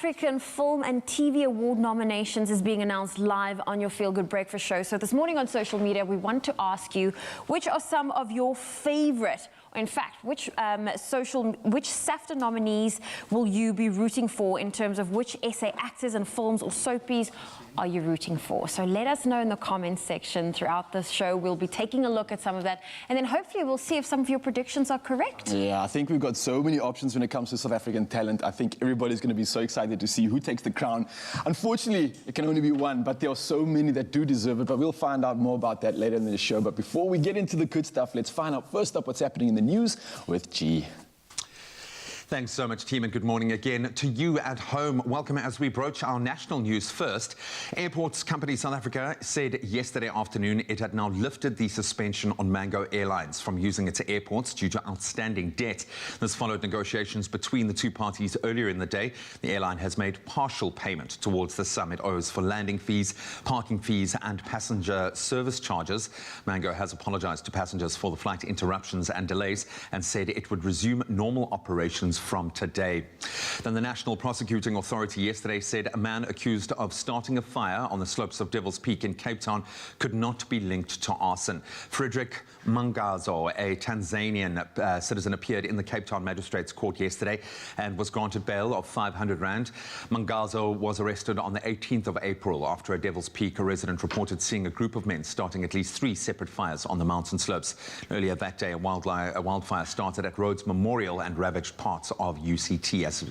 African Film and TV Award nominations is being announced live on your Feel Good Breakfast show. So this morning on social media, we want to ask you, which are some of your favorite, in fact, which SAFTA nominees will you be rooting for in terms of which SA actors and films or soapies are you rooting for? So let us know in the comments section throughout this show. We'll be taking a look at some of that, and then hopefully we'll see if some of your predictions are correct. Yeah, I think we've got so many options when it comes to South African talent. I think everybody's going to be so excited to see who takes the crown. Unfortunately, it can only be one, but there are so many that do deserve it, but we'll find out more about that later in the show. But before we get into the good stuff, let's find out first up what's happening in the news with G. Thanks so much, team, and good morning again to you at home. Welcome as we broach our national news first. Airports Company South Africa said yesterday afternoon it had now lifted the suspension on Mango Airlines from using its airports due to outstanding debt. This followed negotiations between the two parties earlier in the day. The airline has made partial payment towards the sum it owes for landing fees, parking fees and passenger service charges. Mango has apologized to passengers for the flight interruptions and delays and said it would resume normal operations from today. Then the National Prosecuting Authority yesterday said a man accused of starting a fire on the slopes of Devil's Peak in Cape Town could not be linked to arson. Frederick Mangazo, a Tanzanian citizen, appeared in the Cape Town Magistrates Court yesterday and was granted bail of 500 rand. Mangazo was arrested on the 18th of April after a Devil's Peak resident reported seeing a group of men starting at least 3 separate fires on the mountain slopes. Earlier that day, a wildfire started at Rhodes Memorial and ravaged parts of UCT, as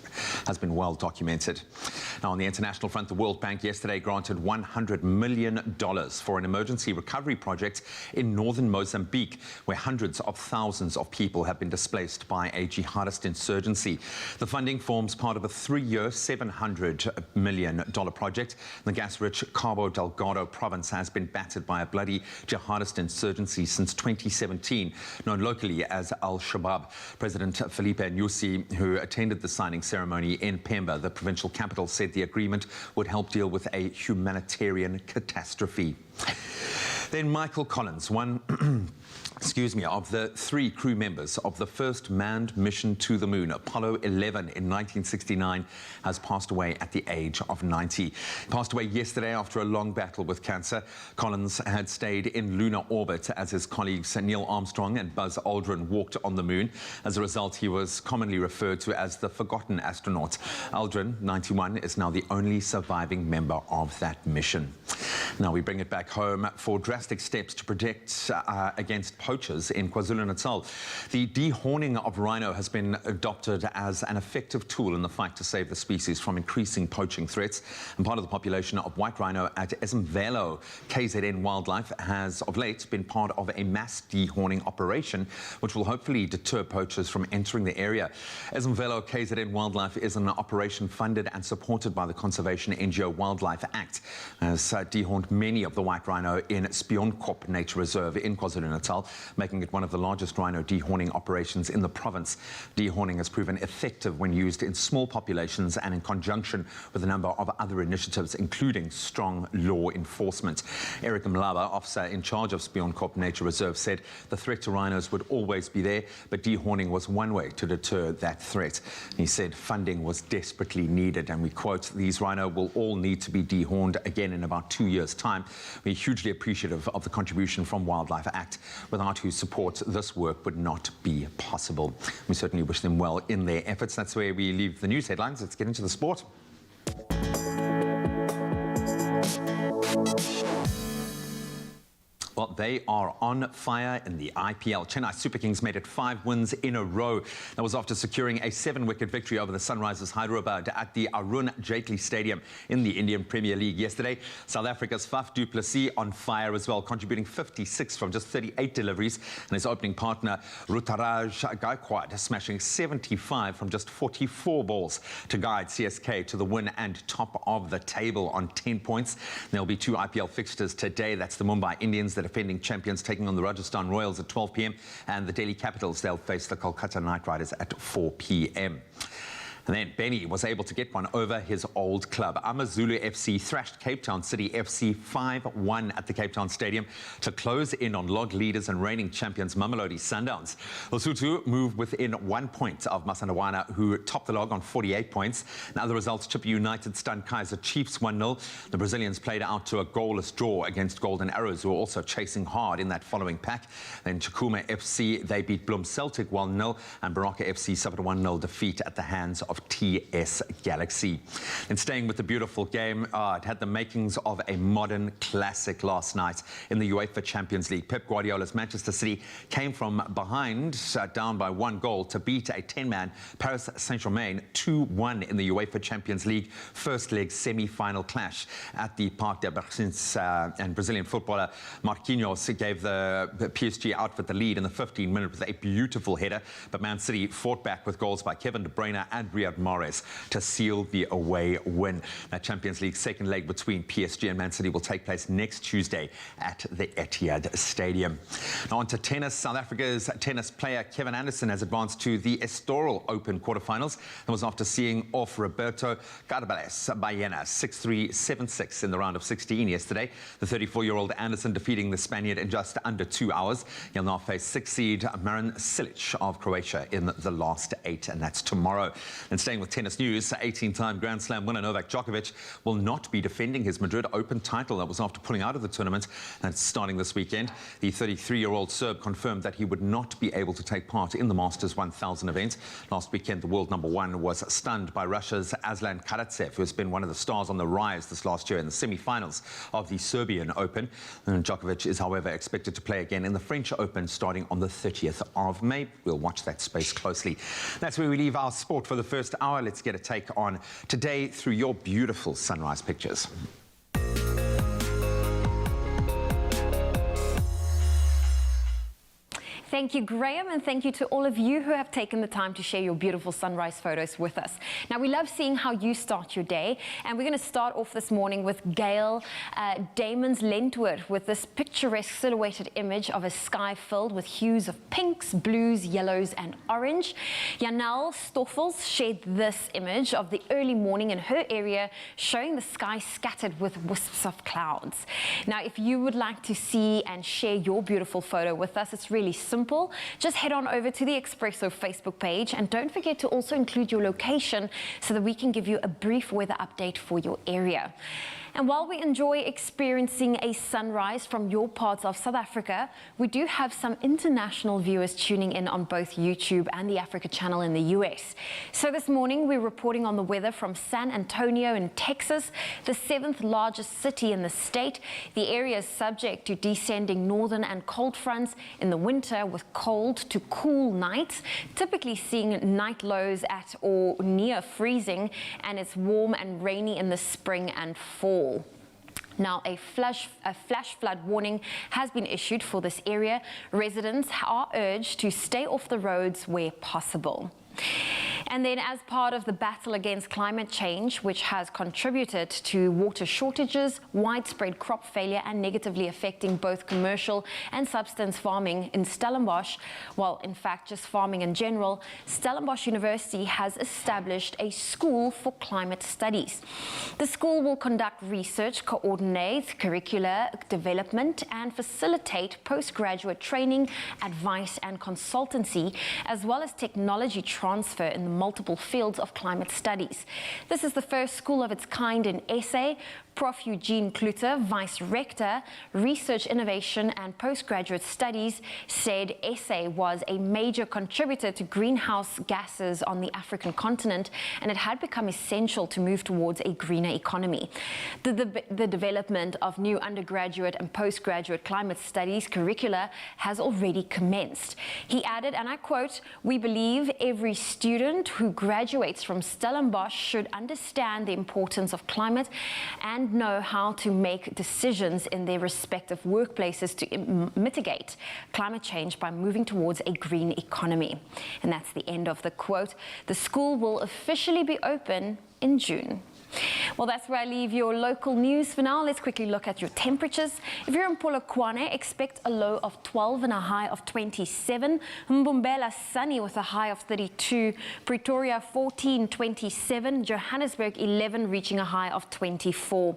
has been well documented. Now, on the international front, the World Bank yesterday granted $100 million for an emergency recovery project in northern Mozambique, where hundreds of thousands of people have been displaced by a jihadist insurgency. The funding forms part of a 3-year, $700 million project. The gas-rich Cabo Delgado province has been battered by a bloody jihadist insurgency since 2017, known locally as Al-Shabaab. President Filipe Nyusi, who attended the signing ceremony in Pemba, the provincial capital, said the agreement would help deal with a humanitarian catastrophe. Then Michael Collins, one of the 3 crew members of the first manned mission to the moon, Apollo 11 in 1969, has passed away at the age of 90. He passed away yesterday after a long battle with cancer. Collins had stayed in lunar orbit as his colleagues Neil Armstrong and Buzz Aldrin walked on the moon. As a result, he was commonly referred to as the forgotten astronaut. Aldrin, 91, is now the only surviving member of that mission. Now we bring it back home for drastic steps to protect against poachers in KwaZulu-Natal. The dehorning of rhino has been adopted as an effective tool in the fight to save the species from increasing poaching threats. And part of the population of white rhino at Esimvelo KZN Wildlife has of late been part of a mass dehorning operation, which will hopefully deter poachers from entering the area. Esimvelo KZN Wildlife is an operation funded and supported by the conservation NGO Wildlife Act. Has dehorned many of the white rhino in Spionkop Nature Reserve in KwaZulu-Natal, making it one of the largest rhino dehorning operations in the province. Dehorning has proven effective when used in small populations and in conjunction with a number of other initiatives, including strong law enforcement. Eric Mlaba, officer in charge of Spionkop Nature Reserve, said the threat to rhinos would always be there, but dehorning was one way to deter that threat. He said funding was desperately needed, and we quote, "These rhino will all need to be dehorned again in about 2 years' time. We're hugely appreciative of the contribution from Wildlife Act, without whose support this work would not be possible." We certainly wish them well in their efforts. That's where we leave the news headlines. Let's get into the sport. Well, they are on fire in the IPL. Chennai Super Kings made it 5 wins in a row. That was after securing a 7-wicket victory over the Sunrisers Hyderabad at the Arun Jaitley Stadium in the Indian Premier League yesterday. South Africa's Faf du Plessis on fire as well, contributing 56 from just 38 deliveries, and his opening partner Ruturaj Gaikwad smashing 75 from just 44 balls to guide CSK to the win and top of the table on 10 points. There'll be 2 IPL fixtures today. That's the Mumbai Indians, the defending champions, taking on the Rajasthan Royals at 12 p.m. and the Delhi Capitals, they'll face the Kolkata Knight Riders at 4 p.m. And then Benny was able to get one over his old club. AmaZulu FC thrashed Cape Town City FC 5-1 at the Cape Town Stadium to close in on log leaders and reigning champions Mamelodi Sundowns. Lesotho moved within 1 point of Masandawana, who topped the log on 48 points. In other results, Chippa United stunned Kaizer Chiefs 1-0. The Brazilians played out to a goalless draw against Golden Arrows, who were also chasing hard in that following pack. Then Chikuma FC, they beat Bloem Celtic 1-0, and Baraka FC suffered a 1-0 defeat at the hands of TS Galaxy. And staying with the beautiful game, it had the makings of a modern classic last night in the UEFA Champions League. Pep Guardiola's Manchester City came from behind, down by 1 goal, to beat a 10-man Paris Saint-Germain 2-1 in the UEFA Champions League first leg semi-final clash at the Parc des Princes. And Brazilian footballer Marquinhos gave the PSG outfit the lead in the 15th minute with a beautiful header, but Man City fought back with goals by Kevin De Bruyne and Riyad Mahrez to seal the away win. That Champions League second leg between PSG and Man City will take place next Tuesday at the Etihad Stadium. Now on to tennis. South Africa's tennis player Kevin Anderson has advanced to the Estoril Open quarterfinals and was after seeing off Roberto Carvalhais Baena 6-3, 7-6 in the round of 16 yesterday. The 34-year-old Anderson defeating the Spaniard in just under 2 hours. He'll now face 6th seed Marin Cilic of Croatia in the last 8, and that's tomorrow. And staying with tennis news, 18-time Grand Slam winner Novak Djokovic will not be defending his Madrid Open title. That was after pulling out of the tournament, and it's starting this weekend. The 33-year-old Serb confirmed that he would not be able to take part in the Masters 1000 event. Last weekend, the world number 1 was stunned by Russia's Aslan Karatsev, who has been one of the stars on the rise this last year in the semi-finals of the Serbian Open. And Djokovic is, however, expected to play again in the French Open starting on the 30th of May. We'll watch that space closely. That's where we leave our sport for the first hour. Let's get a take on today through your beautiful sunrise pictures. Thank you, Graham, and thank you to all of you who have taken the time to share your beautiful sunrise photos with us. Now, we love seeing how you start your day, and we're going to start off this morning with Gail Damon's Lentwood with this picturesque silhouetted image of a sky filled with hues of pinks, blues, yellows, and orange. Janelle Stoffels shared this image of the early morning in her area, showing the sky scattered with wisps of clouds. Now, if you would like to see and share your beautiful photo with us, it's really simple. Just head on over to the Expresso Facebook page, and don't forget to also include your location so that we can give you a brief weather update for your area. And while we enjoy experiencing a sunrise from your parts of South Africa, we do have some international viewers tuning in on both YouTube and the Africa channel in the US. So this morning, we're reporting on the weather from San Antonio in Texas, the 7th largest city in the state. The area is subject to descending northern and cold fronts in the winter with cold to cool nights, typically seeing night lows at or near freezing, and it's warm and rainy in the spring and fall. Now, a flash flood warning has been issued for this area. Residents are urged to stay off the roads where possible. And then, as part of the battle against climate change, which has contributed to water shortages, widespread crop failure, and negatively affecting both commercial and subsistence farming in Stellenbosch, well, in fact, just farming in general, Stellenbosch University has established a school for climate studies. The school will conduct research, coordinate curricular development, and facilitate postgraduate training, advice, and consultancy, as well as technology transfer in the multiple fields of climate studies. This is the first school of its kind in SA. Prof. Eugene Kluter, Vice Rector, Research, Innovation and Postgraduate Studies, said SA was a major contributor to greenhouse gases on the African continent, and it had become essential to move towards a greener economy. The development of new undergraduate and postgraduate climate studies curricula has already commenced. He added, and I quote, "We believe every student who graduates from Stellenbosch should understand the importance of climate and know how to make decisions in their respective workplaces to mitigate climate change by moving towards a green economy." And that's the end of the quote. The school will officially be open in June. Well, that's where I leave your local news for now. Let's quickly look at your temperatures. If you're in Polokwane, expect a low of 12 and a high of 27. Mbombela, sunny with a high of 32. Pretoria, 14, 27. Johannesburg, 11, reaching a high of 24.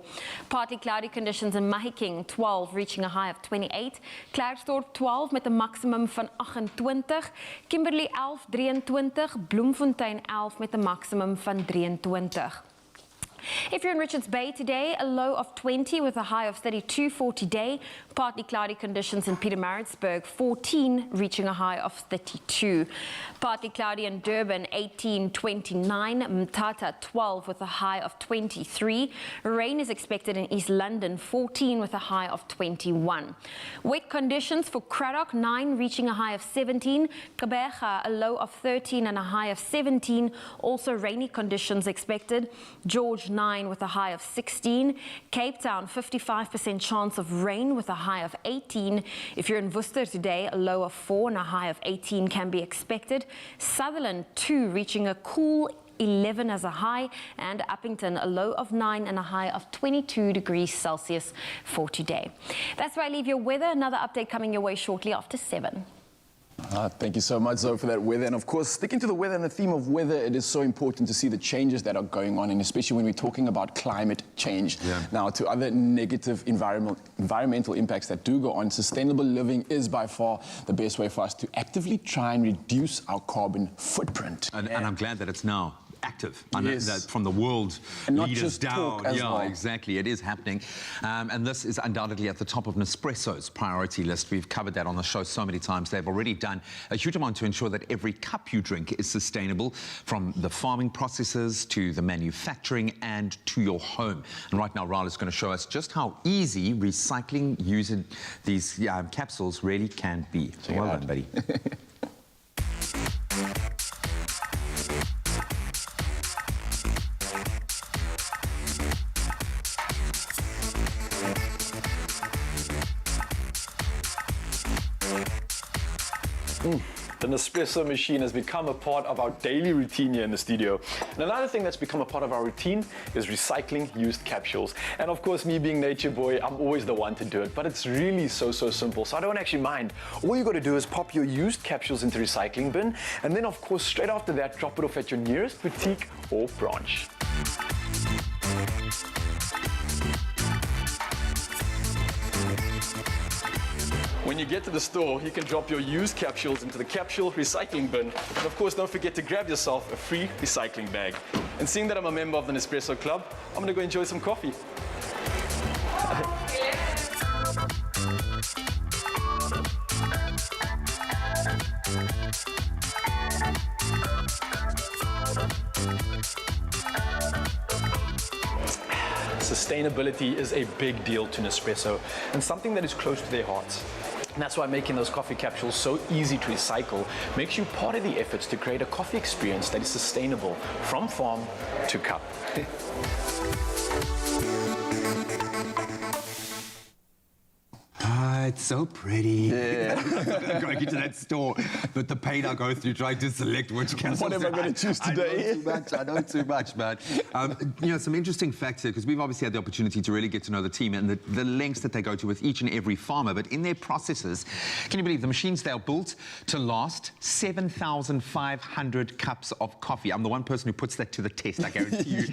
Partly cloudy conditions in Mahikeng, 12, reaching a high of 28. Klerksdorp, 12, met een maximum van 28. Kimberley, 11, 23. Bloemfontein, 11, met een maximum van 23. If you're in Richards Bay today, a low of 20 with a high of 32 for today. Partly cloudy conditions in Pietermaritzburg, 14, reaching a high of 32. Partly cloudy in Durban, 18, 29. Mthatha, 12, with a high of 23. Rain is expected in East London, 14, with a high of 21. Wet conditions for Cradock, 9, reaching a high of 17. Gqeberha, a low of 13 and a high of 17. Also rainy conditions expected. George, 9, with a high of 16. Cape Town, 55% chance of rain with a high of 18. If you're in Worcester today, a low of 4 and a high of 18 can be expected. Sutherland, 2, reaching a cool 11 as a high, and Uppington, a low of 9 and a high of 22 degrees Celsius for today. That's where I leave your weather. Another update coming your way shortly after 7. Thank you so much, Zoe, for that weather. And of course, sticking to the weather and the theme of weather, it is so important to see the changes that are going on, and especially when we're talking about climate change. Now, to other negative environmental impacts that do go on, sustainable living is by far the best way for us to actively try and reduce our carbon footprint. And I'm glad that it's now active. I know Yes. that from the world And not leaders just down. talk as well. Exactly. It is happening. And this is undoubtedly at the top of Nespresso's priority list. We've covered that on the show so many times. They've already done a huge amount to ensure that every cup you drink is sustainable, from the farming processes to the manufacturing and to your home. And right now, Rhino is going to show us just how easy recycling using these capsules really can be. So well done, buddy. The Nespresso machine has become a part of our daily routine here in the studio. And another thing that's become a part of our routine is recycling used capsules. And of course, me being nature boy, I'm always the one to do it, but it's really so simple. So I don't actually mind. All you got to do is pop your used capsules into the recycling bin, and then of course, straight after that, drop it off at your nearest boutique or branch. When you get to the store, you can drop your used capsules into the capsule recycling bin. And of course, don't forget to grab yourself a free recycling bag. And seeing that I'm a member of the Nespresso Club, I'm gonna go enjoy some coffee. Sustainability is a big deal to Nespresso and something that is close to their hearts. And that's why making those coffee capsules so easy to recycle makes you part of the efforts to create a coffee experience that is sustainable from farm to cup. It's so pretty. Yeah. I've got to get to that store, but the pain I go through trying to select which capsules. What am I going to choose today? I know too much, man. You know, some interesting facts here, because we've obviously had the opportunity to really get to know the team and the lengths that they go to with each and every farmer. But in their processes, can you believe the machines they are built to last 7,500 cups of coffee? I'm the one person who puts that to the test, I guarantee you.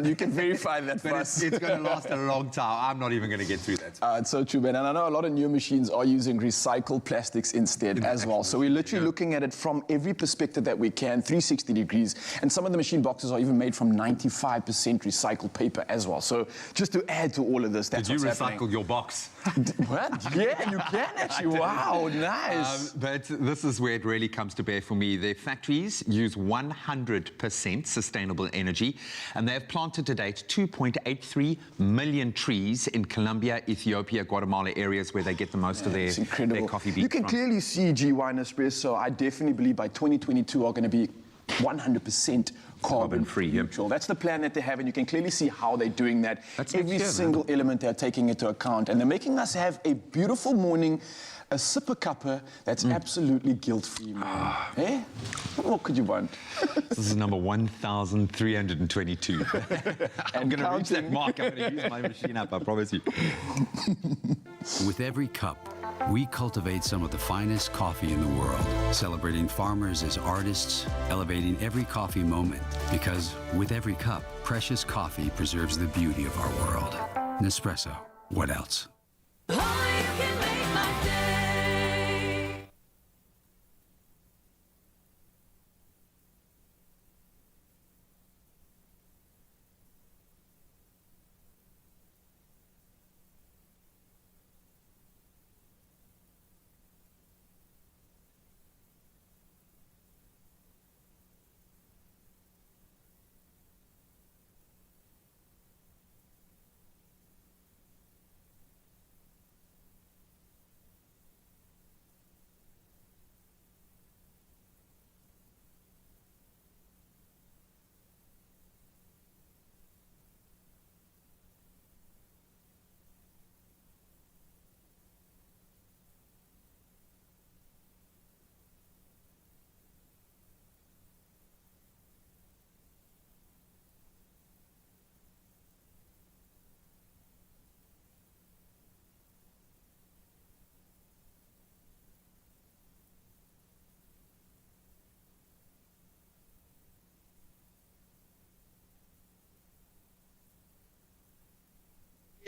You can verify that for us. It's going to last a long time. I'm not even going to get through that. It's so true, Ben. And I know a lot of new machines are using recycled plastics instead as well. So we're literally looking at it from every perspective that we can, 360 degrees. And some of the machine boxes are even made from 95% recycled paper as well. So just to add to all of this, that's Did you what's recycle happening. your box? What? Yeah, you can actually. Wow, nice. But this is where it really comes to bear for me. Their factories use 100% sustainable energy, and they've planted to date 2.83 million trees in Colombia, Ethiopia, Guatemala areas where they get the most of their coffee beans. You can clearly see GY Nespresso. I definitely believe by 2022 are going to be 100% carbon-free neutral. That's the plan that they have, and you can clearly see how they're doing that. Every single element they're taking into account, and they're making us have a beautiful morning a sipper cupper that's absolutely guilt-free, man. Eh? What could you want? This is number 1,322. I'm going to reach that mark. I'm going to use my machine up, I promise you. With every cup, we cultivate some of the finest coffee in the world, celebrating farmers as artists, elevating every coffee moment, because with every cup, precious coffee preserves the beauty of our world. Nespresso, what else?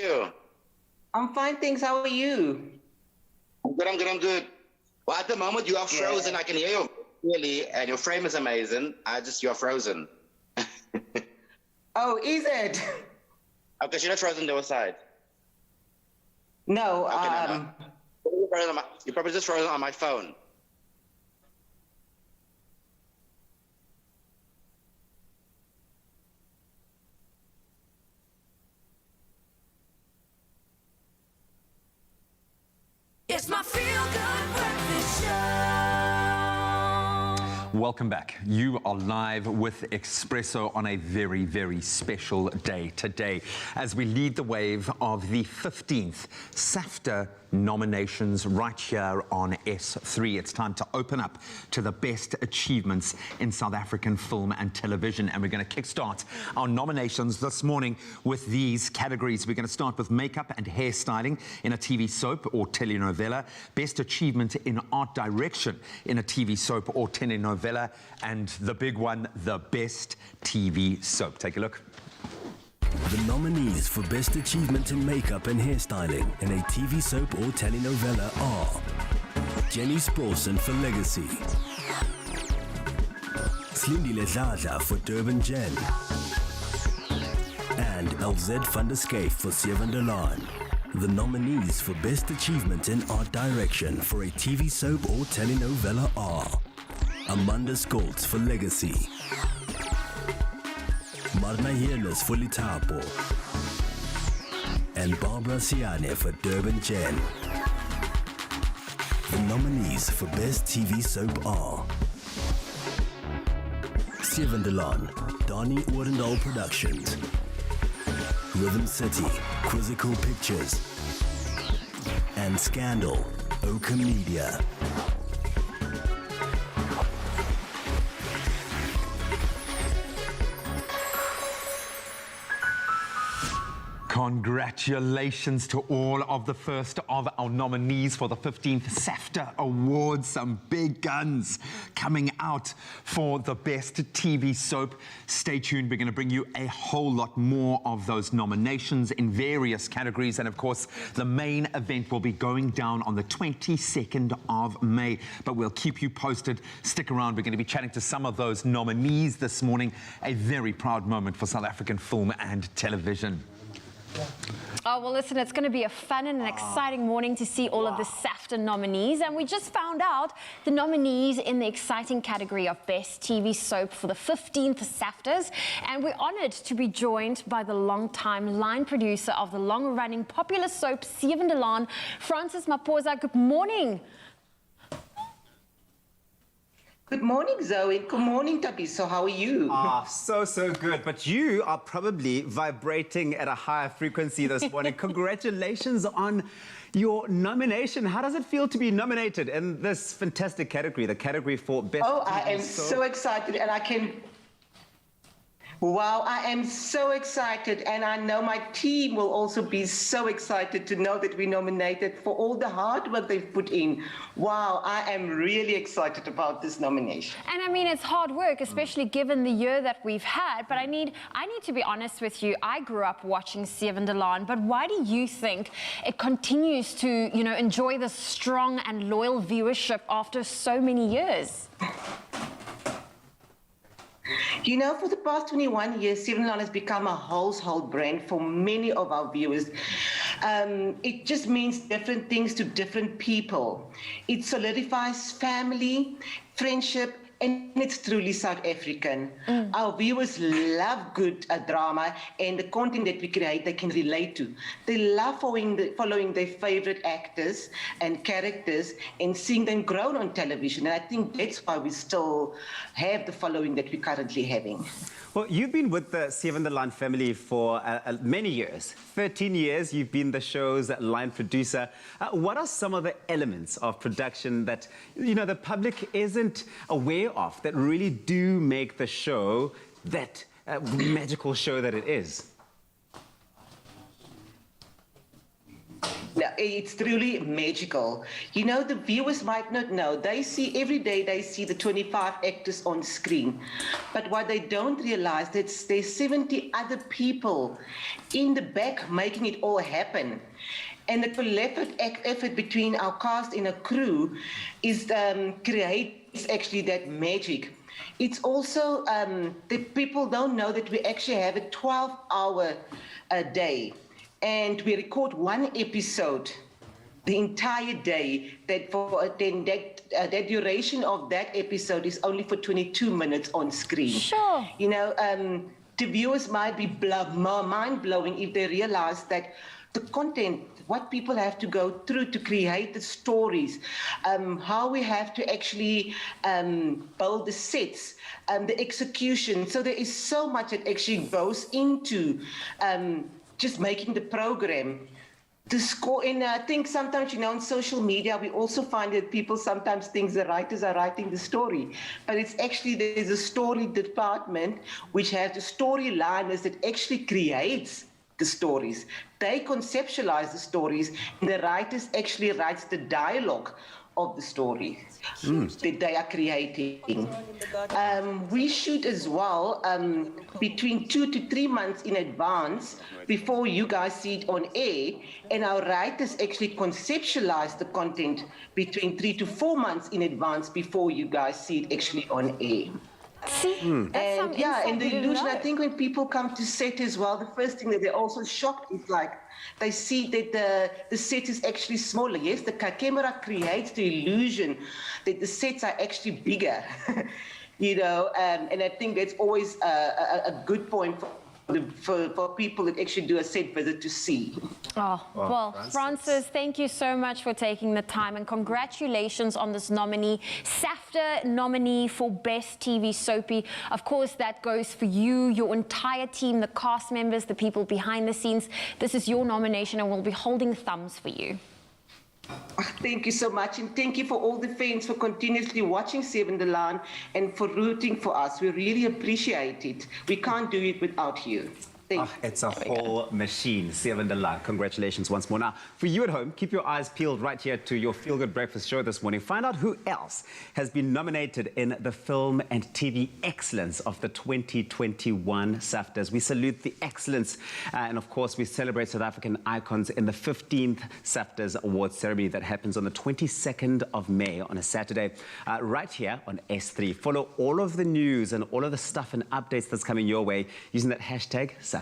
You? I'm fine, thanks. How are you? I'm good. Well, at the moment, you are frozen. I can hear you clearly, and your frame is amazing. You are frozen. Oh, is it? Okay, you're not frozen the other side. No, Okay, you're probably just frozen on my phone. It's my feel-good breakfast show. Welcome back. You are live with Expresso on a very, very special day today as we lead the wave of the 15th SAFTA nominations right here on S3. It's time to open up to the best achievements in South African film and television, and we're going to kickstart our nominations this morning with these categories. We're going to start with makeup and hairstyling in a TV soap or telenovela, best achievement in art direction in a TV soap or telenovela, and the big one, the best TV soap. Take a look. The nominees for Best Achievement in Makeup and Hairstyling in a TV soap or telenovela are Jenny Sprawson for Legacy, Slindile Zaza for Durban Jen, and LZ van der Schyff for Sevendelaan. The nominees for Best Achievement in Art Direction for a TV soap or telenovela are Amanda Skoltz for Legacy, Marna Hiernes for Litapo, and Barbara Siane for Durban Jen. The nominees for Best TV Soap are Sevendelaan, Donnie Orendahl Productions, Rhythm City, Quizzical Pictures, and Scandal, Oka Media. Congratulations to all of the first of our nominees for the 15th SAFTA Awards. Some big guns coming out for the best TV soap. Stay tuned. We're going to bring you a whole lot more of those nominations in various categories. And of course, the main event will be going down on the 22nd of May. But we'll keep you posted. Stick around. We're going to be chatting to some of those nominees this morning. A very proud moment for South African film and television. Oh, well, listen, it's going to be a fun and an exciting morning to see all of the SAFTA nominees. And we just found out the nominees in the exciting category of Best TV Soap for the 15th SAFTAs. And we're honored to be joined by the long-time line producer of the long-running popular soap Sevendelaan, Francis Maposa. Good morning. Good morning, Zoe. Good morning, Tabiso. How are you? So good. But you are probably vibrating at a higher frequency this morning. Congratulations on your nomination. How does it feel to be nominated in this fantastic category, the category for Best Oh, I TV am so excited, and I can... Wow, I am so excited, and I know my team will also be so excited to know that we're nominated for all the hard work they've put in. Wow, I am really excited about this nomination. And I mean, it's hard work, especially given the year that we've had. But I need to be honest with you. I grew up watching Sewende Laan, but why do you think it continues to, enjoy this strong and loyal viewership after so many years? For the past 21 years, Sewende Laan has become a household brand for many of our viewers. It just means different things to different people. It solidifies family, friendship, and it's truly South African. Our viewers love good drama and the content that we create they can relate to. They love following their favorite actors and characters and seeing them grow on television. And I think that's why we still have the following that we're currently having. Well, you've been with the Sewende Laan family for many years. 13 years you've been the show's line producer. What are some of the elements of production that, the public isn't aware of that really do make the show that magical show that it is? Yeah, it's truly magical. The viewers might not know. Every day they see the 25 actors on screen. But what they don't realize is there's 70 other people in the back making it all happen. And the collaborative effort between our cast and our crew creates actually that magic. It's also, the people don't know that we actually have a 12-hour day. And we record one episode the entire day. That duration of that episode is only for 22 minutes on screen. Sure. The viewers might be mind-blowing if they realize that the content, what people have to go through to create the stories, how we have to actually build the sets, the execution. So there is so much that actually goes into just making the program. The score, and I think sometimes, on social media, we also find that people sometimes think the writers are writing the story. But it's actually, there's a story department which has the storyliners that actually creates the stories. They conceptualize the stories, and the writers actually writes the dialogue of the story that they are creating. We shoot as well between 2 to 3 months in advance before you guys see it on air, and our writers actually conceptualize the content between 3 to 4 months in advance before you guys see it actually on air. See, And the illusion, I think when people come to set as well, the first thing that they're also shocked is they see that the set is actually smaller. Yes, the camera creates the illusion that the sets are actually bigger, and I think that's always a good point for people that actually do a set visit to see. Well, Francis, thank you so much for taking the time, and congratulations on this nominee, SAFTA nominee for Best TV Soapy. Of course, that goes for you, your entire team, the cast members, the people behind the scenes. This is your nomination, and we'll be holding thumbs for you. Thank you so much, and thank you for all the fans for continuously watching Sewende Laan and for rooting for us. We really appreciate it. We can't do it without you. It's a whole machine, Sewende Laan. Congratulations once more. Now, for you at home, keep your eyes peeled right here to your Feel Good Breakfast show this morning. Find out who else has been nominated in the Film and TV Excellence of the 2021 SAFTAs. We salute the excellence, and of course, we celebrate South African icons in the 15th SAFTAs Awards ceremony that happens on the 22nd of May on a Saturday, right here on S3. Follow all of the news and all of the stuff and updates that's coming your way using that hashtag SAFTAs.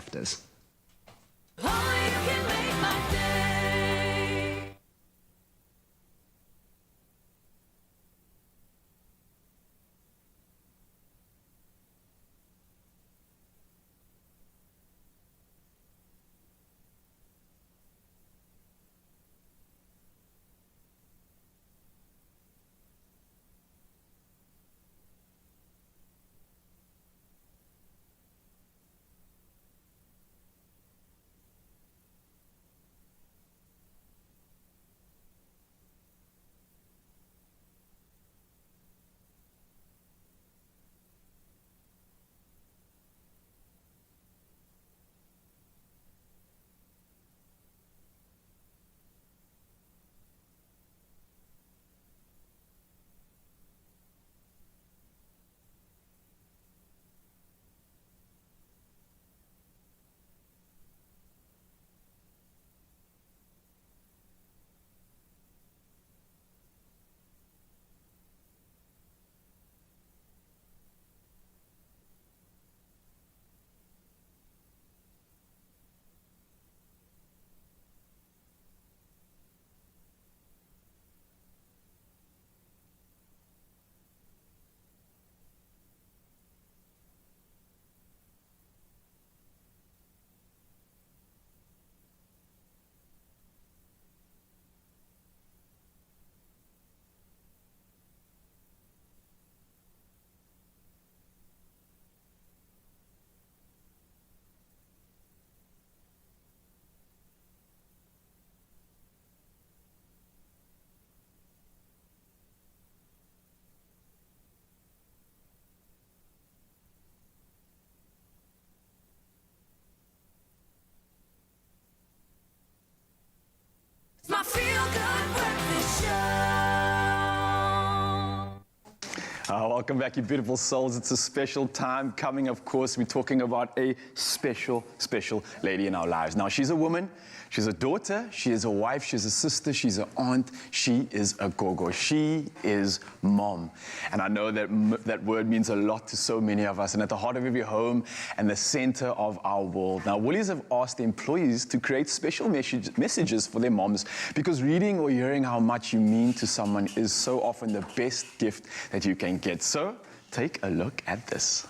Welcome back, you beautiful souls. It's a special time coming, of course. We're talking about a special, special lady in our lives. Now, she's a woman, she's a daughter, she is a wife, she's a sister, she's an aunt, she is a gogo. She is mom. And I know that that word means a lot to so many of us, and at the heart of every home and the center of our world. Now, Woolies have asked employees to create special messages for their moms, because reading or hearing how much you mean to someone is so often the best gift that you can get. So, take a look at this.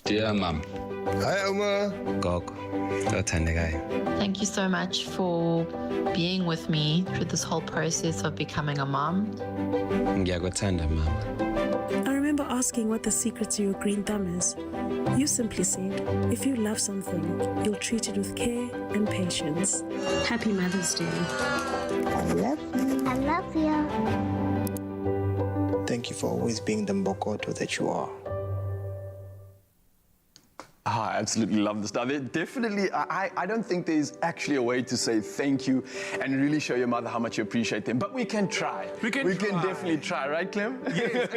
Dear Mum. Hi, Oma. Gogo. Thank you so much for being with me through this whole process of becoming a mom. Ngiyakuthanda, Mama. I remember asking what the secret to your green thumb is. You simply said, if you love something, you'll treat it with care and patience. Happy Mother's Day. I love you. I love you. Thank you for always being the Mbokoto that you are. I absolutely love this. Now, definitely, I don't think there's actually a way to say thank you and really show your mother how much you appreciate them, but we can try. We can definitely try, right, Clem? Yes.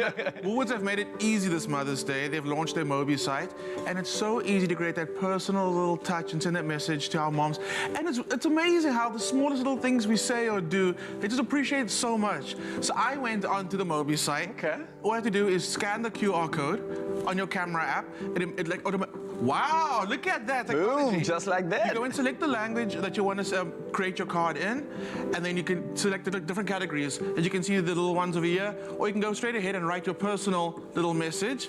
Woolworths have made it easy this Mother's Day. They've launched their Mobi site, and it's so easy to create that personal little touch and send that message to our moms. And it's amazing how the smallest little things we say or do, they just appreciate so much. So I went onto the Mobi site. Okay. All I have to do is scan the QR code on your camera app. It like automatically. Wow, look at that technology. Boom, just like that. You go and select the language that you want to create your card in, and then you can select the different categories. As you can see, the little ones over here, or you can go straight ahead and write your personal little message.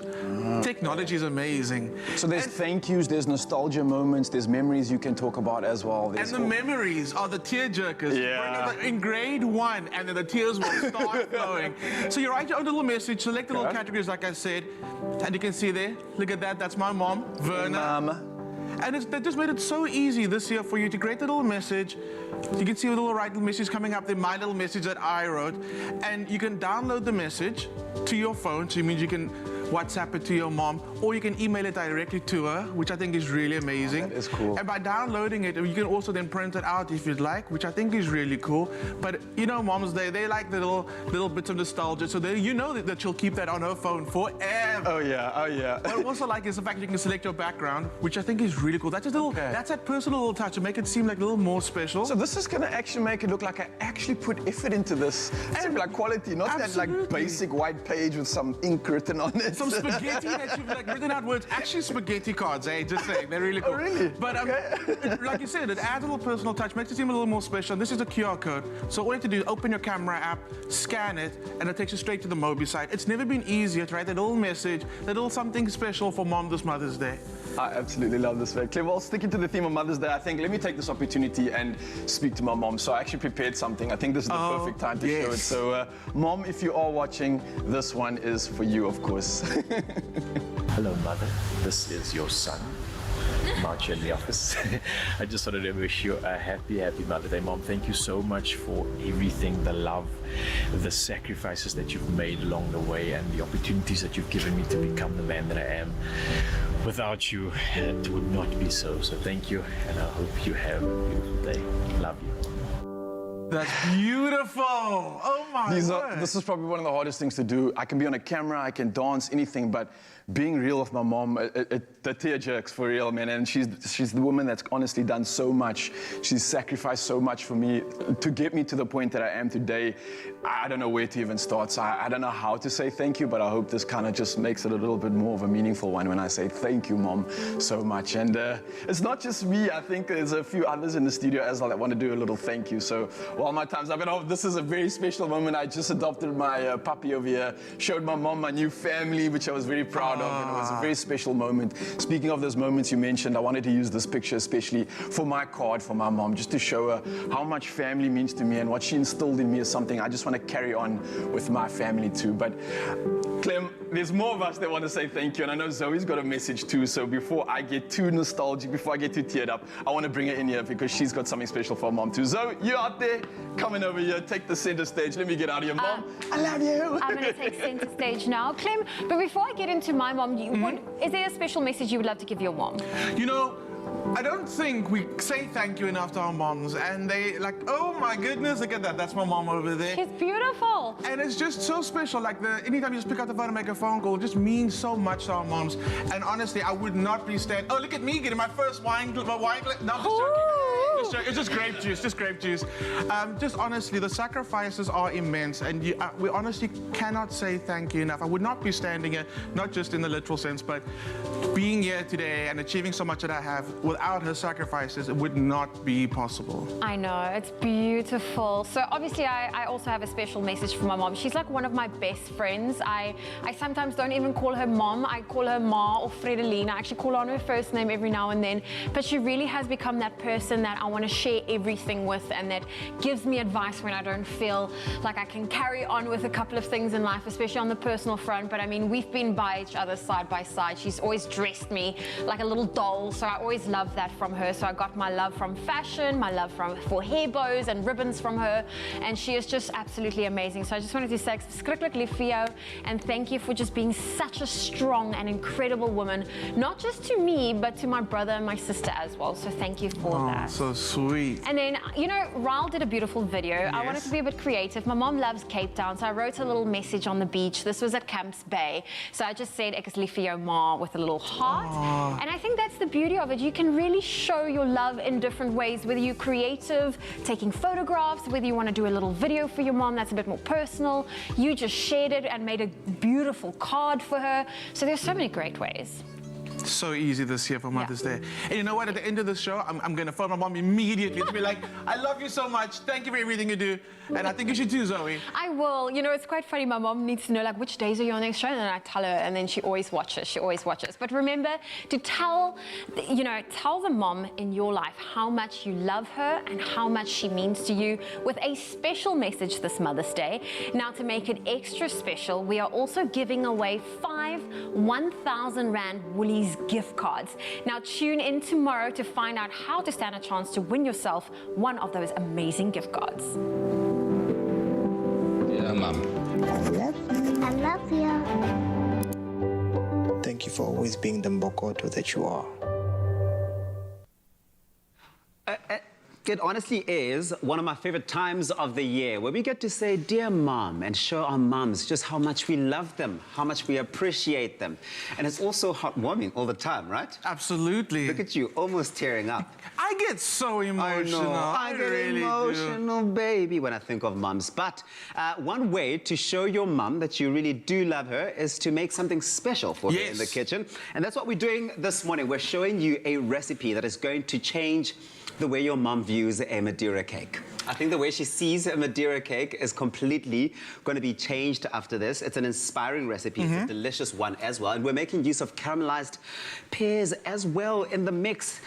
Technology is amazing. So there's thank yous, there's nostalgia moments, there's memories you can talk about as well. And the memories are the tear jerkers. Yeah. In grade 1, and then the tears will start flowing. So you write your own little message, select the little categories like I said, and you can see there, look at that, that's my mom, Mama. And they just made it so easy this year for you to create a little message. You can see a little right message coming up there, my little message that I wrote. And you can download the message to your phone, so it means you can WhatsApp it to your mom, or you can email it directly to her, which I think is really amazing. That is cool. And by downloading it, you can also then print it out if you'd like, which I think is really cool. But you know, moms, they like the little bits of nostalgia, so you know that she'll keep that on her phone forever. Oh yeah, oh yeah. What I also like is the fact that you can select your background, which I think is really cool. That's just that's that personal little touch to make it seem like a little more special. So this is gonna actually make it look like I actually put effort into this. It's like quality, not that like basic white page with some ink written on it. Some spaghetti that you've like written out words. Actually, spaghetti cards, eh? Just saying, they're really cool. Oh, really? But like you said, it adds a little personal touch, makes it seem a little more special. And this is a QR code. So all you have to do is open your camera app, scan it, and it takes you straight to the Mobi site. It's never been easier to write that little message, that little something special for mom this Mother's Day. I absolutely love this, man. Well, sticking to the theme of Mother's Day, I think let me take this opportunity and speak to my mom. So I actually prepared something. I think this is the perfect time to show it. So, Mom, if you are watching, this one is for you, of course. Hello, Mother. This is your son. March in the office. I just wanted to wish you a happy Mother's Day, Mom. Thank you so much for everything, the love, the sacrifices that you've made along the way, and the opportunities that you've given me to become the man that I am. Without you, it would not be so. So thank you, and I hope you have a beautiful day. Love you. That's beautiful. Oh my God. This is probably one of the hardest things to do. I can be on a camera, I can dance, anything, but being real with my mom, the tear jerks for real, man. And she's the woman that's honestly done so much. She's sacrificed so much for me to get me to the point that I am today. I don't know where to even start. So I don't know how to say thank you, but I hope this kind of just makes it a little bit more of a meaningful one when I say thank you, Mom, so much. And it's not just me. I think there's a few others in the studio as well that want to do a little thank you. So while my time's up, and this is a very special moment. I just adopted my puppy over here, showed my mom my new family, which I was very proud of, and it was a very special moment. Speaking of those moments you mentioned, I wanted to use this picture especially for my card for my mom, just to show her how much family means to me, and what she instilled in me is something I just want to carry on with my family too. But Clem, there's more of us that want to say thank you, and I know Zoe's got a message too, so before I get too nostalgic, before I get too teared up, I want to bring her in here because she's got something special for mom too. Zoe, you out there, coming over here, take the center stage. Let me get out of here, Mom. I love you. I'm going to take center stage now. Clem, but before I get into my mom, is there a special message you would love to give your mom? You know, I don't think we say thank you enough to our moms, and they like, oh my goodness, look at that. That's my mom over there. She's beautiful. And it's just so special. Like anytime you just pick up the phone and make a phone call, it just means so much to our moms. And honestly, I would not be standing. Oh, look at me getting my first wine. No, I'm just joking. It's just grape juice. Just grape juice. Just honestly, the sacrifices are immense, and we honestly cannot say thank you enough. I would not be standing here, not just in the literal sense, but being here today and achieving so much that I have. Without her sacrifices, it would not be possible. I know, it's beautiful. So obviously, I also have a special message for my mom. She's like one of my best friends. I sometimes don't even call her mom. I call her Ma or Fredelina. I actually call her on her first name every now and then. But she really has become that person that I want to share everything with, and that gives me advice when I don't feel like I can carry on with a couple of things in life, especially on the personal front. But I mean, we've been by each other side by side. She's always dressed me like a little doll, so I always love that from her. So I got my love from fashion, my love for hair bows and ribbons from her, and she is just absolutely amazing. So I just wanted to say skrikkelik lief vir jou, and thank you for just being such a strong and incredible woman, not just to me, but to my brother and my sister as well. So thank you for that. So sweet. And then, you know, Ryle did a beautiful video. Yes. I wanted to be a bit creative. My mom loves Cape Town, so I wrote a little message on the beach. This was at Camps Bay. So I just said, ek is lief vir jou ma, with a little heart. Aww. And I think that's the beauty of it. You can really show your love in different ways, whether you're creative, taking photographs, whether you want to do a little video for your mom that's a bit more personal. You just shared it and made a beautiful card for her. So there's so many great ways. So easy this year for Mother's Day. And you know what? At the end of the show, I'm going to phone my mom immediately to be like, I love you so much. Thank you for everything you do. And I think you should too, Zoe. I will. You know, it's quite funny. My mom needs to know, like, which days are you on next show? And then I tell her, and then she always watches. She always watches. But remember to tell the mom in your life how much you love her and how much she means to you with a special message this Mother's Day. Now, to make it extra special, we are also giving away 5 1,000 Rand Woolies gift cards. Now, tune in tomorrow to find out how to stand a chance to win yourself one of those amazing gift cards. Yeah, Mom. I love you. I love you. Thank you for always being the mbokoto that you are. It honestly is one of my favorite times of the year, where we get to say, dear mom, and show our moms just how much we love them, how much we appreciate them. And it's also heartwarming all the time, right? Absolutely. Look at you, almost tearing up. I get so emotional. I get really emotional, baby, when I think of moms. But one way to show your mom that you really do love her is to make something special for her in the kitchen. And that's what we're doing this morning. We're showing you a recipe that is going to change the way your mom views a Madeira cake. I think the way she sees a Madeira cake is completely going to be changed after this. It's an inspiring recipe. It's a delicious one as well. And we're making use of caramelized pears as well in the mix.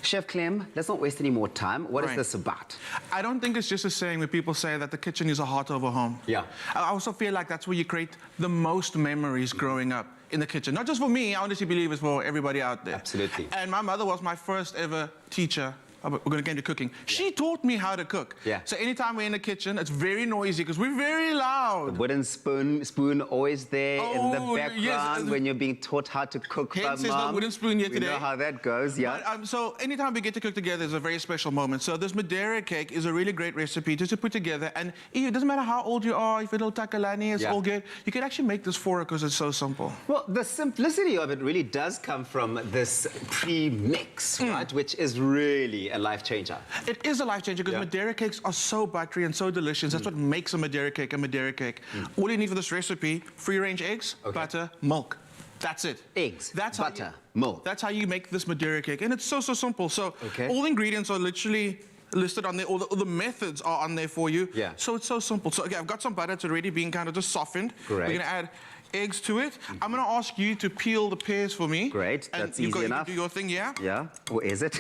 Chef Clem, let's not waste any more time. What is this about? I don't think it's just a saying where people say that the kitchen is the heart of a home. Yeah. I also feel like that's where you create the most memories growing up in the kitchen. Not just for me, I honestly believe it's for everybody out there. Absolutely. And my mother was my first ever teacher. We're going to get into cooking. She taught me how to cook. Yeah. So anytime we're in the kitchen, it's very noisy because we're very loud. The wooden spoon always there in the background when you're being taught how to cook by Hence, mom. there's no wooden spoon here today. You know how that goes, yeah. But, so anytime we get to cook together is a very special moment. So this Madeira cake is a really great recipe just to put together. And it doesn't matter how old you are, if you're a little takalani, it's all good. You can actually make this for her because it's so simple. Well, the simplicity of it really does come from this pre-mix, right? Which is really a life changer. It is a life changer because Madeira cakes are so buttery and so delicious. That's what makes a Madeira cake a Madeira cake. All you need for this recipe, free-range eggs, butter, milk. That's it. Eggs, butter, milk. That's how you make this Madeira cake. And it's so simple. So all the ingredients are literally listed on there. All the methods are on there for you. Yeah. So it's so simple. So I've got some butter. It's already being kind of just softened. Great. We're going to add eggs to it. I'm going to ask you to peel the pears for me. Great. That's easy enough. You do your thing, yeah? Yeah. Or is it?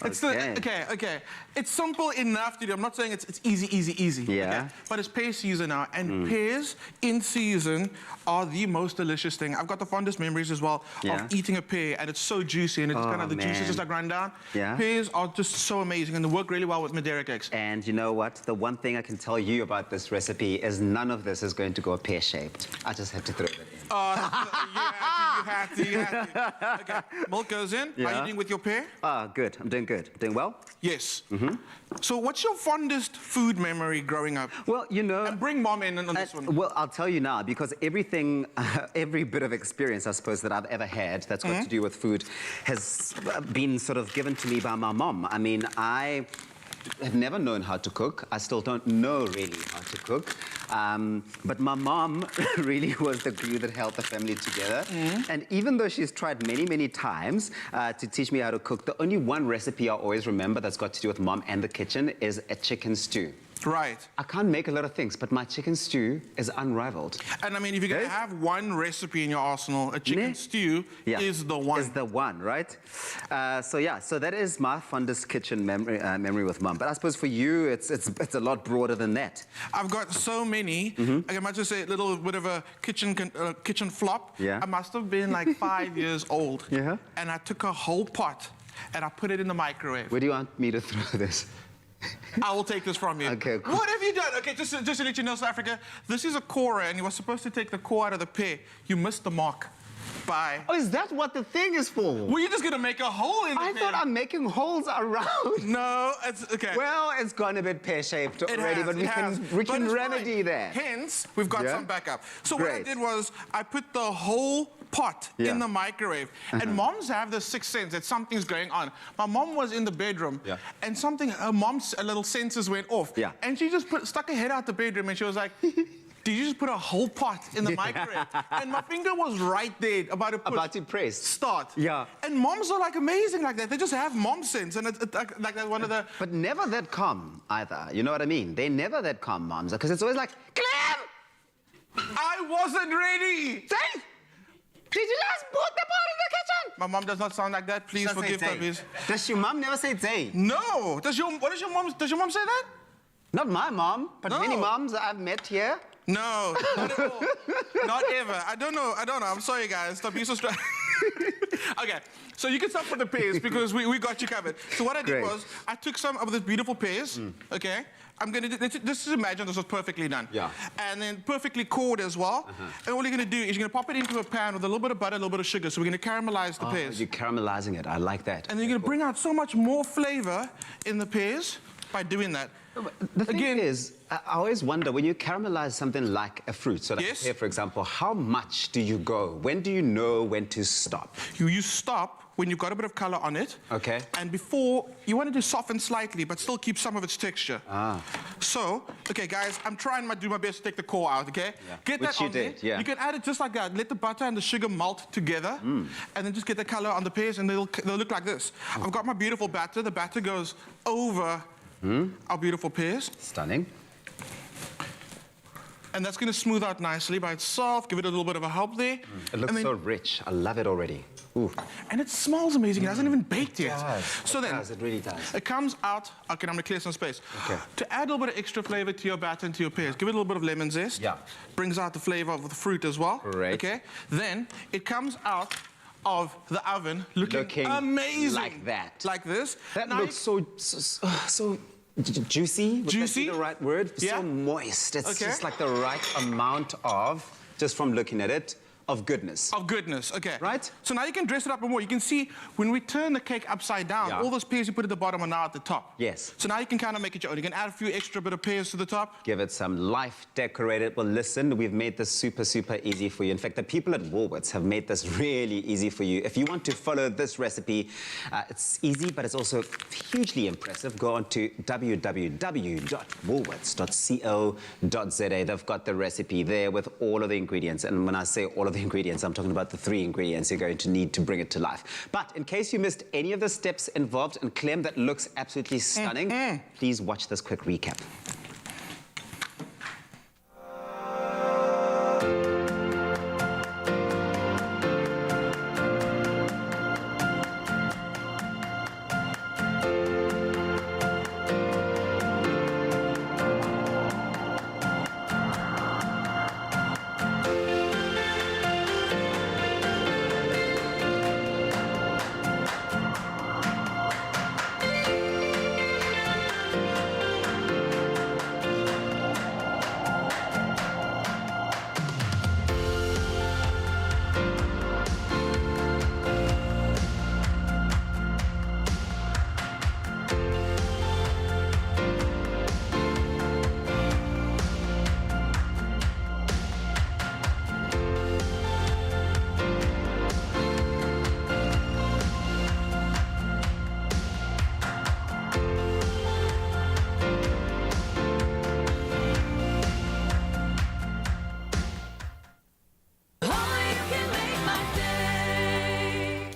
It's okay. It's simple enough to do. I'm not saying it's easy. Yeah. Okay? But it's pear season now, and pears in season are the most delicious thing. I've got the fondest memories as well of eating a pear, and it's so juicy, and it's kind of the juices just like run down. Yeah. Pears are just so amazing, and they work really well with Madeira cakes. And you know what? The one thing I can tell you about this recipe is none of this is going to go pear-shaped. I just had to throw that in. You have to. Okay, milk goes in. How are you doing with your pear? Good. I'm doing good. Doing well? Yes. So what's your fondest food memory growing up? Well, you know... And bring Mom in on this one. Well, I'll tell you now, because everything, every bit of experience, I suppose, that I've ever had that's got to do with food has been sort of given to me by my mom. I mean, I have never known how to cook. I still don't know really how to cook. But my mom really was the glue that held the family together. And even though she's tried many, many times to teach me how to cook, the only one recipe I always remember that's got to do with Mom and the kitchen is a chicken stew. Right. I can't make a lot of things, but my chicken stew is unrivaled. And I mean, if you're going to have one recipe in your arsenal, a chicken stew is the one. Is the one, right? So that is my fondest kitchen memory with Mum. But I suppose for you, it's a lot broader than that. I've got so many. I might just say a little bit of a kitchen flop. Yeah. I must have been like 5 years old. Yeah. And I took a whole pot and I put it in the microwave. Where do you want me to throw this? I will take this from you. Okay, cool. What have you done? Okay, just to let you know, South Africa, this is a core, and you were supposed to take the core out of the pear. You missed the mark. Bye. Oh, is that what the thing is for? Well, you're just going to make a hole in the I thought I'm making holes around. No, it's okay. Well, it's gone a bit pear-shaped already, but we can remedy that. Hence, we've got some backup. So what I did was I put the whole pot in the microwave. And moms have the sixth sense that something's going on. My mom was in the bedroom and her mom's little senses went off. And she just stuck her head out the bedroom and she was like, did you just put a whole pot in the microwave? And my finger was right there about to push. About to press. Start. Yeah. And moms are like amazing like that. They just have mom sense. And it's like that one of the... But never that calm either. You know what I mean? They're never that calm, moms. Because it's always like, Clem! I wasn't ready! Dave! Did you just put the pot in the kitchen? My mom does not sound like that. Please forgive her, please. Does your mom never say Zay? No. Does your mom say that? Not my mom, but many moms I've met here. No, not at all. Not ever. I don't know. I'm sorry, guys. Stop being so stressed. Okay, so you can stop with the pears because we got you covered. So what I did was I took some of these beautiful pears, okay? I'm going to just imagine this was perfectly done. Yeah. And then perfectly cored as well. And all you're going to do is you're going to pop it into a pan with a little bit of butter, a little bit of sugar. So we're going to caramelize the pears. You're caramelizing it. I like that. And then you're going to bring out so much more flavor in the pears by doing that. The thing is, I always wonder, when you caramelize something like a fruit, so like a pear, for example, how much do you go? When do you know when to stop? You stop when you've got a bit of color on it. Okay. And before, you want it to soften slightly, but still keep some of its texture. So, okay, guys, I'm trying to do my best to take the core out, okay? Yeah. Get that on there. You can add it just like that. Let the butter and the sugar melt together, and then just get the color on the pears, and they'll look like this. I've got my beautiful batter. The batter goes over our beautiful pears. Stunning. And that's going to smooth out nicely by itself. Give it a little bit of a help there. It looks so rich. I love it already. Ooh. And it smells amazing. It hasn't even baked yet. It really does. It comes out. Okay, I'm going to clear some space. Okay. To add a little bit of extra flavor to your batter and to your pears, give it a little bit of lemon zest. Yeah. Brings out the flavor of the fruit as well. Great. Okay. Then it comes out of the oven looking amazing. Like that. Like this. That looks so juicy. Would that be the right word? So moist. It's just like the right amount of, just from looking at it, of goodness. Of goodness, okay. Right? So now you can dress it up more. You can see when we turn the cake upside down, all those pears you put at the bottom are now at the top. Yes. So now you can kind of make it your own. You can add a few extra bit of pears to the top. Give it some life, decorate it. Well, listen, we've made this super, super easy for you. In fact, the people at Woolworths have made this really easy for you. If you want to follow this recipe, it's easy, but it's also hugely impressive. Go on to www.woolworths.co.za. They've got the recipe there with all of the ingredients. And when I say all of the ingredients, I'm talking about the 3 ingredients you're going to need to bring it to life. But in case you missed any of the steps involved, and Clem, that looks absolutely stunning, please watch this quick recap.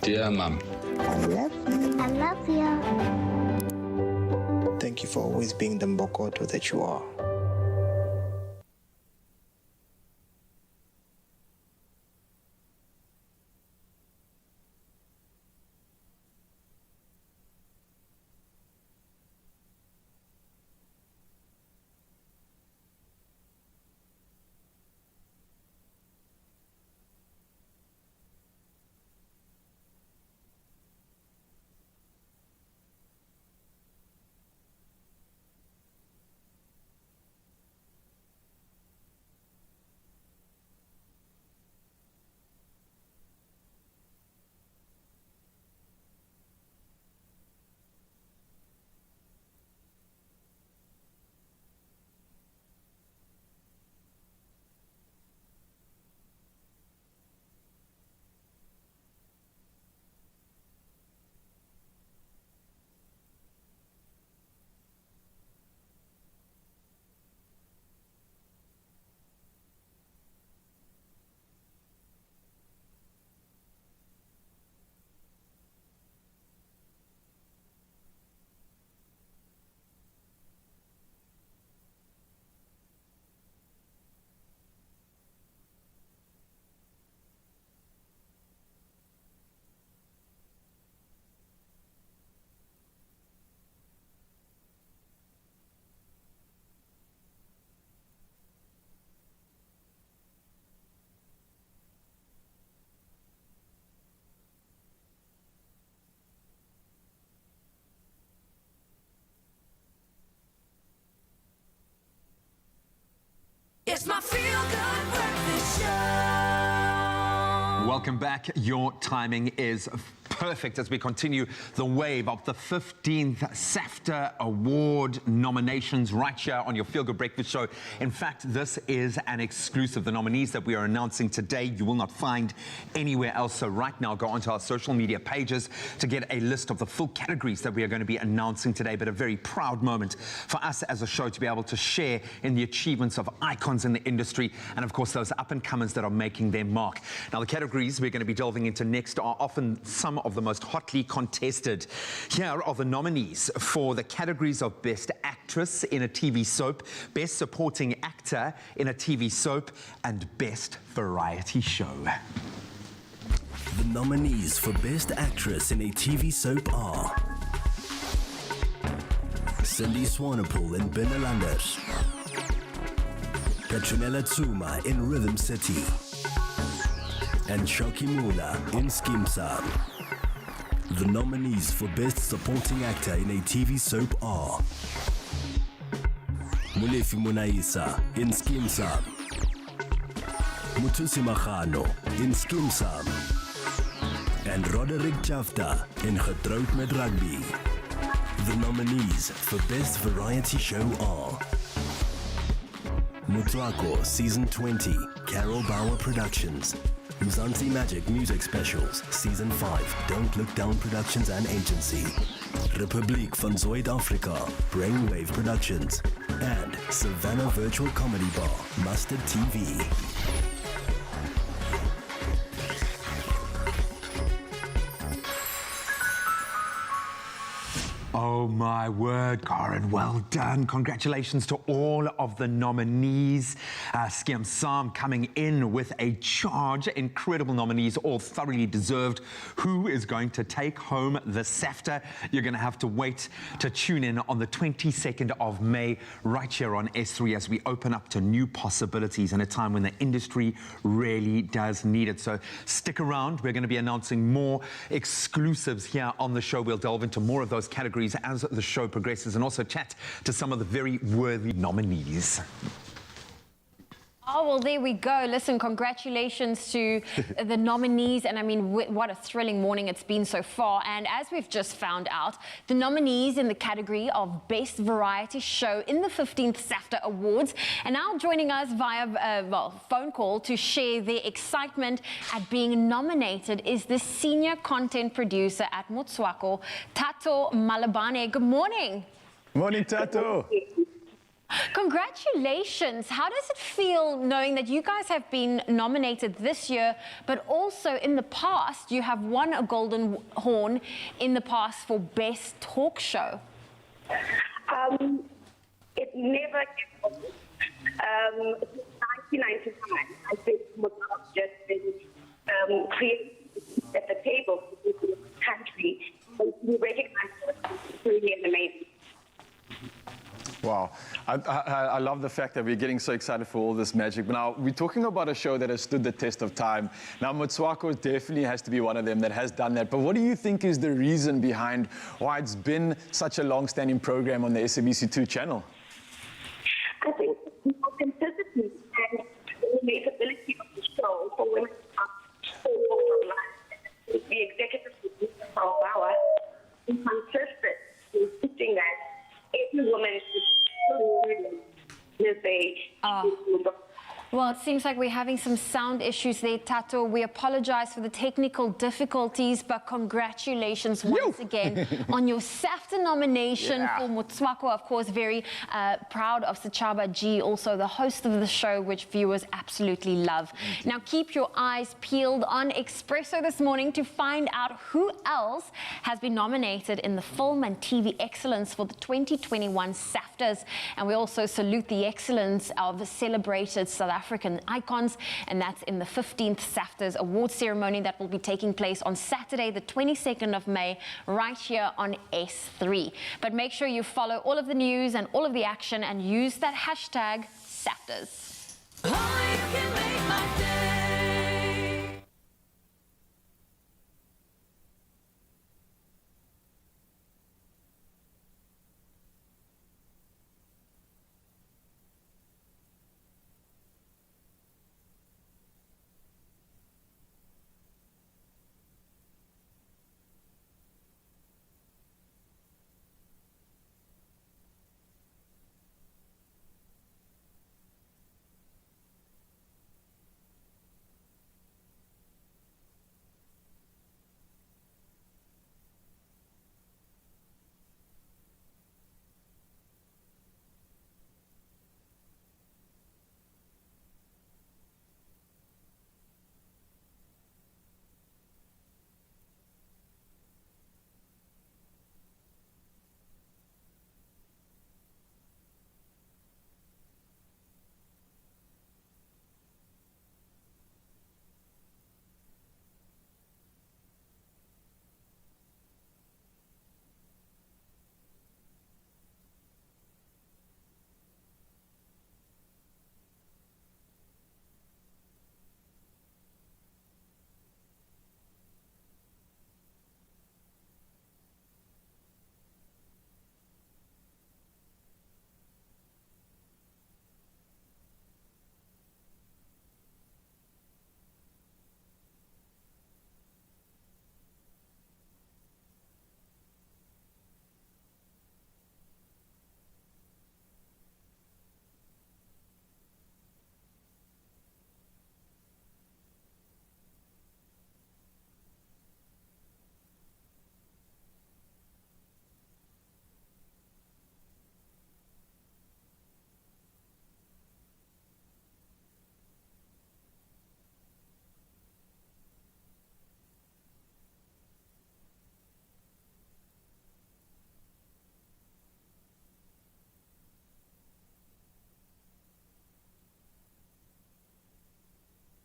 Dear Mum. I love you. I love you. Thank you for always being the Mbokodo that you are. It's my feel-good breakfast show. Welcome back. Your timing is perfect as we continue the wave of the 15th SAFTA Award nominations right here on your Feel Good Breakfast Show. In fact, this is an exclusive. The nominees that we are announcing today, you will not find anywhere else. So right now, go onto our social media pages to get a list of the full categories that we are going to be announcing today. But a very proud moment for us as a show to be able to share in the achievements of icons in the industry and, of course, those up-and-comers that are making their mark. Now, the categories we're going to be delving into next are often some of the most hotly contested. Here are the nominees for the categories of Best Actress in a TV Soap, Best Supporting Actor in a TV Soap, and Best Variety Show. The nominees for Best Actress in a TV Soap are Cindy Swanepoel in Benelanders, Petronella Tsuma in Rhythm City, and Shoki Mula in Skimsam. The nominees for Best Supporting Actor in a TV Soap are Mulefi Munaisa in Skimsam, Mutusi Magano in Skimsam, and Roderick Jafta in Getrouwd met Rugby. The nominees for Best Variety Show are Mutswako Season 20, Carol Bauer Productions, Mzansi Magic Music Specials, Season 5, Don't Look Down Productions and Agency, Republiek van Zuid-Afrika, Brainwave Productions, and Savannah Virtual Comedy Bar, Mustard TV. Oh my word, Karen, well done. Congratulations to all of the nominees. Skim Sam coming in with a charge. Incredible nominees, all thoroughly deserved. Who is going to take home the SAFTA? You're going to have to wait to tune in on the 22nd of May, right here on S3, as we open up to new possibilities in a time when the industry really does need it. So stick around. We're going to be announcing more exclusives here on the show. We'll delve into more of those categories as the show progresses and also chat to some of the very worthy nominees. Oh, well, there we go. Listen, congratulations to the nominees. And I mean, what a thrilling morning it's been so far. And as we've just found out, the nominees in the category of Best Variety Show in the 15th SAFTA Awards. And now joining us via phone call to share their excitement at being nominated is the senior content producer at Motswako, Tato Malabane. Good morning. Morning, Tato. Congratulations. How does it feel knowing that you guys have been nominated this year, but also in the past you have won a Golden Horn in the past for Best Talk Show? It never gets old. Since 1999, I think Maynard just been created at the table for the country, and we recognize it as really amazing. Wow. I love the fact that we're getting so excited for all this magic. But now, we're talking about a show that has stood the test of time. Now, Motswako definitely has to be one of them that has done that. But what do you think is the reason behind why it's been such a long-standing program on the SABC2 channel? I think the authenticity and the relatability of the show for women so online. The executive producer for our consistent in teaching that every woman is Well, it seems like we're having some sound issues there, Tato. We apologize for the technical difficulties, but congratulations once again on your SAFTA nomination for Motswako. Of course, very proud of Sachaba G, also the host of the show, which viewers absolutely love. Now, keep your eyes peeled on Expresso this morning to find out who else has been nominated in the Film and TV Excellence for the 2021 SAFTAs. And we also salute the excellence of celebrated South African icons, and that's in the 15th SAFTAs award ceremony that will be taking place on Saturday, the 22nd of May, right here on S3. But make sure you follow all of the news and all of the action and use that hashtag SAFTAs.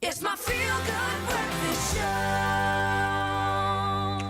It's my feel-good breakfast show.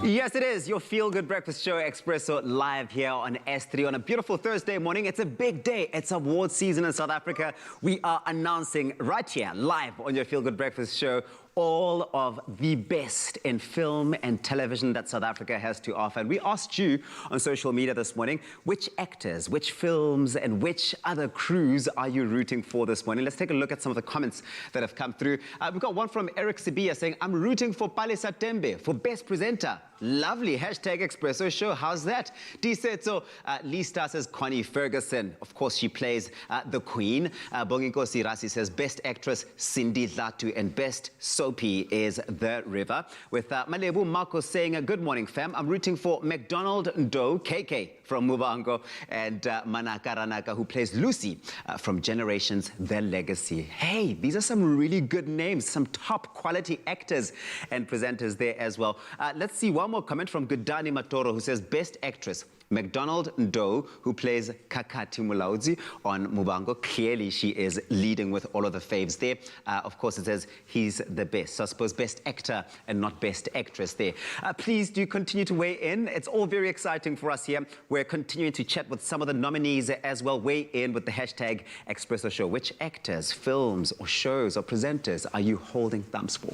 Yes, it is your feel-good breakfast show, Expresso, live here on S3 on a beautiful Thursday morning. It's a big day. It's award season in South Africa. We are announcing right here, live on your feel-good breakfast show, all of the best in film and television that South Africa has to offer. And we asked you on social media this morning, which actors, which films, and which other crews are you rooting for this morning? Let's take a look at some of the comments that have come through. We've got one from Eric Sibia saying, I'm rooting for Palesa Tembe for Best Presenter. Lovely. Hashtag Expresso Show. How's that? Disetso Lista says Connie Ferguson. Of course, she plays the Queen. Bongiko Sirasi says Best Actress Cindy Dlatu and Best Soap Soapy is The River, with Malebu Marco saying, good morning, fam. I'm rooting for McDonald Ndo, KK from Mubango, and Manaka Ranaka, who plays Lucy from Generations, The Legacy. Hey, these are some really good names, some top quality actors and presenters there as well. Let's see one more comment from Gudani Matoro, who says, best actress. McDonald Ndo, who plays Kakati Mulaudzi on Mubango. Clearly, she is leading with all of the faves there. Of course, it says he's the best. So I suppose best actor and not best actress there. Please do continue to weigh in. It's all very exciting for us here. We're continuing to chat with some of the nominees as well. Weigh in with the hashtag Expresso Show. Which actors, films, or shows or presenters are you holding thumbs for?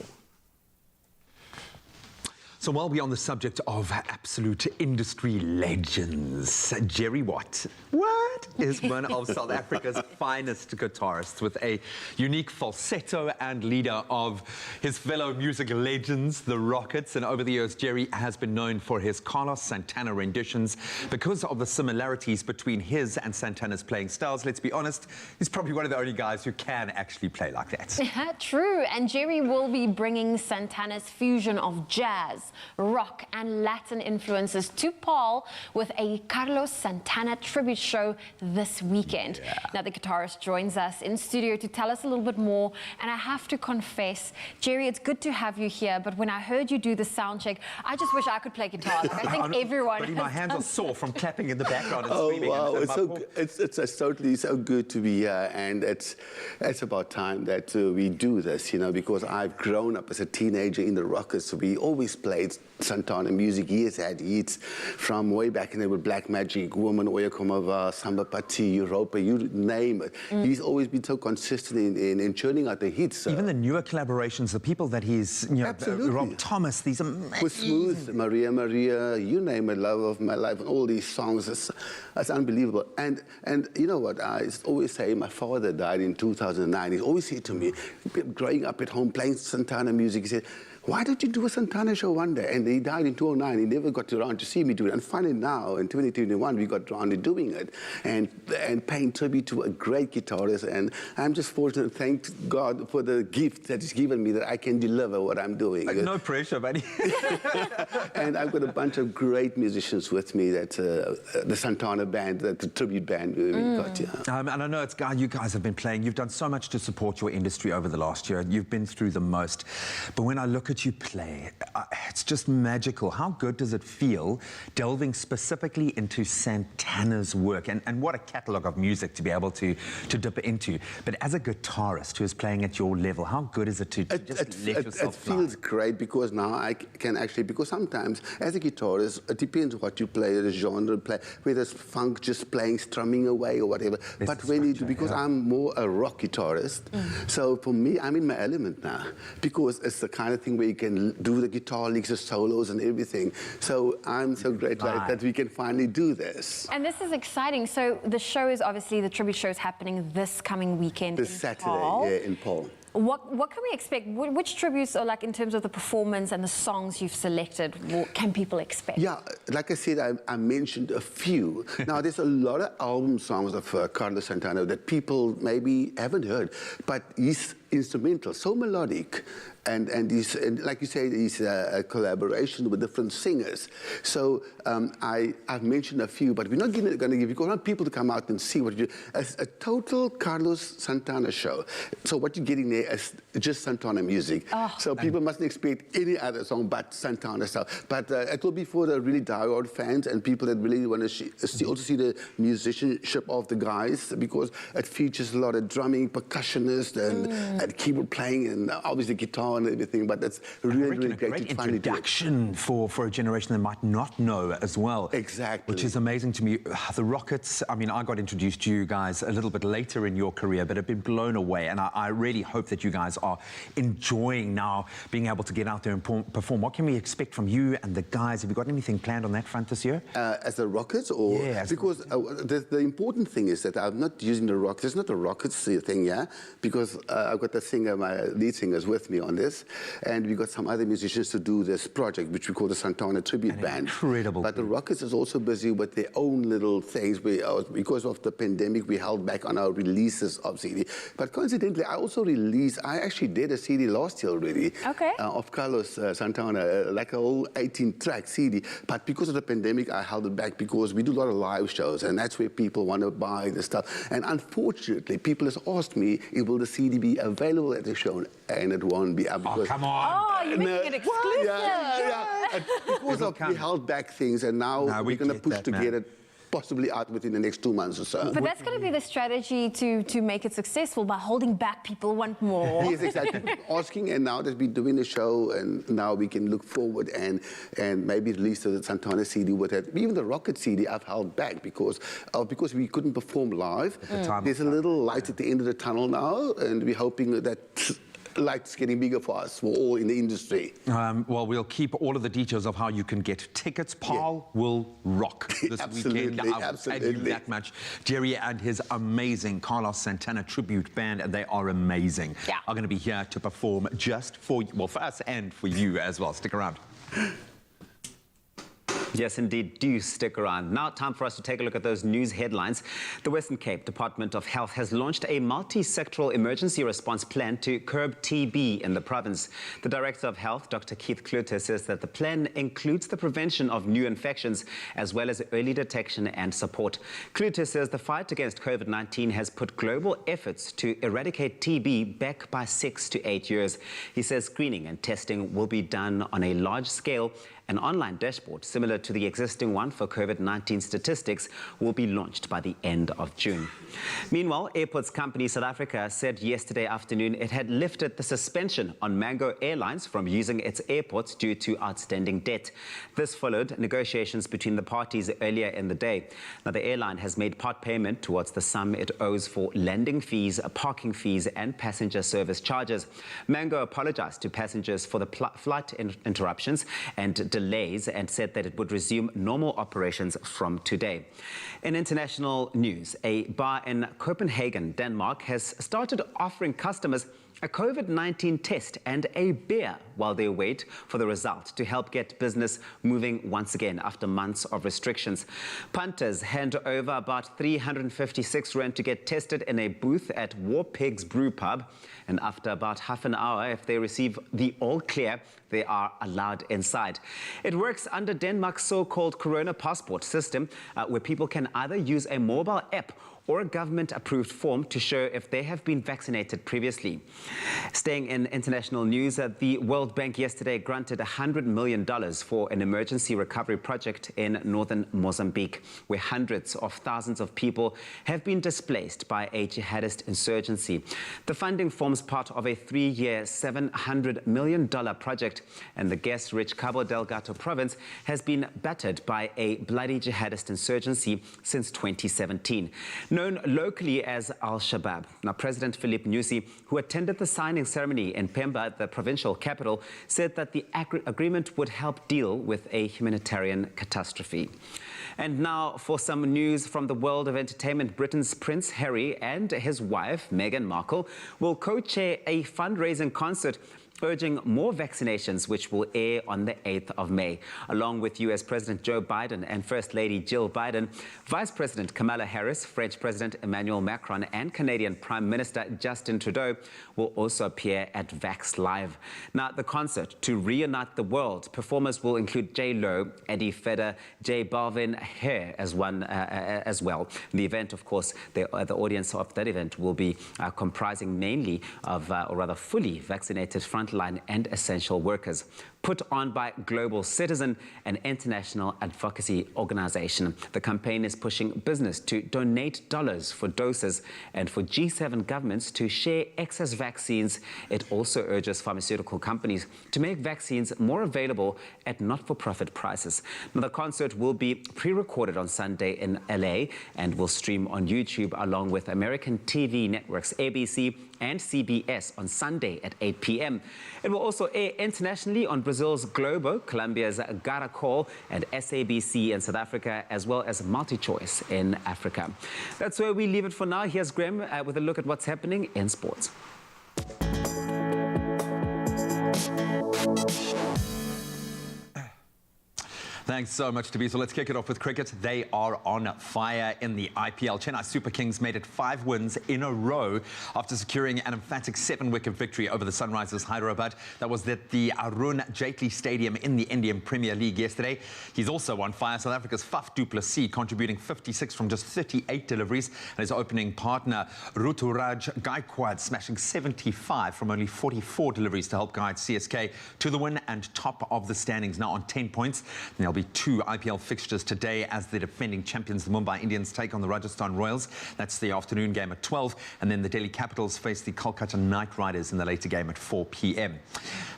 So while we're on the subject of absolute industry legends, Jerry Watt, is one of South Africa's finest guitarists, with a unique falsetto and leader of his fellow music legends, the Rockets. And over the years, Jerry has been known for his Carlos Santana renditions. Because of the similarities between his and Santana's playing styles, let's be honest, he's probably one of the only guys who can actually play like that. True, and Jerry will be bringing Santana's fusion of jazz, rock and Latin influences to Paul with a Carlos Santana tribute show this weekend. Now the guitarist joins us in studio to tell us a little bit more, and I have to confess, Jerry, it's good to have you here, but when I heard you do the sound check, I just wish I could play guitar. Like, I think everyone But my hands are sore from clapping in the background and Oh screaming. wow, it's totally so good to be here, and it's about time that we do this, you know, because I've grown up as a teenager in the Rockets, so we always played Santana music. He has had hits from way back in there with Black Magic, Woman, Oya Komava, Samba Pati, Europa, you name it. He's always been so consistent in churning out the hits. Even the newer collaborations, the people that he's, you know, Rob Thomas, these amazing. With Smooth, Maria, you name it, Love of My Life, and all these songs, it's unbelievable. And you know what, I always say, my father died in 2009. He always said to me, growing up at home, playing Santana music, he said, why don't you do a Santana show one day? And he died in 2009. He never got around to see me do it. And finally now, in 2021, we got around to doing it and paying tribute to a great guitarist. And I'm just fortunate, thank God for the gift that He's given me, that I can deliver what I'm doing. No pressure, buddy. And I've got a bunch of great musicians with me, that the Santana band, the tribute band we got. Yeah. And I know you guys have been playing. You've done so much to support your industry over the last year. You've been through the most. But when I look at you play, it's just magical. How good does it feel delving specifically into Santana's work? And what a catalogue of music to be able to dip into. But as a guitarist who is playing at your level, how good is it to just let yourself fly? It feels great, because now I can actually, because sometimes as a guitarist, it depends what you play, the genre, whether it's funk, just playing, strumming away or whatever. But when you do, because I'm more a rock guitarist, so for me, I'm in my element now, because it's the kind of thing where you can do the guitar licks, the solos and everything. So I'm so grateful that we can finally do this. And this is exciting. So the show is obviously, the tribute show is happening this coming weekend this Saturday, in Paul. What can we expect? Which tributes are, like, in terms of the performance and the songs you've selected, what can people expect? Yeah, like I said, I mentioned a few. Now, there's a lot of album songs of Carlos Santana that people maybe haven't heard, but he's instrumental, so melodic. And like you say, it's a collaboration with different singers. So I've mentioned a few, but we're not going to give, because we want people to come out and see what you do. A total Carlos Santana show. So what you're getting there is just Santana music. So people mustn't expect any other song but Santana stuff. But it will be for the really diehard fans and people that really want to also see the musicianship of the guys, because it features a lot of drumming, percussionists, and keyboard playing, and obviously guitar and everything, but that's really great to finally do it. Introduction for a generation that might not know as well. Exactly. Which is amazing to me. The Rockets, I mean, I got introduced to you guys a little bit later in your career, but have been blown away, and I really hope that you guys are enjoying now being able to get out there and perform. What can we expect from you and the guys? Have you got anything planned on that front this year? As the Rockets? Or because the important thing is that I'm not using the Rockets. It's not a Rockets thing, yeah? Because I've got the singer, my lead singer is with me on there. this. And we got some other musicians to do this project, which we call the Santana Tribute Band. Incredible. But the Rockets is also busy with their own little things. Because of the pandemic, we held back on our releases of CD. But coincidentally, I actually did a CD last year already. Okay. Of Carlos Santana, like a whole 18-track CD. But because of the pandemic, I held it back because we do a lot of live shows, and that's where people want to buy the stuff. And unfortunately, people have asked me, will the CD be available at the show? And it won't be. Oh, come on. Oh, you're making it exclusive. Yeah. Because we held back things, and now we're going to push to get it possibly out within the next 2 months or so. But that's going to be the strategy to make it successful, by holding back. People want more. Yes, exactly. Asking, and now that we're doing the show, and now we can look forward and maybe release the Santana CD with it. Even the Rocket CD I've held back because we couldn't perform live. There's a little light at the end of the tunnel now, and we're hoping that light's getting bigger for us, for all in the industry. Well, we'll keep all of the details of how you can get tickets. Paul will rock this weekend. I'll tell you that much. Jerry and his amazing Carlos Santana tribute band, they are amazing, are going to be here to perform just for us and for you as well. Stick around. Yes, indeed, do stick around. Now, time for us to take a look at those news headlines. The Western Cape Department of Health has launched a multi-sectoral emergency response plan to curb TB in the province. The Director of Health, Dr. Keith Klute, says that the plan includes the prevention of new infections as well as early detection and support. Klute says the fight against COVID-19 has put global efforts to eradicate TB back by 6 to 8 years. He says screening and testing will be done on a large scale. An online dashboard similar to the existing one for COVID-19 statistics will be launched by the end of June. Meanwhile, airports company South Africa said yesterday afternoon it had lifted the suspension on Mango Airlines from using its airports due to outstanding debt. This followed negotiations between the parties earlier in the day. Now, the airline has made part payment towards the sum it owes for landing fees, parking fees and passenger service charges. Mango apologized to passengers for the flight interruptions and delays and said that it would resume normal operations from today. In international news, a bar in Copenhagen, Denmark, has started offering customers a COVID-19 test and a beer while they wait for the result to help get business moving once again after months of restrictions. Punters hand over about 356 rand to get tested in a booth at War Pigs Brew Pub. And after about half an hour, if they receive the all clear, they are allowed inside. It works under Denmark's so-called Corona Passport system, where people can either use a mobile app or a government-approved form to show if they have been vaccinated previously. Staying in international news, the World Bank yesterday granted $100 million for an emergency recovery project in northern Mozambique, where hundreds of thousands of people have been displaced by a jihadist insurgency. The funding forms part of a 3-year, $700 million project, and the guest-rich Cabo Delgado province has been battered by a bloody jihadist insurgency since 2017. Known locally as Al-Shabaab. Now, President Philippe Nyusi, who attended the signing ceremony in Pemba, the provincial capital, said that the agreement would help deal with a humanitarian catastrophe. And now for some news from the world of entertainment. Britain's Prince Harry and his wife, Meghan Markle, will co-chair a fundraising concert urging more vaccinations, which will air on the 8th of May. Along with US President Joe Biden and First Lady Jill Biden, Vice President Kamala Harris, French President Emmanuel Macron and Canadian Prime Minister Justin Trudeau will also appear at Vax Live. Now, the concert to reunite the world, performers will include J-Lo, Eddie Vedder, J Balvin, Hair as well. The event, of course, the audience of that event will be comprising mainly of, or rather fully vaccinated frontline and essential workers. Put on by Global Citizen, an international advocacy organization. The campaign is pushing business to donate dollars for doses and for G7 governments to share excess vaccines. It also urges pharmaceutical companies to make vaccines more available at not-for-profit prices. Now, the concert will be pre-recorded on Sunday in LA and will stream on YouTube along with American TV networks ABC and CBS on Sunday at 8 p.m. It will also air internationally on Brazil's Globo, Colombia's Caracol, and SABC in South Africa, as well as MultiChoice in Africa. That's where we leave it for now. Here's Graham with a look at what's happening in sports. Thanks so much, Toby. So let's kick it off with cricket. They are on fire in the IPL. Chennai Super Kings made it 5 wins in a row after securing an emphatic 7-wicket victory over the Sunrisers Hyderabad. That was at the Arun Jaitley Stadium in the Indian Premier League yesterday. He's also on fire. South Africa's Faf du Plessis contributing 56 from just 38 deliveries. And his opening partner, Ruturaj Gaikwad, smashing 75 from only 44 deliveries to help guide CSK to the win and top of the standings, now on 10 points. And there'll be 2 IPL fixtures today as the defending champions, the Mumbai Indians, take on the Rajasthan Royals. That's the afternoon game at 12. And then the Delhi Capitals face the Kolkata Knight Riders in the later game at 4 p.m.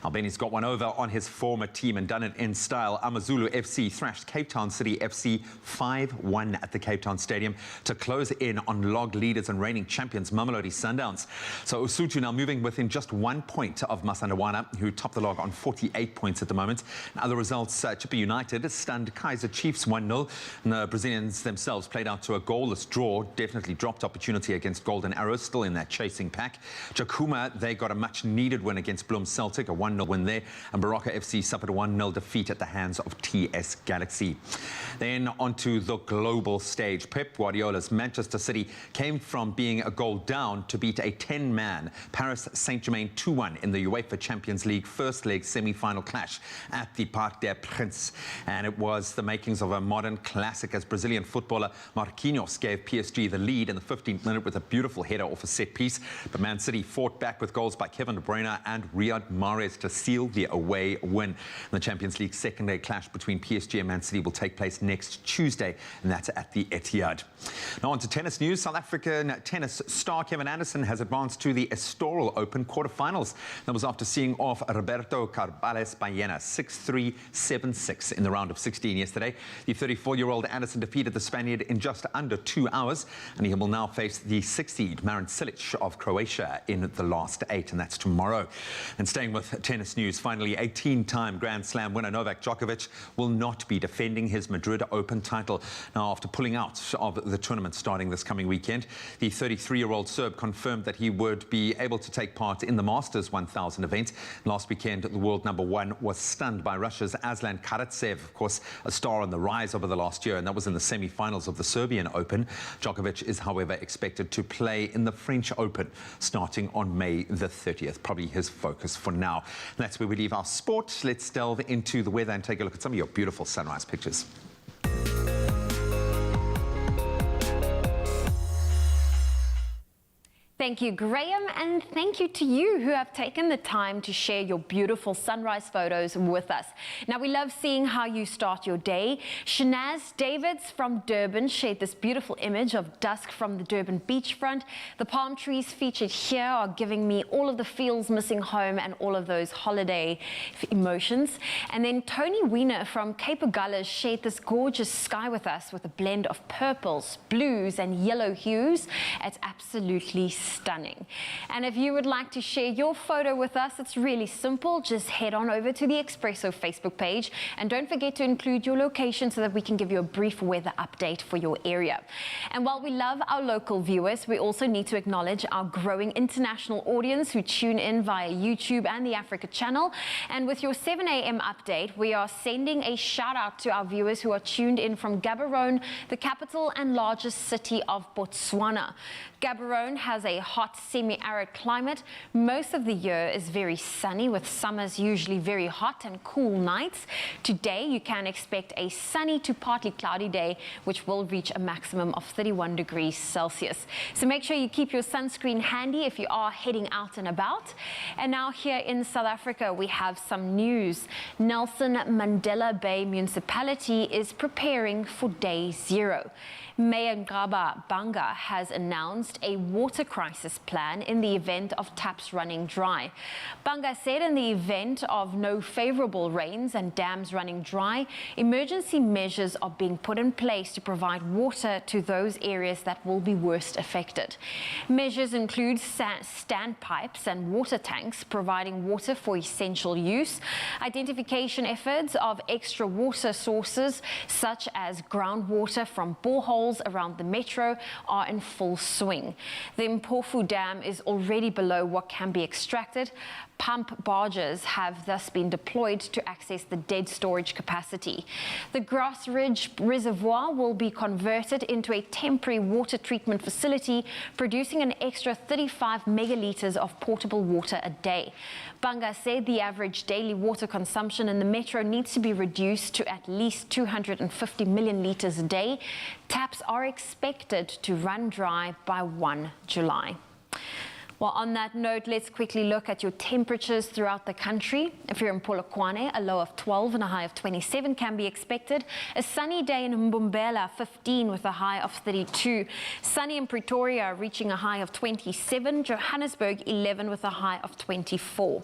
Albania's got one over on his former team and done it in style. AmaZulu FC thrashed Cape Town City FC 5-1 at the Cape Town Stadium to close in on log leaders and reigning champions Mamelodi Sundowns. So Usutu now moving within just 1 point of Masandawana, who top the log on 48 points at the moment. And other results, Chippa United stunned Kaizer Chiefs 1-0. And the Brazilians themselves played out to a goalless draw, definitely dropped opportunity against Golden Arrows, still in that chasing pack. Jakuma, they got a much-needed win against Bloem Celtic, a 1-0 win there. And Baraka FC suffered a 1-0 defeat at the hands of TS Galaxy. Then onto the global stage. Pep Guardiola's Manchester City came from being a goal down to beat a 10-man Paris Saint-Germain 2-1 in the UEFA Champions League first leg semi-final clash at the Parc des Princes. And it was the makings of a modern classic as Brazilian footballer Marquinhos gave PSG the lead in the 15th minute with a beautiful header off a set piece. But Man City fought back with goals by Kevin De Bruyne and Riyad Mahrez to seal the away win. And the Champions League second day clash between PSG and Man City will take place next Tuesday, and that's at the Etihad. Now on to tennis news. South African tennis star Kevin Anderson has advanced to the Estoril Open quarterfinals. That was after seeing off Roberto Carbales Baena 6-3, 7-6 in the round of 16 yesterday. The 34-year-old Anderson defeated the Spaniard in just under 2 hours, and he will now face the 6th seed Marin Cilic of Croatia in the last 8, and that's tomorrow. And staying with tennis news, finally, 18-time Grand Slam winner Novak Djokovic will not be defending his Madrid Open title. Now, after pulling out of the tournament starting this coming weekend, the 33-year-old Serb confirmed that he would be able to take part in the Masters 1000 event. Last weekend, the world number 1 was stunned by Russia's Aslan Karatsev, of course, a star on the rise over the last year, and that was in the semi-finals of the Serbian Open. Djokovic is, however, expected to play in the French Open starting on May the 30th, probably his focus for now. And that's where we leave our sport. Let's delve into the weather and take a look at some of your beautiful sunrise pictures. Thank you, Graham, and thank you to you who have taken the time to share your beautiful sunrise photos with us. Now, we love seeing how you start your day. Shanaz Davids from Durban shared this beautiful image of dusk from the Durban beachfront. The palm trees featured here are giving me all of the feels missing home and all of those holiday emotions. And then Tony Wiener from Cape Agulhas shared this gorgeous sky with us with a blend of purples, blues, and yellow hues. It's absolutely stunning. And if you would like to share your photo with us, it's really simple. Just head on over to the Expresso Facebook page and don't forget to include your location so that we can give you a brief weather update for your area. And while we love our local viewers, we also need to acknowledge our growing international audience who tune in via YouTube and the Africa channel. And with your 7 a.m. update, we are sending a shout out to our viewers who are tuned in from Gaborone, the capital and largest city of Botswana. Gaborone has a hot semi-arid climate. Most of the year is very sunny, with summers usually very hot and cool nights. Today you can expect a sunny to partly cloudy day, which will reach a maximum of 31 degrees Celsius. So make sure you keep your sunscreen handy if you are heading out and about. And now here in South Africa we have some news. Nelson Mandela Bay Municipality is preparing for day 0. Mayor Ngaba Banga has announced a water crisis plan in the event of taps running dry. Banga said in the event of no favorable rains and dams running dry, emergency measures are being put in place to provide water to those areas that will be worst affected. Measures include standpipes and water tanks providing water for essential use, identification efforts of extra water sources such as groundwater from boreholes around the metro are in full swing. The Mpofu Dam is already below what can be extracted, Pump barges have thus been deployed to access the dead storage capacity. The Grass Ridge Reservoir will be converted into a temporary water treatment facility, producing an extra 35 megalitres of portable water a day. Banga said the average daily water consumption in the metro needs to be reduced to at least 250 million litres a day. Taps are expected to run dry by 1 July. Well, on that note, let's quickly look at your temperatures throughout the country. If you're in Polokwane, a low of 12 and a high of 27 can be expected. A sunny day in Mbombela, 15 with a high of 32. Sunny in Pretoria, reaching a high of 27. Johannesburg, 11 with a high of 24.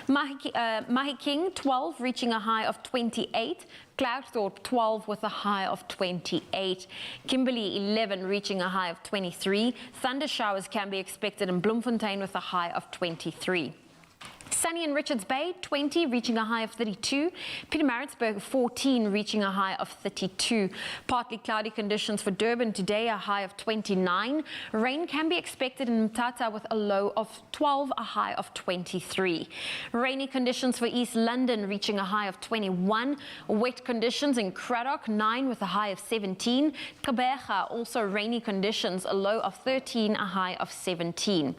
Mahikeng, 12, reaching a high of 28. Cloudthorpe, 12 with a high of 28. Kimberley, 11, reaching a high of 23. Thunder showers can be expected in Bloemfontein with a high of 23. Sunny in Richards Bay, 20, reaching a high of 32. Pietermaritzburg, 14, reaching a high of 32. Partly cloudy conditions for Durban today, a high of 29. Rain can be expected in Mthatha with a low of 12, a high of 23. Rainy conditions for East London, reaching a high of 21. Wet conditions in Cradock, 9 with a high of 17. Gqeberha, also rainy conditions, a low of 13, a high of 17.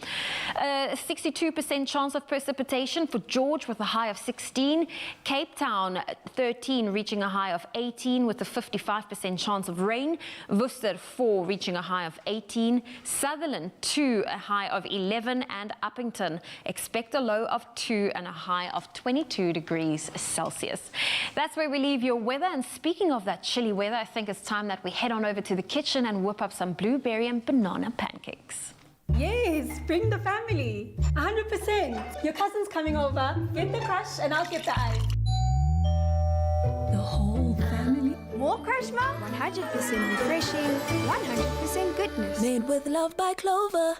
62% chance of precipitation for George with a high of 16. Cape Town, 13, reaching a high of 18 with a 55% chance of rain. Worcester, 4, reaching a high of 18. Sutherland, 2, a high of 11. And Uppington, expect a low of 2 and a high of 22 degrees Celsius. That's where we leave your weather. And speaking of that chilly weather, I think it's time that we head on over to the kitchen and whip up some blueberry and banana pancakes. Yes, bring the family. 100%. Your cousin's coming over. Get the crush and I'll get the ice. The whole family. More Crush Mom? 100% refreshing, 100% goodness. Made with love by Clover.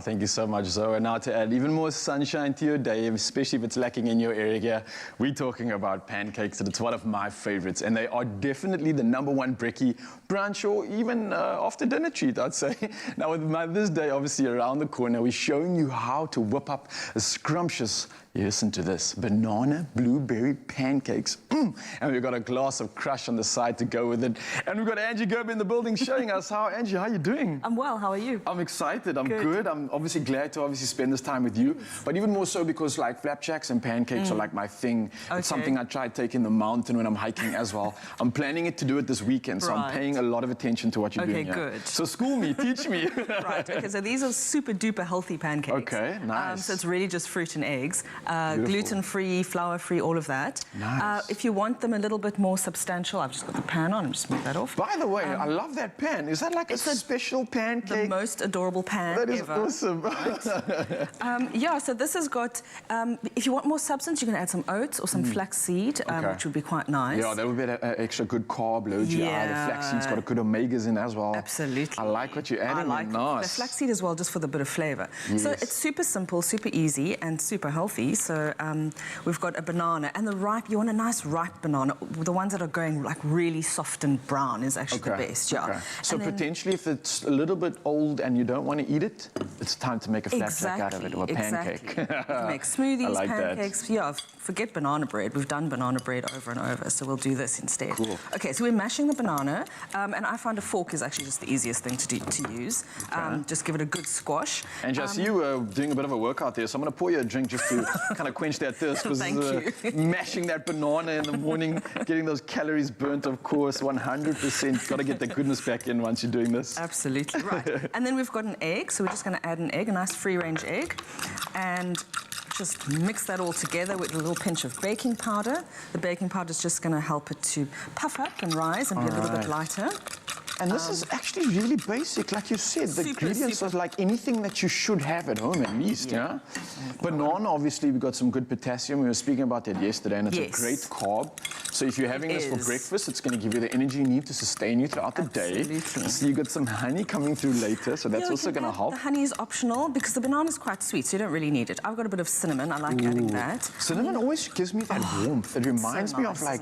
Thank you so much, Zoe. And now to add even more sunshine to your day, especially if it's lacking in your area, we're talking about pancakes, and it's one of my favorites. And they are definitely the #1 brekkie, brunch, or even after dinner treat, I'd say. Now, with Mother's Day obviously around the corner, we're showing you how to whip up a scrumptious, listen to this, banana blueberry pancakes. And we've got a glass of crush on the side to go with it. And we've got Angie Gerber in the building showing us how. Angie, how are you doing? I'm well, how are you? I'm excited, I'm good. I'm obviously glad to spend this time with you, but even more so because like flapjacks and pancakes are like my thing. Okay. It's something I try to take in the mountain when I'm hiking as well. I'm planning it to do it this weekend, so I'm paying a lot of attention to what you're doing. Okay, good. So school me, teach me. Right, okay, so these are super duper healthy pancakes. Okay, nice. So it's really just fruit and eggs, gluten-free, flour-free, all of that. Nice. If you want them a little bit more substantial, I've just got the pan on, just move that off. By the way, I love that pan. Is that like a special pancake? The most adorable pan That is ever. awesome. Right? Yeah, so this has got, if you want more substance, you can add some oats or some flaxseed, which would be quite nice. Yeah, that would be an extra good carb load. The flaxseed's got a good omegas in as well. Absolutely. I like what you're adding. I like nice. the flaxseed as well, just for the bit of flavour. Yes. So it's super simple, super easy, and super healthy. So we've got a banana, and the ripe, you want a nice ripe banana. The ones that are going like really soft and brown is actually the best, yeah. Okay. So and then, potentially if it's a little bit old and you don't want to eat it, it's time to make a flapjack out of it, or a pancake. You can make smoothies, like pancakes. That. Yeah, forget banana bread. We've done banana bread over and over, so we'll do this instead. Cool. Okay, so we're mashing the banana, and I find a fork is actually just the easiest thing to use. Just give it a good squash. And I see you doing a bit of a workout there, so I'm going to pour you a drink just to kind of quench that thirst. Thank you. Mashing that banana in the morning, getting those calories burnt, of course, 100%. Got to get the goodness back in once you're doing this. Absolutely, right. And then we've got an egg, so we're just going to add an egg, a nice free-range egg, and just mix that all together with a little pinch of baking powder. The baking powder is just going to help it to puff up and rise and be a little bit lighter. And this is actually really basic, like you said. The ingredients are like anything that you should have at home, at least, yeah? Banana, obviously, we got some good potassium. We were speaking about that yesterday, and it's a great carb. So if you're having this for breakfast, it's going to give you the energy you need to sustain you throughout the day. So you got some honey coming through later, so that's also going to help. The honey is optional because the banana is quite sweet, so you don't really need it. I've got a bit of cinnamon. I like adding that. Cinnamon always gives me that warmth. It reminds me of like,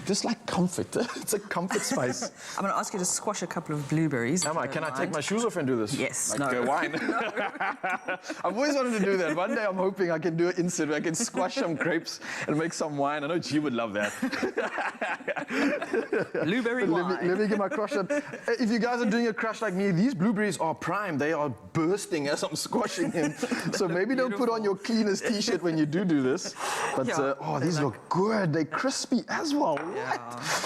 just like comfort. It's a comfort spice. I'm going to ask you to squash a couple of blueberries. Can I take my shoes off and do this? Yes. Like wine. I've always wanted to do that. One day I'm hoping I can do an insert where I can squash some grapes and make some wine. I know G would love that. Blueberry wine. Let me get my crush up. If you guys are doing a crush like me, these blueberries are prime. They are bursting as I'm squashing them. So maybe don't put on your cleanest t-shirt when you do this. But these look good. They're crispy as well.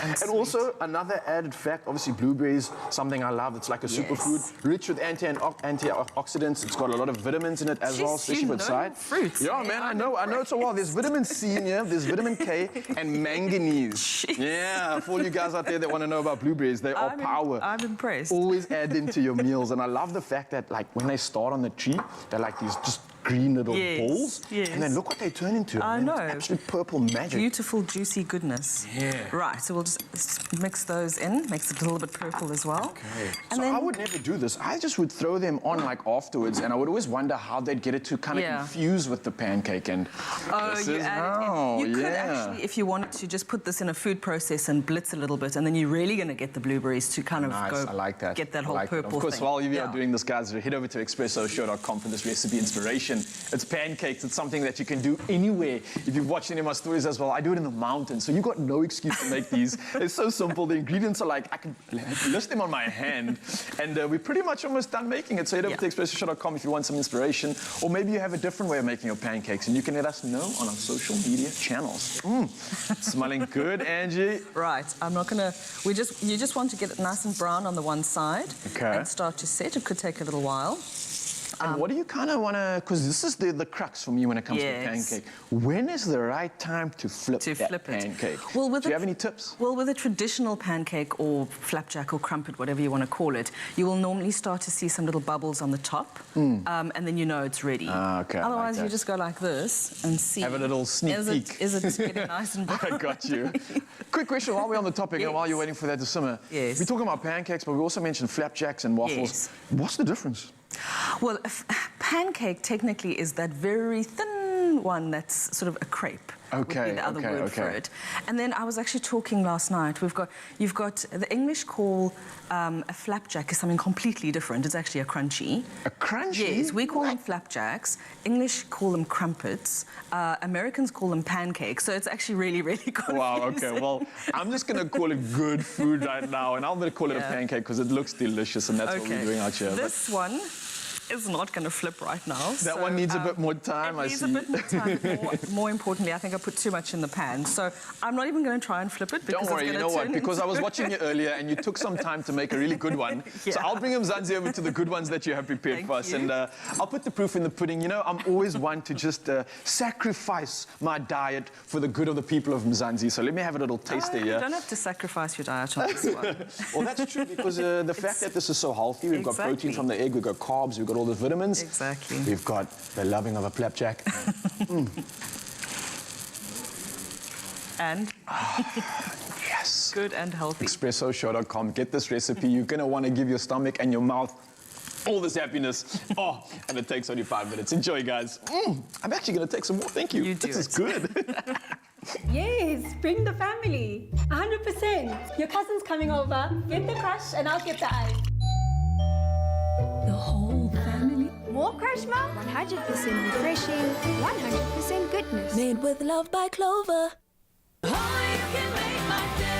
And also another added fact, obviously blueberries, something I love. It's like a superfood, rich with antioxidants. It's got a lot of vitamins in it as well, especially with side. Fruits. Yeah, man, I know it so well. There's vitamin C in here, there's vitamin K, and manganese. Yeah, for all you guys out there that want to know about blueberries, they are power. I'm impressed. Always add them to your meals, and I love the fact that like when they start on the tree, they're like these just green little balls, and then look what they turn into. I know. It's absolute purple magic. Beautiful, juicy goodness. Yeah. Right, so we'll just mix those in, makes it a little bit purple as well. Okay. And so then I would never do this. I just would throw them on like afterwards, and I would always wonder how they'd get it to kind of infuse with the pancake. And you could actually, if you wanted to, just put this in a food process and blitz a little bit, and then you're really going to get the blueberries to kind of go I like that. get that whole purple Of course, thing. while you are doing this, guys, head over to expressoshow.com for this recipe inspiration. It's pancakes. It's something that you can do anywhere. If you've watched any of my stories as well, I do it in the mountains, so you've got no excuse to make these. It's so simple. The ingredients are like, I can list them on my hand, and we're pretty much almost done making it. So head over to expressoshow.com if you want some inspiration, or maybe you have a different way of making your pancakes, and you can let us know on our social media channels. Smelling good, Angie. Right, I'm not gonna. You just want to get it nice and brown on the one side, and start to set. It could take a little while. And what do you kind of want to, because this is the crux for me when it comes to pancake. When is the right time to flip that pancake? Well, do you have any tips? Well, with a traditional pancake or flapjack or crumpet, whatever you want to call it, you will normally start to see some little bubbles on the top, and then you know it's ready. Otherwise, you just go like this and see. Have a little sneak peek. Is it getting nice and brown? I got you. Quick question while we're on the topic and while you're waiting for that to simmer. Yes. We're talking about pancakes, but we also mentioned flapjacks and waffles. Yes. What's the difference? Well, a pancake technically is that very thin one that's sort of a crepe. Okay, would be the other word for it. And then I was actually talking last night. You've got the English call a flapjack is something completely different. It's actually a crunchy. A crunchy? Yes, we call them flapjacks. English call them crumpets. Americans call them pancakes. So it's actually really, really confusing. Wow. Okay. Well, I'm just gonna call it good food right now, and I'm gonna call it a pancake because it looks delicious, and that's what we're doing out here. This one is not going to flip right now. That one needs a bit more time, I see. It needs a bit more time. More importantly, I think I put too much in the pan. So I'm not even going to try and flip it. Because don't worry, you know what? Because I was watching you earlier and you took some time to make a really good one. So I'll bring Mzansi over to the good ones that you have prepared for us. And I'll put the proof in the pudding. You know, I'm always one to just sacrifice my diet for the good of the people of Mzansi. So let me have a little taste there. You don't have to sacrifice your diet on this one. Well, that's true because the fact that this is so healthy, we've got protein from the egg, we've got carbs, we've got all the vitamins. Exactly. We've got the loving of a flapjack. And? Yes. Good and healthy. ExpressoShow.com. Get this recipe. You're going to want to give your stomach and your mouth all this happiness. And it takes only 5 minutes. Enjoy, guys. I'm actually going to take some more. Thank you. This is good. Yes, bring the family. 100%. Your cousin's coming over. Get the crush and I'll get the ice. The whole family. More Crush Mom, 100% refreshing, 100% goodness. Made with love by Clover. Oh, you can make my day.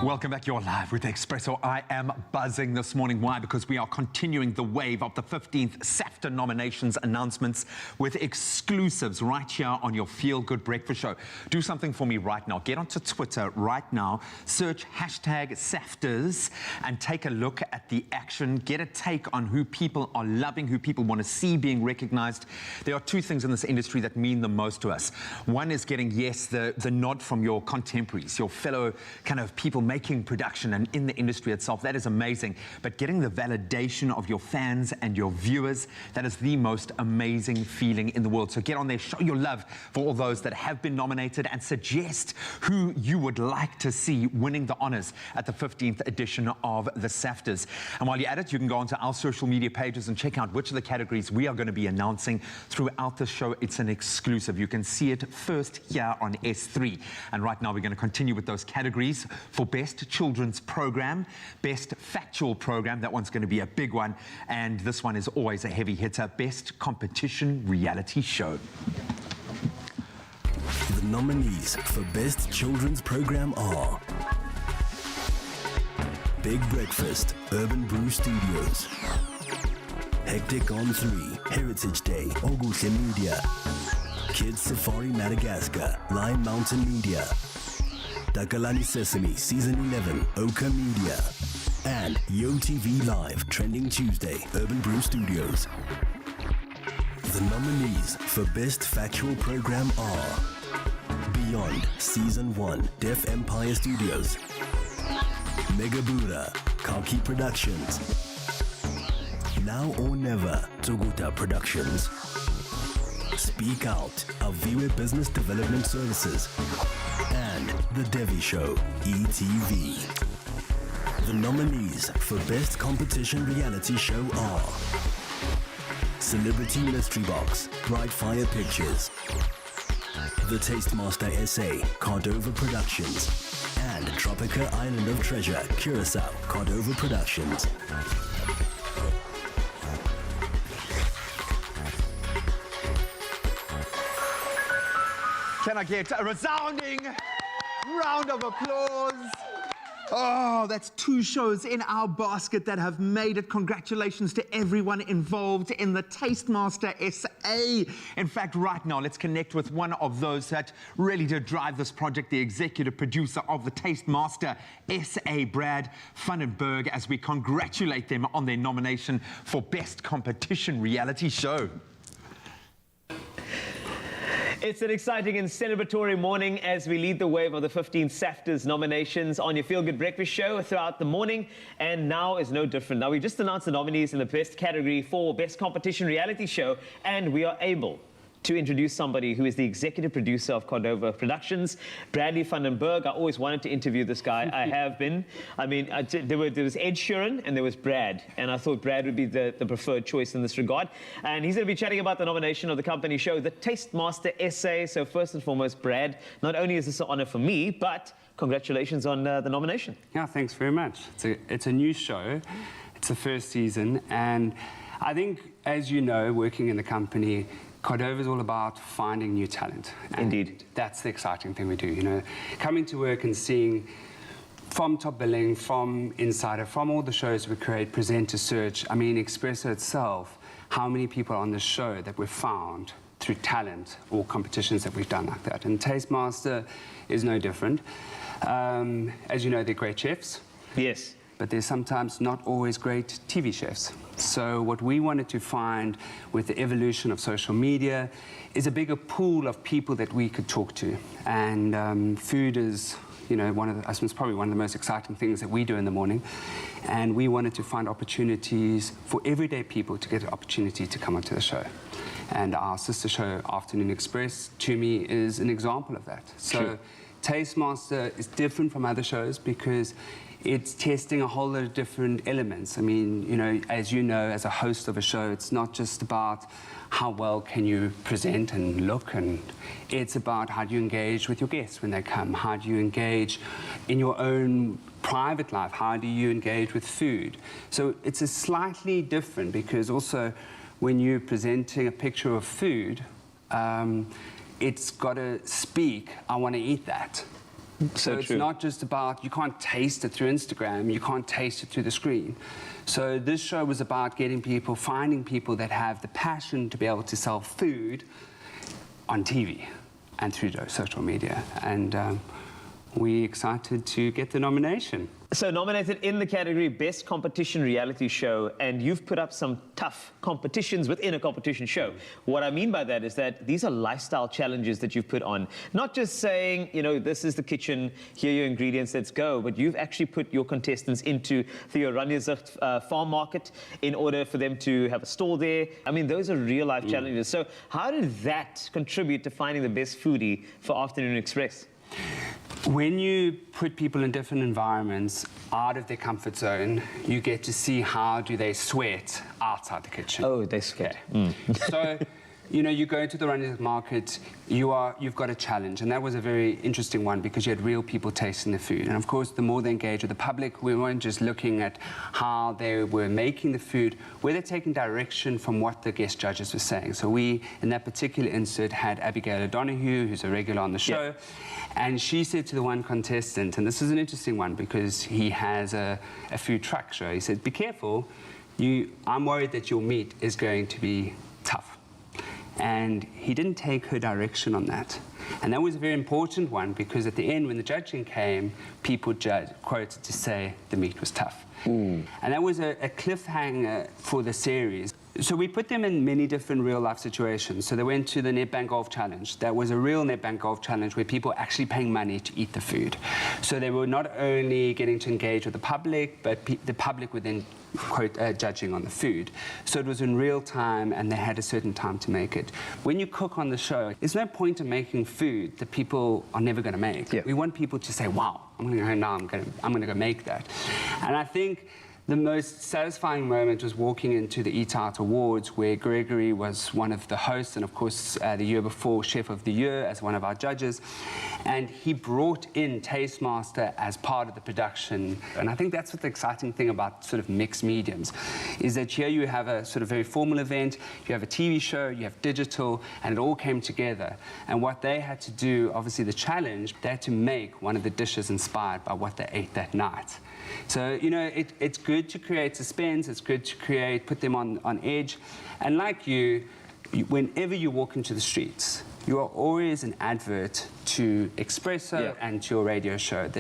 Welcome back. You're live with Expresso. I am buzzing this morning. Why? Because we are continuing the wave of the 15th SAFTA nominations announcements with exclusives right here on your Feel Good Breakfast Show. Do something for me right now. Get onto Twitter right now, search hashtag SAFTAs and take a look at the action. Get a take on who people are loving, who people want to see being recognized. There are two things in this industry that mean the most to us. One is getting, yes, the nod from your contemporaries, your fellow kind of people making production and in the industry itself. That is amazing. But getting the validation of your fans and your viewers, that is the most amazing feeling in the world. So get on there, show your love for all those that have been nominated and suggest who you would like to see winning the honors at the 15th edition of the SAFTAs. And while you're at it, you can go onto our social media pages and check out which of the categories we are going to be announcing throughout the show. It's an exclusive. You can see it first here on S3. And right now we're going to continue with those categories for Best Children's Program, Best Factual Program, that one's going to be a big one, and this one is always a heavy hitter, Best Competition Reality Show. The nominees for Best Children's Program are Big Breakfast, Urban Brew Studios, Hectic on 3, Heritage Day, Oguhle Media, Kids Safari Madagascar, Lion Mountain Media, Takalani Sesame Season 11, Oka Media, and YoTV Live Trending Tuesday, Urban Brew Studios. The nominees for Best Factual Program are Beyond Season 1, Deaf Empire Studios, Megabura, Kaki Productions, Now or Never, Toguta Productions, Speak Out, Aviwe Business Development Services, and The Devi Show, ETV. The nominees for Best Competition Reality Show are Celebrity Mystery Box, Bright Fire Pictures, The Tastemaster SA, Cordova Productions, and Tropica Island of Treasure, Curacao, Cordova Productions. Can I get a resounding round of applause? Oh, that's two shows in our basket that have made it. Congratulations to everyone involved in the Tastemaster SA. In fact, right now, let's connect with one of those that really did drive this project, the executive producer of the Tastemaster SA, Brad Vandenberg, as we congratulate them on their nomination for Best Competition Reality Show. It's an exciting and celebratory morning as we lead the wave of the 15 SAFTAs nominations on your Feel Good Breakfast Show throughout the morning, and now is no different. Now, we just announced the nominees in the best category for Best Competition Reality Show, and we are able to introduce somebody who is the executive producer of Cordova Productions, Bradley Vandenberg. I always wanted to interview this guy. I have been. I mean, there was Ed Sheeran and there was Brad, and I thought Brad would be the preferred choice in this regard. And he's going to be chatting about the nomination of the company show, the Tastemaster SA. So first and foremost, Brad, not only is this an honor for me, but congratulations on the nomination. Yeah, thanks very much. It's a new show. It's the first season, and I think, as you know, working in the company, Cordova is all about finding new talent. Indeed. That's the exciting thing we do, you know. Coming to work and seeing from Top Billing, from Insider, from all the shows we create, Presenter Search, I mean, Expresso itself, how many people on the show that we've found through talent or competitions that we've done like that. And Tastemaster is no different. As you know, they're great chefs. Yes. But there's sometimes not always great TV chefs. So what we wanted to find with the evolution of social media is a bigger pool of people that we could talk to. And food is, you know, I suppose probably one of the most exciting things that we do in the morning. And we wanted to find opportunities for everyday people to get an opportunity to come onto the show. And our sister show, Afternoon Express, to me, is an example of that. So True. Tastemaster is different from other shows because it's testing a whole lot of different elements. I mean, you know, as a host of a show, it's not just about how well can you present and look, and it's about how do you engage with your guests when they come, how do you engage in your own private life, how do you engage with food. So it's a slightly different, because also when you're presenting a picture of food, it's got to speak, I want to eat that. So it's not just about, you can't taste it through Instagram, you can't taste it through the screen. So this show was about getting people, finding people that have the passion to be able to sell food on TV and through social media. And we're excited to get the nomination. So nominated in the category Best Competition Reality Show, and you've put up some tough competitions within a competition show. What I mean by that is that these are lifestyle challenges that you've put on. Not just saying, you know, this is the kitchen, here are your ingredients, let's go, but you've actually put your contestants into the Oranjezicht farm market in order for them to have a store there. I mean, those are real life challenges. So how did that contribute to finding the best foodie for Afternoon Express? When you put people in different environments out of their comfort zone, you get to see how do they sweat outside the kitchen. Oh, they sweat. So, you know, you go to the running market, you've got a challenge, and that was a very interesting one because you had real people tasting the food. And of course, the more they engage with the public, we weren't just looking at how they were making the food, were they taking direction from what the guest judges were saying. So we, in that particular insert, had Abigail O'Donoghue, who's a regular on the show, and she said to the one contestant, and this is an interesting one because he has a food truck show, he said, be careful, I'm worried that your meat is going to be tough. And he didn't take her direction on that. And that was a very important one because at the end, when the judging came, people quoted to say the meat was tough. And that was a cliffhanger for the series. So we put them in many different real-life situations. So they went to the Netbank Golf Challenge. That was a real Netbank Golf Challenge where people were actually paying money to eat the food. So they were not only getting to engage with the public, but the public were then, quote, judging on the food. So it was in real time, and they had a certain time to make it. When you cook on the show, there's no point in making food that people are never going to make. We want people to say, wow, I'm going to go now, I'm going to go make that. And I think the most satisfying moment was walking into the Eat Out Awards, where Gregory was one of the hosts, and of course, the year before, Chef of the Year as one of our judges. And he brought in Tastemaster as part of the production. And I think that's what the exciting thing about sort of mixed mediums, is that here you have a sort of very formal event, you have a TV show, you have digital, and it all came together. And what they had to do, obviously the challenge, they had to make one of the dishes inspired by what they ate that night. So, you know, it's good to create suspense, it's good to put them on edge. And like whenever you walk into the streets, you are always an advert to Expresso and to your radio show.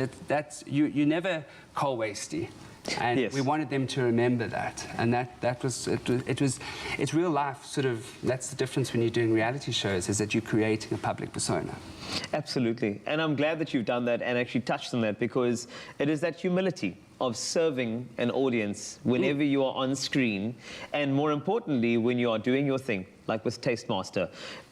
You're never coal wasty. And we wanted them to remember that. And it's real life sort of, that's the difference when you're doing reality shows, is that you're creating a public persona. Absolutely. And I'm glad that you've done that and actually touched on that, because it is that humility of serving an audience whenever you are on screen, and more importantly, when you are doing your thing, like with Tastemaster.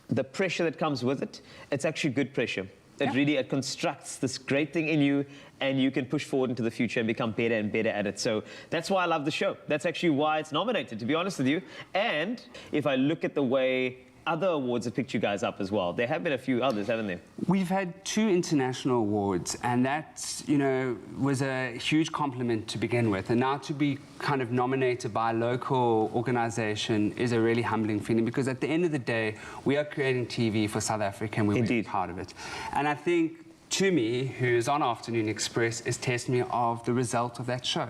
The pressure that comes with it, it's actually good pressure. It constructs this great thing in you, and you can push forward into the future and become better and better at it. So that's why I love the show. That's actually why it's nominated, to be honest with you. And if I look at the way other awards have picked you guys up as well, there have been a few others, haven't there? We've had 2 international awards, and that, you know, was a huge compliment to begin with. And now to be kind of nominated by a local organization is a really humbling feeling, because at the end of the day, we are creating TV for South Africa, and we're really proud of it. And I think Tumi, who's on Afternoon Express, is testimony of the result of that show.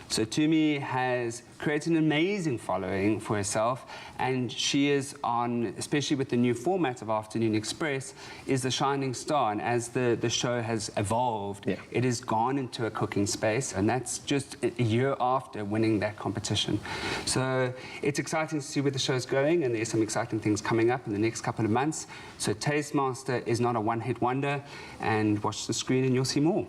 So Tumi has created an amazing following for herself, and she is on, especially with the new format of Afternoon Express, is the shining star. And as the show has evolved, it has gone into a cooking space, and that's just a year after winning that competition. So it's exciting to see where the show's going, and there's some exciting things coming up in the next couple of months. So Tastemaster is not a one-hit wonder, and watch the screen and you'll see more.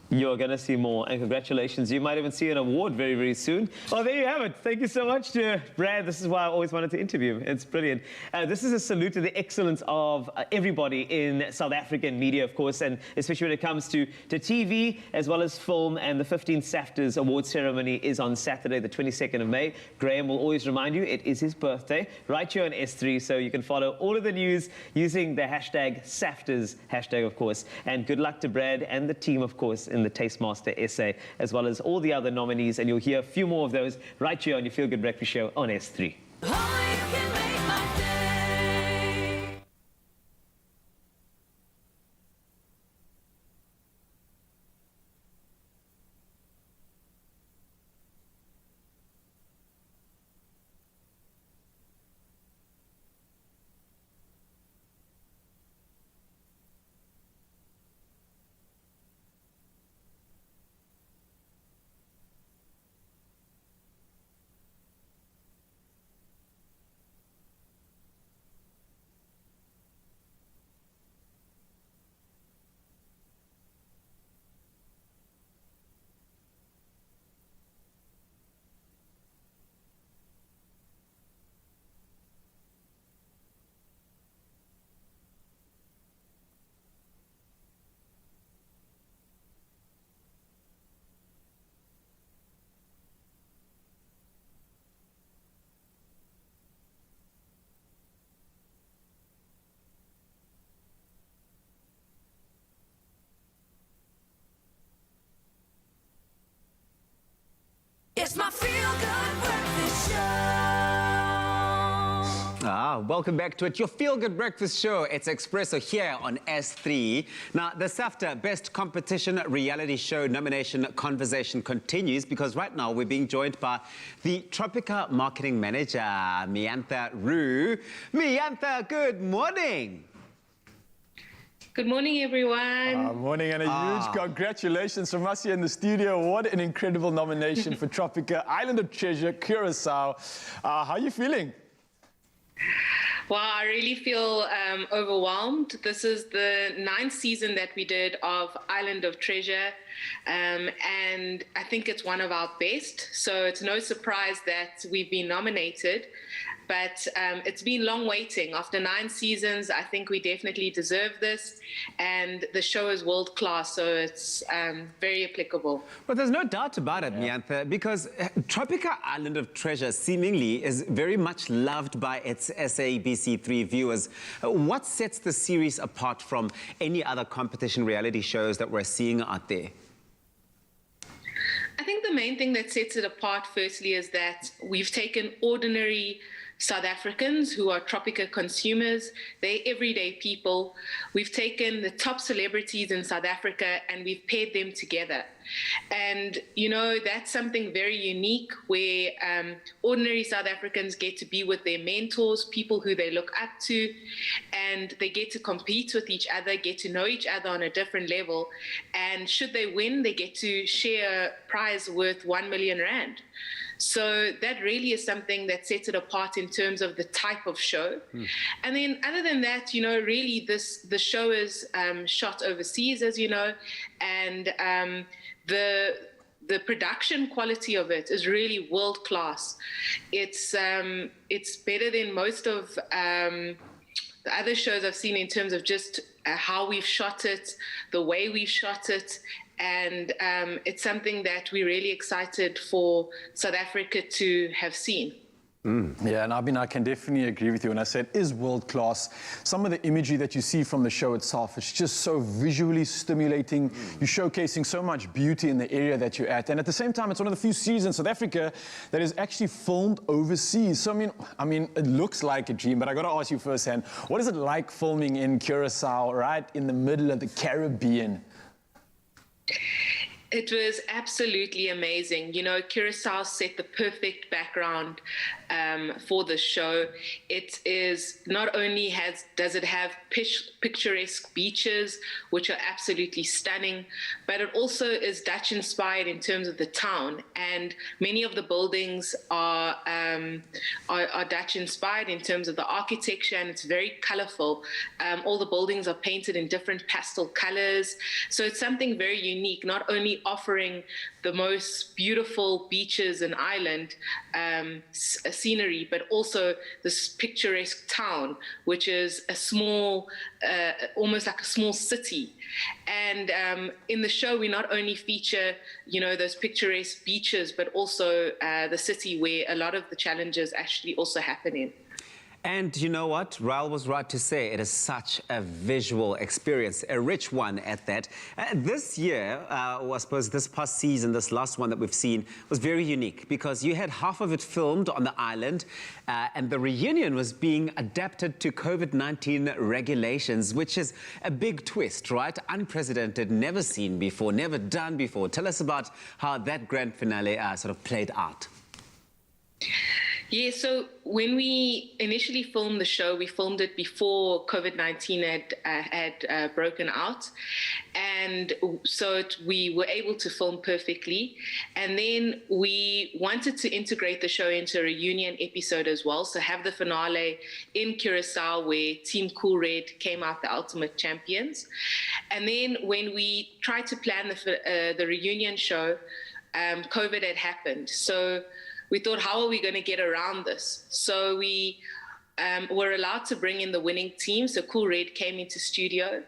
You're going to see more, and congratulations. You might even see an award very, very soon. Well, there you have it. Thank you so much to Brad. This is why I always wanted to interview him. It's brilliant. This is a salute to the excellence of everybody in South African media, of course, and especially when it comes to TV as well as film. And the 15th SAFTAs award ceremony is on Saturday, the 22nd of May. Graham will always remind you it is his birthday, right here on S3, so you can follow all of the news using the hashtag SAFTAs hashtag, of course. And good luck to Brad and the team, of course, in the Tastemaster essay, as well as all the other nominees, and you'll hear a few more of those right here on your Feel Good Breakfast Show on S3. welcome back to it. Your feel-good breakfast show. It's Expresso here on S3. Now, the SAFTA Best Competition Reality Show nomination conversation continues because right now we're being joined by the Tropica Marketing Manager, Miantha Roo. Miantha, good morning. Good morning, everyone. Morning, and a huge congratulations from us here in the studio. What an incredible nomination for Tropica Island of Treasure, Curacao. How are you feeling? Well, I really feel overwhelmed. This is the 9th season that we did of Island of Treasure, and I think it's one of our best. So it's no surprise that we've been nominated, but it's been long waiting. After 9 seasons, I think we definitely deserve this, and the show is world-class, so it's very applicable. Well, there's no doubt about it, Miantha, because Tropica Island of Treasure seemingly is very much loved by its SABC3 viewers. What sets the series apart from any other competition reality shows that we're seeing out there? I think the main thing that sets it apart, firstly, is that we've taken ordinary South Africans who are Tropica consumers. They're everyday people. We've taken the top celebrities in South Africa and we've paired them together. And, you know, that's something very unique where ordinary South Africans get to be with their mentors, people who they look up to, and they get to compete with each other, get to know each other on a different level. And should they win, they get to share a prize worth 1 million rand. So that really is something that sets it apart in terms of the type of show. And then other than that, you know, really the show is shot overseas, as you know, and the production quality of it is really world class. It's better than most of the other shows I've seen in terms of just how we've shot it, the way we've shot it. And it's something that we're really excited for South Africa to have seen. Yeah, and I can definitely agree with you when I say it is world-class. Some of the imagery that you see from the show itself, it's just so visually stimulating. You're showcasing so much beauty in the area that you're at. And at the same time, it's one of the few series in South Africa that is actually filmed overseas. So, I mean, it looks like a dream, but I got to ask you firsthand, what is it like filming in Curacao, right in the middle of the Caribbean? It was absolutely amazing. You know, Curacao set the perfect background for the show. It is not only does it have picturesque beaches, which are absolutely stunning, but it also is Dutch inspired in terms of the town. And many of the buildings are Dutch inspired in terms of the architecture, and it's very colorful. All the buildings are painted in different pastel colors. So it's something very unique, not only offering the most beautiful beaches and island scenery, but also this picturesque town, which is a small, almost like a small city. And in the show, we not only feature, you know, those picturesque beaches, but also the city where a lot of the challenges actually also happen in. And you know what? Raul was right to say it is such a visual experience, a rich one at that. This year, or I suppose this past season, this last one that we've seen, was very unique because you had half of it filmed on the island and the reunion was being adapted to COVID-19 regulations, which is a big twist, right? Unprecedented, never seen before, never done before. Tell us about how that grand finale sort of played out. Yeah, so when we initially filmed the show, we filmed it before COVID-19 had broken out. And so we were able to film perfectly. And then we wanted to integrate the show into a reunion episode as well. So have the finale in Curacao where Team Cool Red came out the ultimate champions. And then when we tried to plan the reunion show, COVID had happened. So we thought, how are we going to get around this? So we were allowed to bring in the winning team. So Cool Red came into studio,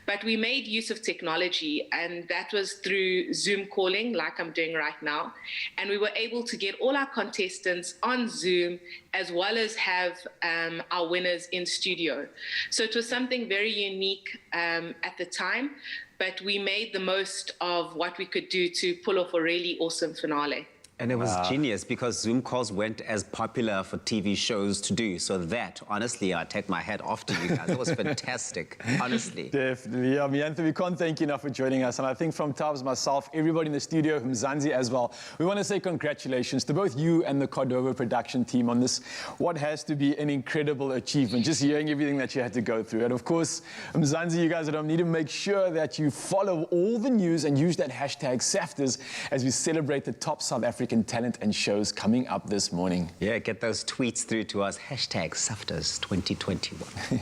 but we made use of technology, and that was through Zoom calling, like I'm doing right now. And we were able to get all our contestants on Zoom, as well as have our winners in studio. So it was something very unique at the time, but we made the most of what we could do to pull off a really awesome finale. And it was genius because Zoom calls weren't as popular for TV shows to do. So that, honestly, I take my hat off to you guys. It was fantastic, honestly. Definitely. Yeah, Miantha, we can't thank you enough for joining us. And I think from Tabs, myself, everybody in the studio, Mzansi as well, we want to say congratulations to both you and the Cordova production team on this, what has to be an incredible achievement, just hearing everything that you had to go through. And of course, Mzansi, you guys at home need to make sure that you follow all the news and use that hashtag SAFTAs as we celebrate the top South African talent and shows coming up this morning. Yeah, get those tweets through to us. Hashtag SAFTAs 2021.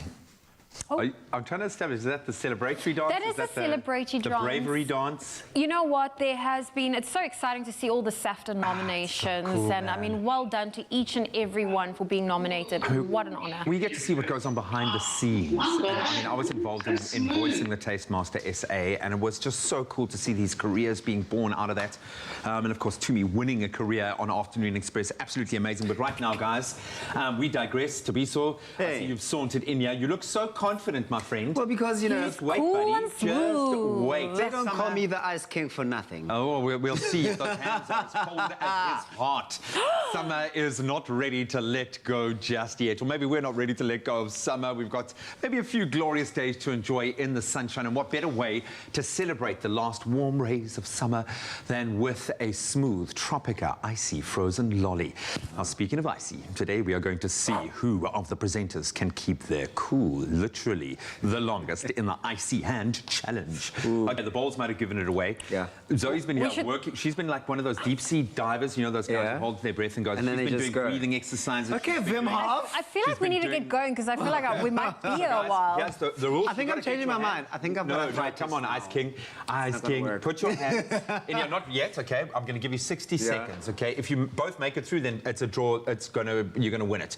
I'm trying to establish, is that the celebratory dance? That is the celebratory dance. The bravery dance? You know what, there has been, it's so exciting to see all the SAFTA nominations. So cool, and I mean, well done to each and every one for being nominated. What an honor. We get to see what goes on behind the scenes. I mean, I was involved in voicing the Tastemaster SA, and it was just so cool to see these careers being born out of that. And of course, Tumi winning a career on Afternoon Express, absolutely amazing. But right now, guys, we digress. Tabiso, I see you've sauntered in here. You look so confident, my friend. Well, because, you know, just wait, buddy. Just wait. They don't call me the Ice King for nothing. Oh, we'll see if those hands are as cold as his heart. Summer is not ready to let go just yet. Or maybe we're not ready to let go of summer. We've got maybe a few glorious days to enjoy in the sunshine. And what better way to celebrate the last warm rays of summer than with a smooth Tropica icy frozen lolly. Now, speaking of icy, today we are going to see who of the presenters can keep their cool, literally the longest in the icy hand challenge. Okay, the bowls might have given it away. Yeah. Zoe's been here working. She's been like one of those deep sea divers, you know, those guys who hold their breath and go. And then she's they been just doing go. breathing exercises. Okay, Wim Hof. I feel like we need to get going because I feel like we might be here a while. Yes, the rules. I think I'm changing my mind. I think I'm going to try. Come on, Ice King. Ice King, put your hands in here. Not yet, okay? I'm going to give you 60 seconds, okay? If you both make it through, then it's a draw. You're going to win it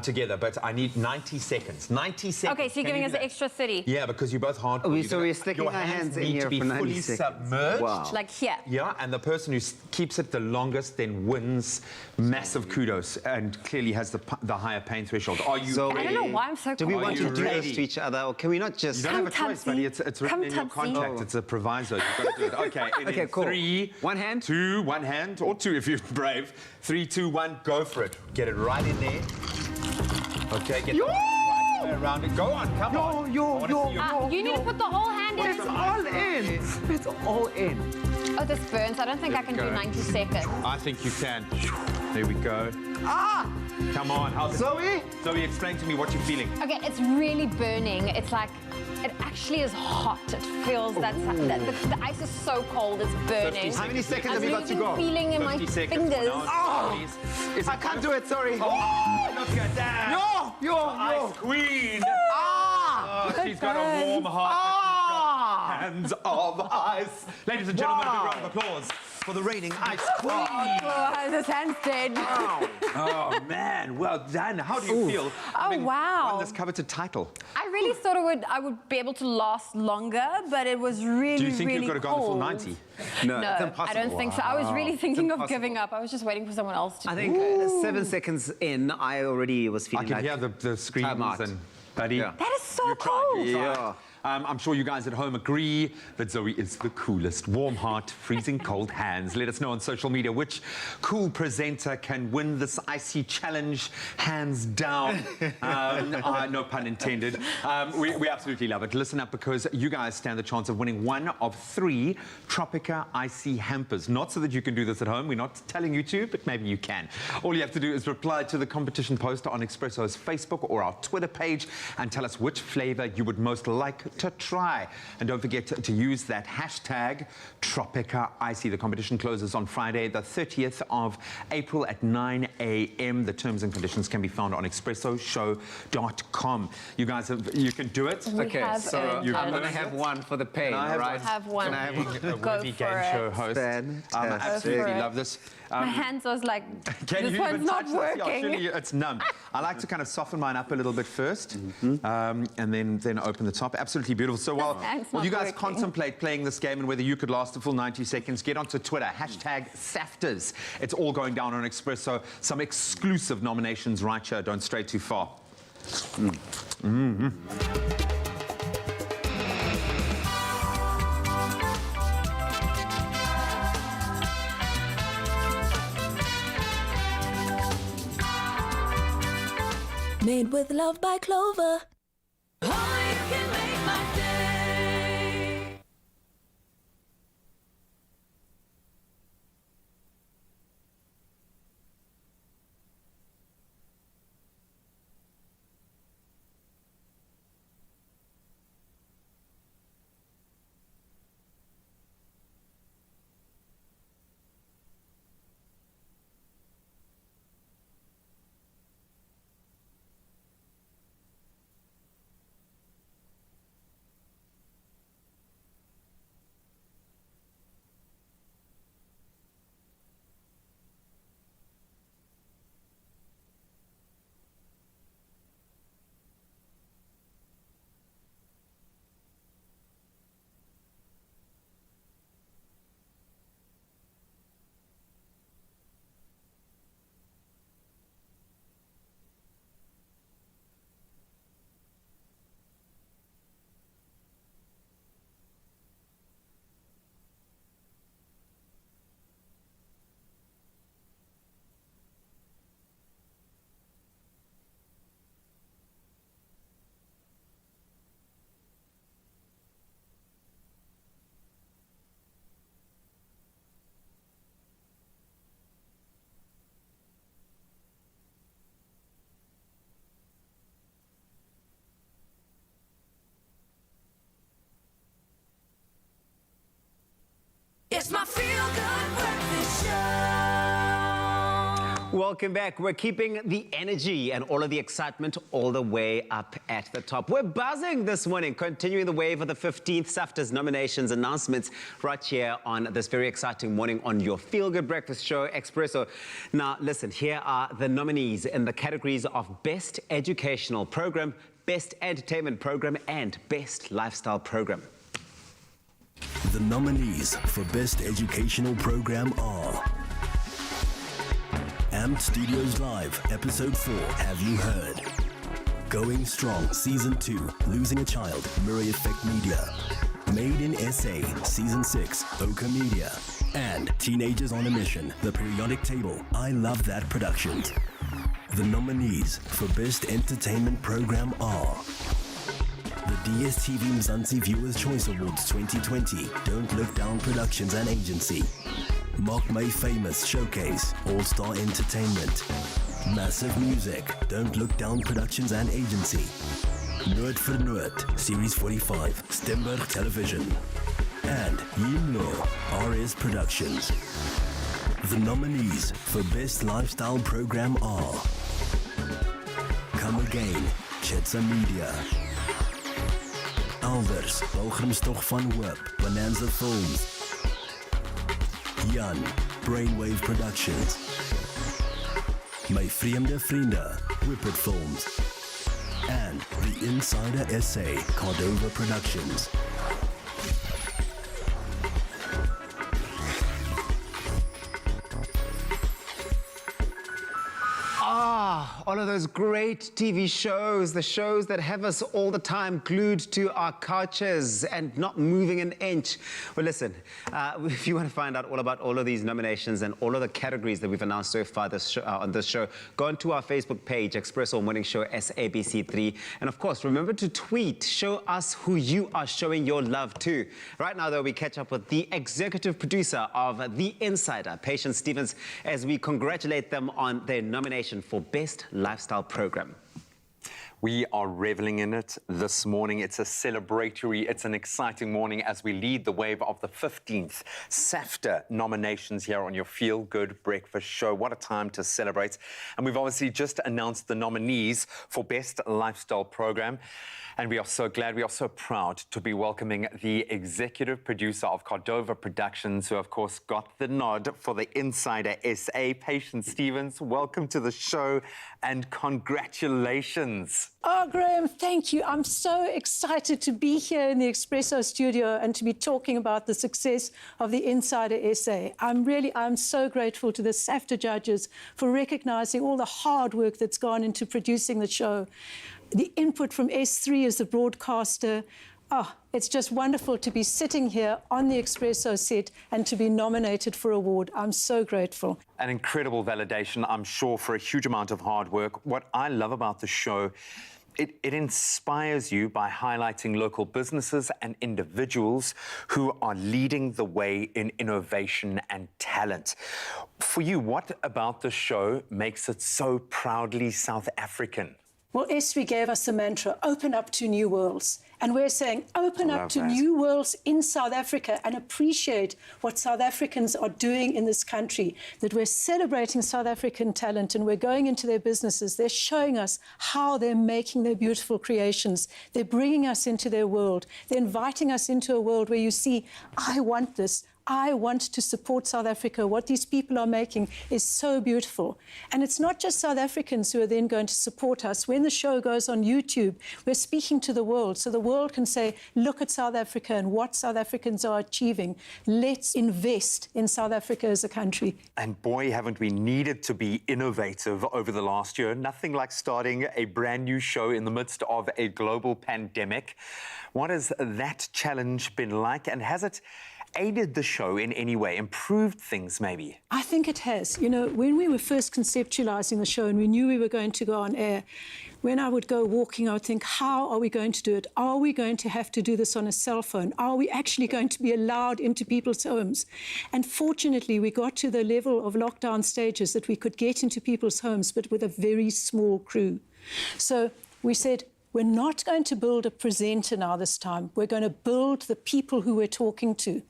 together. But I need 90 seconds. 90 seconds. Okay, so you're giving us the extra 30. Yeah, because you're both hard. So we're sticking our hands in here need to for be 90 fully seconds. submerged. Wow. Like here. Yeah, and the person who keeps it the longest then wins massive kudos and clearly has the higher pain threshold. Are you So I don't know why I'm so do we want to do ready? this to each other, or can we not just... You don't have a choice, buddy. It's written in your contract. It's a proviso. You've got to do it. Okay, Okay, cool. 3, one hand, 2, one hand, or 2 if you're brave. 3, 2, 1, go for it. Get it right in there. Okay, get the right way around it. Go on, come on. You need to put the whole hand in. It's all in. It's all in. Oh, this burns. I don't think I can do 90 seconds. I think you can. There we go. Ah! Come on. How's Zoe? Zoe, explain to me what you're feeling. Okay, it's really burning. It's like, it actually is hot. It feels that the ice is so cold, it's burning. How many seconds have you got to go? I'm feeling in my 50 seconds. fingers. Oh! I can't do it, sorry. Oh, look at that. Ice Queen. Ah! Oh, she's got a warm heart. Hands of ice. Ladies and gentlemen, a big round of applause for the reigning Ice Queen. Oh, this hand's dead. Oh, man. Well done. How do you feel? Wow. Won this coveted title. I really thought I would be able to last longer, but it was really, Do you think really you could have gone the full cold. 90? No, No, it's impossible. I don't think so. I was really thinking of impossible. giving up. I was just waiting for someone else to I think 7 seconds in, I already was I feeling can like... hear the screams Time out. and buddy. Yeah. That is so cold. Yeah. I'm sure you guys at home agree that Zoe is the coolest. Warm heart, freezing cold hands. Let us know on social media which cool presenter can win this icy challenge, hands down. No pun intended. We absolutely love it. Listen up, because you guys stand the chance of winning one of 3 Tropica icy hampers. Not so that you can do this at home. We're not telling you to, but maybe you can. All you have to do is reply to the competition poster on Expresso's Facebook or our Twitter page and tell us which flavor you would most like to try. And don't forget to use that hashtag Tropica Icy. The competition closes on Friday, the 30th of April at 9 a.m. The terms and conditions can be found on expressoshow.com. You guys, you can do it. Okay, so I'm going to have one for the pain, right? Have one. Can I have one? A worthy game show host. I absolutely love this. My hands was like, Can this you one's even not touch this? Yeah, working. surely it's numb. I like to kind of soften mine up a little bit first, and then open the top. Absolutely beautiful. So while you guys contemplate playing this game and whether you could last the full 90 seconds, get onto Twitter, hashtag SAFTAs. It's all going down on Expresso. Some exclusive nominations right here. Don't stray too far. Made with love by Clover. Only you can make my day. It's my feel-good breakfast show. Welcome back. We're keeping the energy and all of the excitement all the way up at the top. We're buzzing this morning, continuing the wave of the 15th SAFTAs nominations announcements right here on this very exciting morning on your feel-good breakfast show, Expresso. Now, listen, here are the nominees in the categories of Best Educational Program, Best Entertainment Program, and Best Lifestyle Program. The nominees for Best Educational Program are AMP Studios Live, Episode 4, Have You Heard? Going Strong, Season 2, Losing a Child, Mirror Effect Media. Made in SA, Season 6, Oka Media. And Teenagers on a Mission, The Periodic Table, I Love That Productions. The nominees for Best Entertainment Program are the DSTV Mzansi Viewers' Choice Awards 2020, Don't Look Down Productions and Agency. Mark May Famous Showcase, All-Star Entertainment. Massive Music, Don't Look Down Productions and Agency. Noord for Noord, Series 45, Stemberg Television. And Yimlo, RS Productions. The nominees for Best Lifestyle Program are Come Again, Chetsa Media. Elders, Pelgrimstog van Hoop, Bonanza Films. Jan, Brainwave Productions. My Vreemde Vriende, Whippet Films. And The Insider SA, Cordova Productions. All of those great TV shows, the shows that have us all the time glued to our couches and not moving an inch. Well, listen, if you want to find out all about all of these nominations and all of the categories that we've announced so far on this show, go onto our Facebook page, Expresso Morning Show SABC3. And of course, remember to tweet, show us who you are showing your love to. Right now, though, we catch up with the executive producer of The Insider, Patience Stevens, as we congratulate them on their nomination for Best Lifestyle Program. We are reveling in it this morning. It's a celebratory, it's an exciting morning as we lead the wave of the 15th SAFTA nominations here on your Feel Good Breakfast Show. What a time to celebrate. And we've obviously just announced the nominees for Best Lifestyle Program. And we are so glad, we are so proud to be welcoming the executive producer of Cordova Productions, who of course got the nod for The Insider SA, Patience Stevens. Welcome to the show and congratulations. Oh, Graham, thank you. I'm so excited to be here in the Expresso studio and to be talking about the success of The Insider SA. I'm so grateful to the SAFTA judges for recognizing all the hard work that's gone into producing the show. The input from S3 as the broadcaster, oh, it's just wonderful to be sitting here on the Expresso set and to be nominated for award. I'm so grateful. An incredible validation, I'm sure, for a huge amount of hard work. What I love about the show, it inspires you by highlighting local businesses and individuals who are leading the way in innovation and talent. For you, what about the show makes it so proudly South African? Well, Esri gave us the mantra, open up to new worlds. And we're saying, open up to new worlds in South Africa and appreciate what South Africans are doing in this country, that we're celebrating South African talent and we're going into their businesses. They're showing us how they're making their beautiful creations. They're bringing us into their world. They're inviting us into a world where you see, I want this. I want to support South Africa. What these people are making is so beautiful. And it's not just South Africans who are then going to support us. When the show goes on YouTube, we're speaking to the world, so the world can say, look at South Africa and what South Africans are achieving. Let's invest in South Africa as a country. And boy, haven't we needed to be innovative over the last year. Nothing like starting a brand new show in the midst of a global pandemic. What has that challenge been like, and has it aided the show in any way, improved things maybe? I think it has. You know, when we were first conceptualizing the show and we knew we were going to go on air, when I would go walking, I would think, how are we going to do it? Are we going to have to do this on a cell phone? Are we actually going to be allowed into people's homes? And fortunately, we got to the level of lockdown stages that we could get into people's homes, but with a very small crew. So we said, we're not going to build a presenter now this time. We're going to build the people who we're talking to.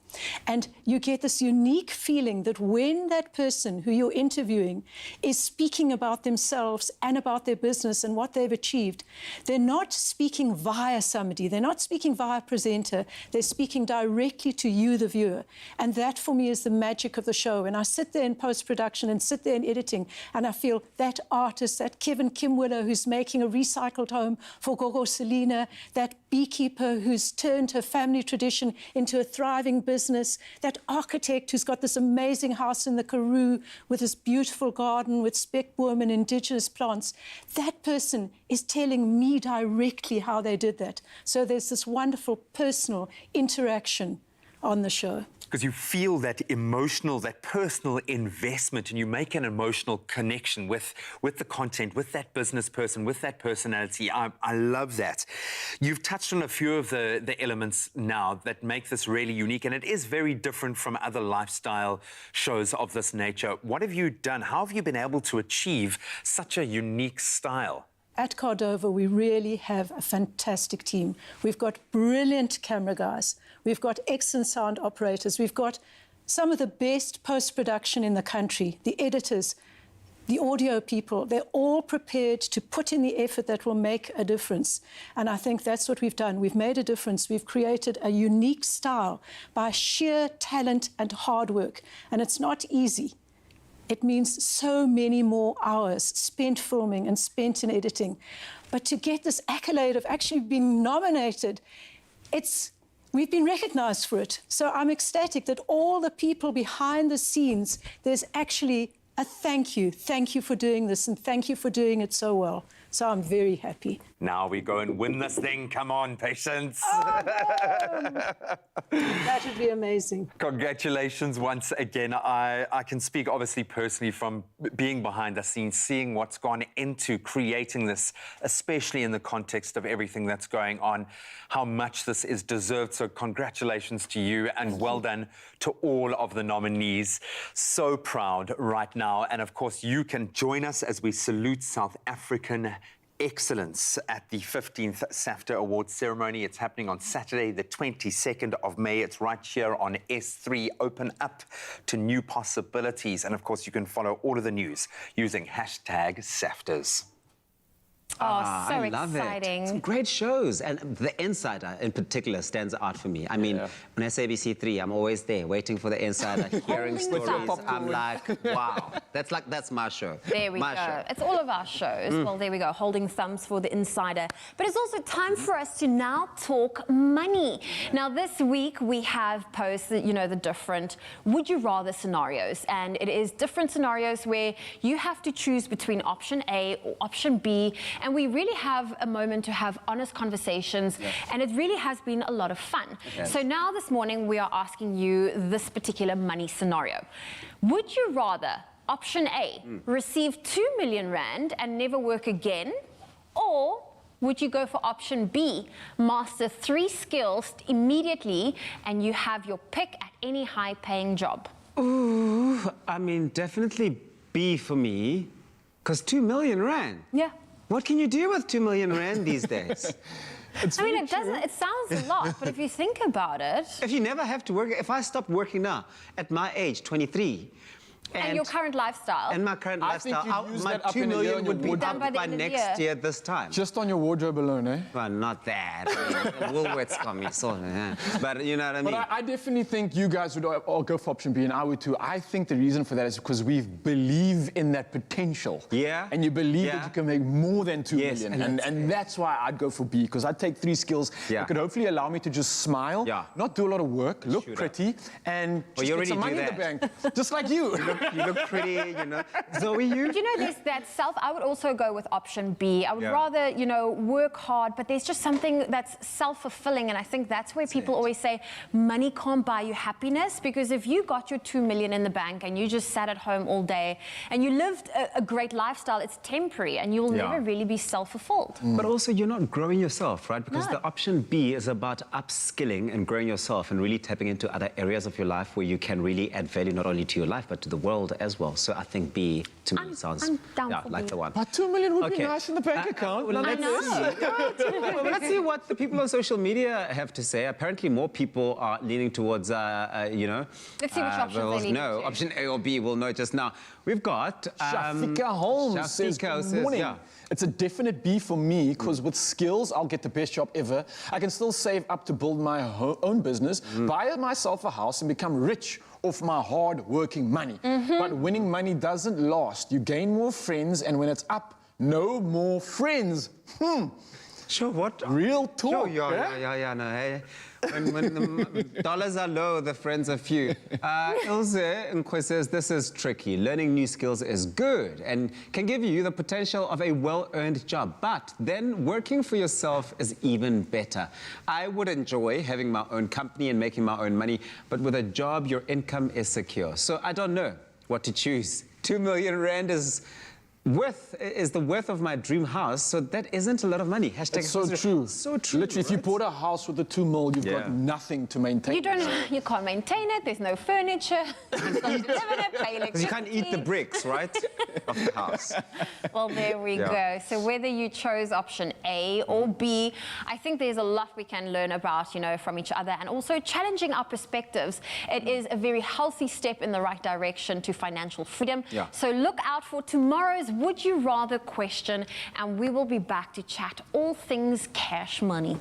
And you get this unique feeling that when that person who you're interviewing is speaking about themselves and about their business and what they've achieved, they're not speaking via somebody. They're not speaking via a presenter. They're speaking directly to you, the viewer. And that, for me, is the magic of the show. And I sit there in post-production and sit there in editing, and I feel that artist, that Kevin Kimwiller who's making a recycled home for Gogo Selina, that beekeeper who's turned her family tradition into a thriving business, that architect who's got this amazing house in the Karoo with this beautiful garden with speckboom and indigenous plants, that person is telling me directly how they did that. So there's this wonderful personal interaction on the show. Because you feel that emotional, that personal investment, and you make an emotional connection with the content, with that business person, with that personality. I love that. You've touched on a few of the elements now that make this really unique, and it is very different from other lifestyle shows of this nature. What have you done? How have you been able to achieve such a unique style? At Cordova, we really have a fantastic team. We've got brilliant camera guys. We've got excellent sound operators. We've got some of the best post-production in the country, the editors, the audio people. They're all prepared to put in the effort that will make a difference. And I think that's what we've done. We've made a difference. We've created a unique style by sheer talent and hard work. And it's not easy. It means so many more hours spent filming and spent in editing. But to get this accolade of actually being nominated, we've been recognized for it. So I'm ecstatic that all the people behind the scenes, there's actually a thank you. Thank you for doing this, and thank you for doing it so well. So I'm very happy. Now we go and win this thing. Come on, Patience. Oh, no. That would be amazing. Congratulations once again. I can speak obviously personally from being behind the scenes, seeing what's gone into creating this, especially in the context of everything that's going on, how much this is deserved. So congratulations to you, and well done to all of the nominees. So proud right now. And of course, you can join us as we salute South African excellence at the 15th SAFTA Awards ceremony. It's happening on Saturday, the 22nd of May. It's right here on S3. Open up to new possibilities. And of course, you can follow all of the news using #SAFTAs. Oh, so I love exciting. It. Some great shows. And The Insider, in particular, stands out for me. I mean, on SABC3, I'm always there, waiting for The Insider, hearing stories. I'm like, wow. That's my show. There we go. It's all of our shows. Well, there we go, holding thumbs for The Insider. But it's also time for us to now talk money. Now, this week, we have posted, the different would you rather scenarios. And it is different scenarios where you have to choose between option A or option B. and we really have a moment to have honest conversations, and it really has been a lot of fun. So now this morning we are asking you this particular money scenario. Would you rather, option A, receive 2 million rand and never work again, or would you go for option B, master 3 skills immediately and you have your pick at any high-paying job? Ooh, I mean, definitely B for me, because 2 million rand. Yeah. What can you do with 2 million rand these days? I mean, it sounds a lot, but if you think about it... If you never have to work, if I stopped working now, at my age, 23, and your current lifestyle. And my current lifestyle. My that up 2 in a year million on would your be wardrobe. done by next year this time. Just on your wardrobe alone, eh? Well, not that. I mean, Woolworths got me sorted. But you know what I mean? But I definitely think you guys would all go for option B, and I would too. I think the reason for that is because we believe in that potential. Yeah. And you believe that you can make more than 2 million. And And that's why I'd go for B, because I'd take 3 skills that could hopefully allow me to just smile, not do a lot of work, look pretty, and just get some money in the bank. Just like you. You look pretty, you know. Zoe, you? You know, there's that I would also go with option B. I would rather, you know, work hard, but there's just something that's self-fulfilling, and I think that's where people always say money can't buy you happiness, because if you got your 2 million in the bank and you just sat at home all day and you lived a great lifestyle, it's temporary and you'll never really be self-fulfilled. But also, you're not growing yourself, right? Because the option B is about upskilling and growing yourself and really tapping into other areas of your life where you can really add value not only to your life, but to the world as well. So I think B, to me, sounds like the one. But 2 million would be nice in the bank account. Well, let's see what the people on social media have to say. Apparently, more people are leaning towards, you know... Let's see which options they lean to. Option A or B, we'll know just now. We've got... Shafika Holmes says, good morning. It's a definite B for me, because with skills, I'll get the best job ever. I can still save up to build my own business, buy myself a house, and become rich off my hard-working money. But winning money doesn't last. You gain more friends, and when it's up, no more friends. Sure, what? Real talk. Sure, no, hey. When the dollars are low, the friends are few. Ilse Nkwe says, this is tricky. Learning new skills is good and can give you the potential of a well-earned job. But then working for yourself is even better. I would enjoy having my own company and making my own money, but with a job, your income is secure. So I don't know what to choose. 2 million rand is the worth of my dream house, so that isn't a lot of money. It's so true. So true. Literally, if you bought a house with the 2 mil, you've got nothing to maintain. You can't maintain it. There's no furniture. Because you can't eat the bricks, right, of the house. Well, there we go. So whether you chose option A or B, I think there's a lot we can learn about, you know, from each other, and also challenging our perspectives. It is a very healthy step in the right direction to financial freedom. So look out for tomorrow's Would You Rather question, and we will be back to chat all things cash money.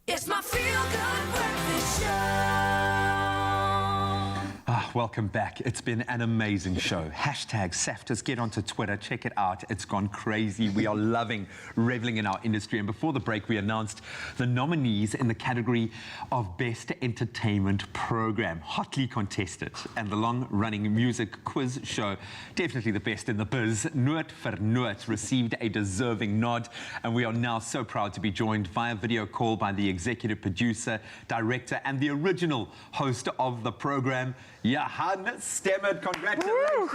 It's my feel-good breakfast show. welcome back. It's been an amazing show. Hashtag SAFTAs, get onto Twitter, check it out. It's gone crazy. We are loving, reveling in our industry. And before the break, we announced the nominees in the category of Best Entertainment Program, hotly contested. And the long-running music quiz show, definitely the best in the biz, Noot vir Noot, received a deserving nod. And we are now so proud to be joined via video call by the executive producer, director, and the original host of the program, Johann Stemmet. Congratulations.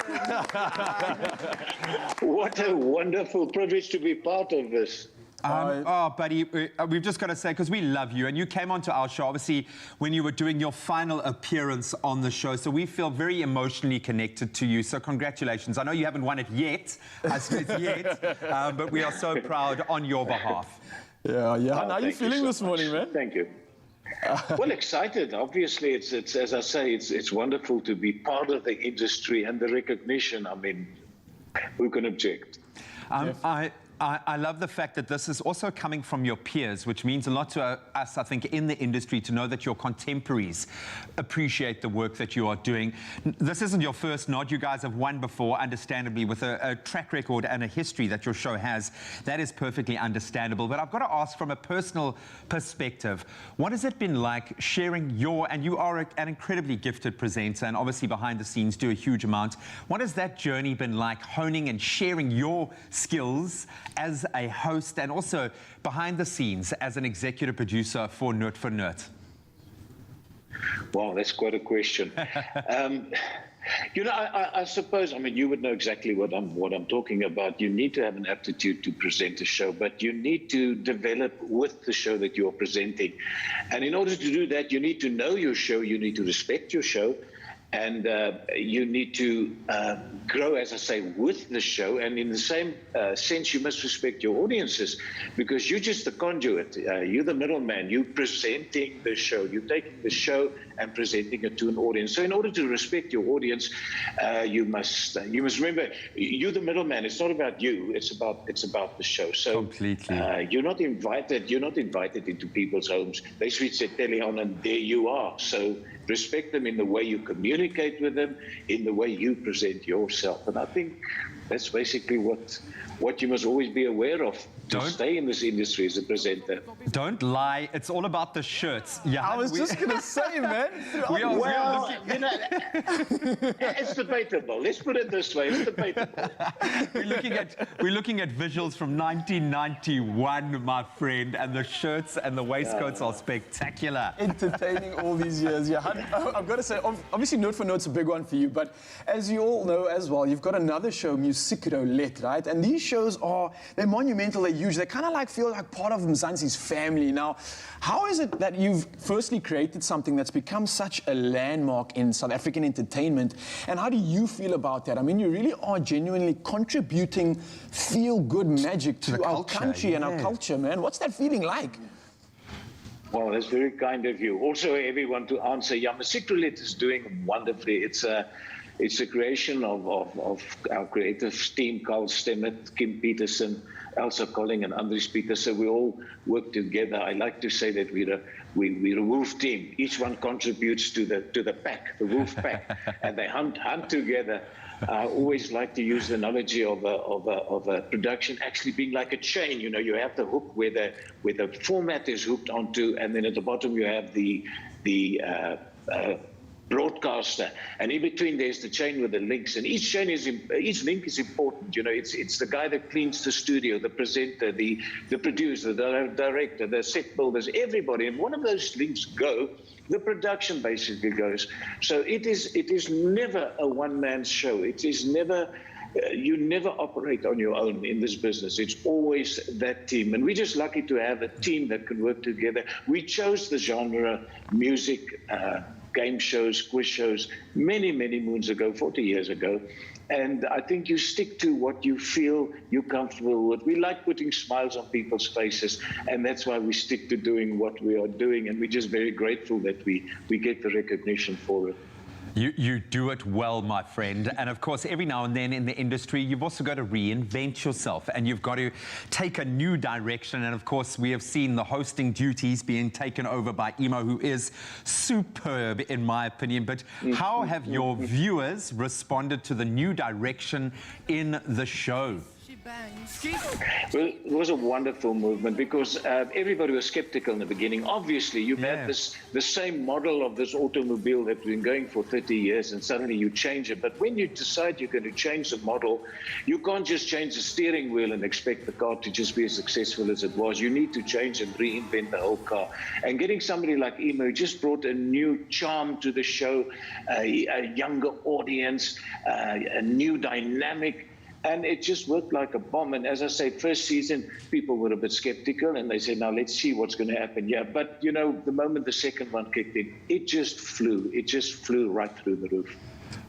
What a wonderful privilege to be part of this. Oh, buddy, we've just got to say, because we love you, and you came onto our show, obviously, when you were doing your final appearance on the show, so we feel very emotionally connected to you, so congratulations. I know you haven't won it yet, but we are so proud on your behalf. Yeah, how are you feeling this morning, man? Thank you. Well, excited. Obviously, it's as I say, it's wonderful to be part of the industry and the recognition. I mean, who can object? I love the fact that this is also coming from your peers, which means a lot to us, I think, in the industry, to know that your contemporaries appreciate the work that you are doing. This isn't your first nod. You guys have won before, understandably, with a track record and a history that your show has. That is perfectly understandable. But I've got to ask, from a personal perspective, what has it been like sharing and you are an incredibly gifted presenter, and obviously behind the scenes do a huge amount. What has that journey been like, honing and sharing your skills as a host, and also behind the scenes as an executive producer for Noot vir Noot? Wow, that's quite a question. You know, I suppose, I mean, you would know exactly what I'm talking about. You need to have an aptitude to present a show, but you need to develop with the show that you're presenting. And in order to do that, you need to know your show, you need to respect your show, and you need to grow, as I say, with the show. And in the same sense, you must respect your audiences, because you're just the conduit. You're the middleman. You're presenting the show. You're taking the show and presenting it to an audience. So in order to respect your audience, you must remember, you're the middleman. It's not about you. It's about the show. So completely. You're not invited into people's homes. They switch their telly on and there you are. So respect them in the way you communicate with them, in the way you present yourself. And I think that's basically what you must always be aware of to stay in this industry as a presenter. Don't lie. It's all about the shirts. Yeah, I was just going to say, man. It's debatable. Let's put it this way. It's debatable. We're looking at visuals from 1991, my friend, and the shirts and the waistcoats are spectacular. Entertaining all these years. Yeah, I've got to say, obviously Noot vir Noot's a big one for you, but as you all know as well, you've got another show, Musiekroulette, right? And these shows they're monumental, they're huge, they kind of feel like part of Mzansi's family. Now, how is it that you've firstly created something that's become such a landmark in South African entertainment, and how do you feel about that? I mean, you really are genuinely contributing feel-good magic to our country and our culture, man. What's that feeling like? Well, that's very kind of you. Also, everyone to answer, Musiekroulette is doing wonderfully. It's a creation of our creative team, Carl Stemmet, Kim Peterson, Elsa Colling, and Andries Pieter. So we all work together. I like to say that we're a wolf team. Each one contributes to the pack, the wolf pack, and they hunt together. I always like to use the analogy of a production actually being like a chain. You know, you have the hook where the format is hooked onto, and then at the bottom you have the broadcaster, and in between there's the chain with the links, and each link is important. You know, it's the guy that cleans the studio, the presenter, the producer, the director, the set builders, everybody. And one of those links go, the production basically goes. So it is never a one-man show. It is never. You never operate on your own in this business. It's always that team. And we're just lucky to have a team that can work together. We chose the genre music, game shows, quiz shows, many, many moons ago, 40 years ago. And I think you stick to what you feel you're comfortable with. We like putting smiles on people's faces, and that's why we stick to doing what we are doing. And we're just very grateful that we get the recognition for it. You do it well, my friend. And of course, every now and then in the industry, you've also got to reinvent yourself and you've got to take a new direction. And of course, we have seen the hosting duties being taken over by Emo, who is superb in my opinion. But how have your viewers responded to the new direction in the show? Well, it was a wonderful movement because everybody was skeptical in the beginning. Obviously, you've had the same model of this automobile that's been going for 30 years and suddenly you change it. But when you decide you're going to change the model, you can't just change the steering wheel and expect the car to just be as successful as it was. You need to change and reinvent the whole car. And getting somebody like Emo just brought a new charm to the show, a younger audience, a new dynamic. And it just worked like a bomb. And as I say, first season, people were a bit skeptical and they said, now let's see what's going to happen. Yeah, but you know, the moment the second one kicked in, it just flew. It just flew right through the roof.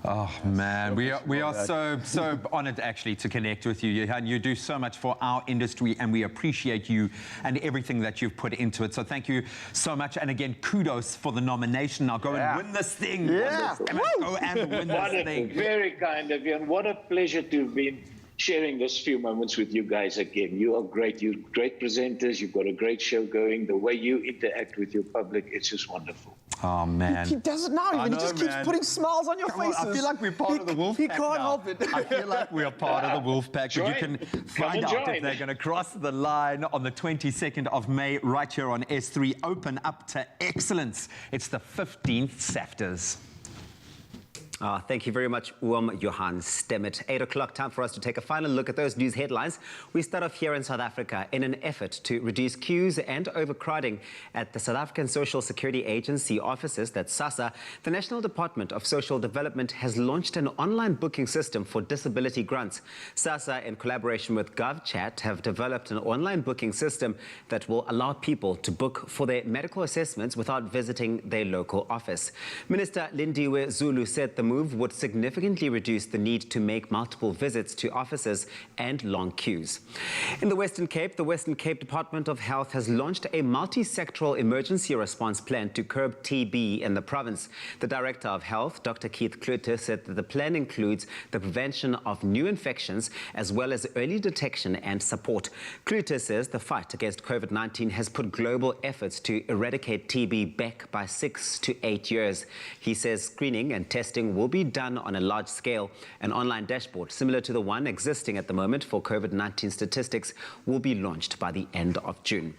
Oh man, we are so honored actually to connect with you, Johann. You do so much for our industry and we appreciate you and everything that you've put into it. So thank you so much. And again, kudos for the nomination. Now go and win this thing. Yeah. Go and win this thing. Very kind of you. And what a pleasure to have been sharing this few moments with you guys again. You are great. You're great presenters. You've got a great show going. The way you interact with your public, it's just wonderful. Oh, man. He does it now, even. He just keeps putting smiles on your faces. I feel like we're part of the wolf pack. He can't help it. I feel like we are part of the wolf pack. But you can find out if they're going to cross the line on the 22nd of May right here on S3. Open up to excellence. It's the 15th SAFTAs. Thank you very much, Johann Stemmet. 8 o'clock, time for us to take a final look at those news headlines. We start off here in South Africa. In an effort to reduce queues and overcrowding at the South African Social Security Agency offices, that's SASSA, the National Department of Social Development has launched an online booking system for disability grants. SASSA, in collaboration with GovChat, have developed an online booking system that will allow people to book for their medical assessments without visiting their local office. Minister Lindiwe Zulu said the move would significantly reduce the need to make multiple visits to offices and long queues. In the Western Cape Department of Health has launched a multi-sectoral emergency response plan to curb TB in the province. The Director of Health, Dr. Keith Klute, said that the plan includes the prevention of new infections as well as early detection and support. Klute says the fight against COVID-19 has put global efforts to eradicate TB back by 6 to 8 years. He says screening and testing will be done on a large scale. An online dashboard similar to the one existing at the moment for COVID-19 statistics will be launched by the end of June.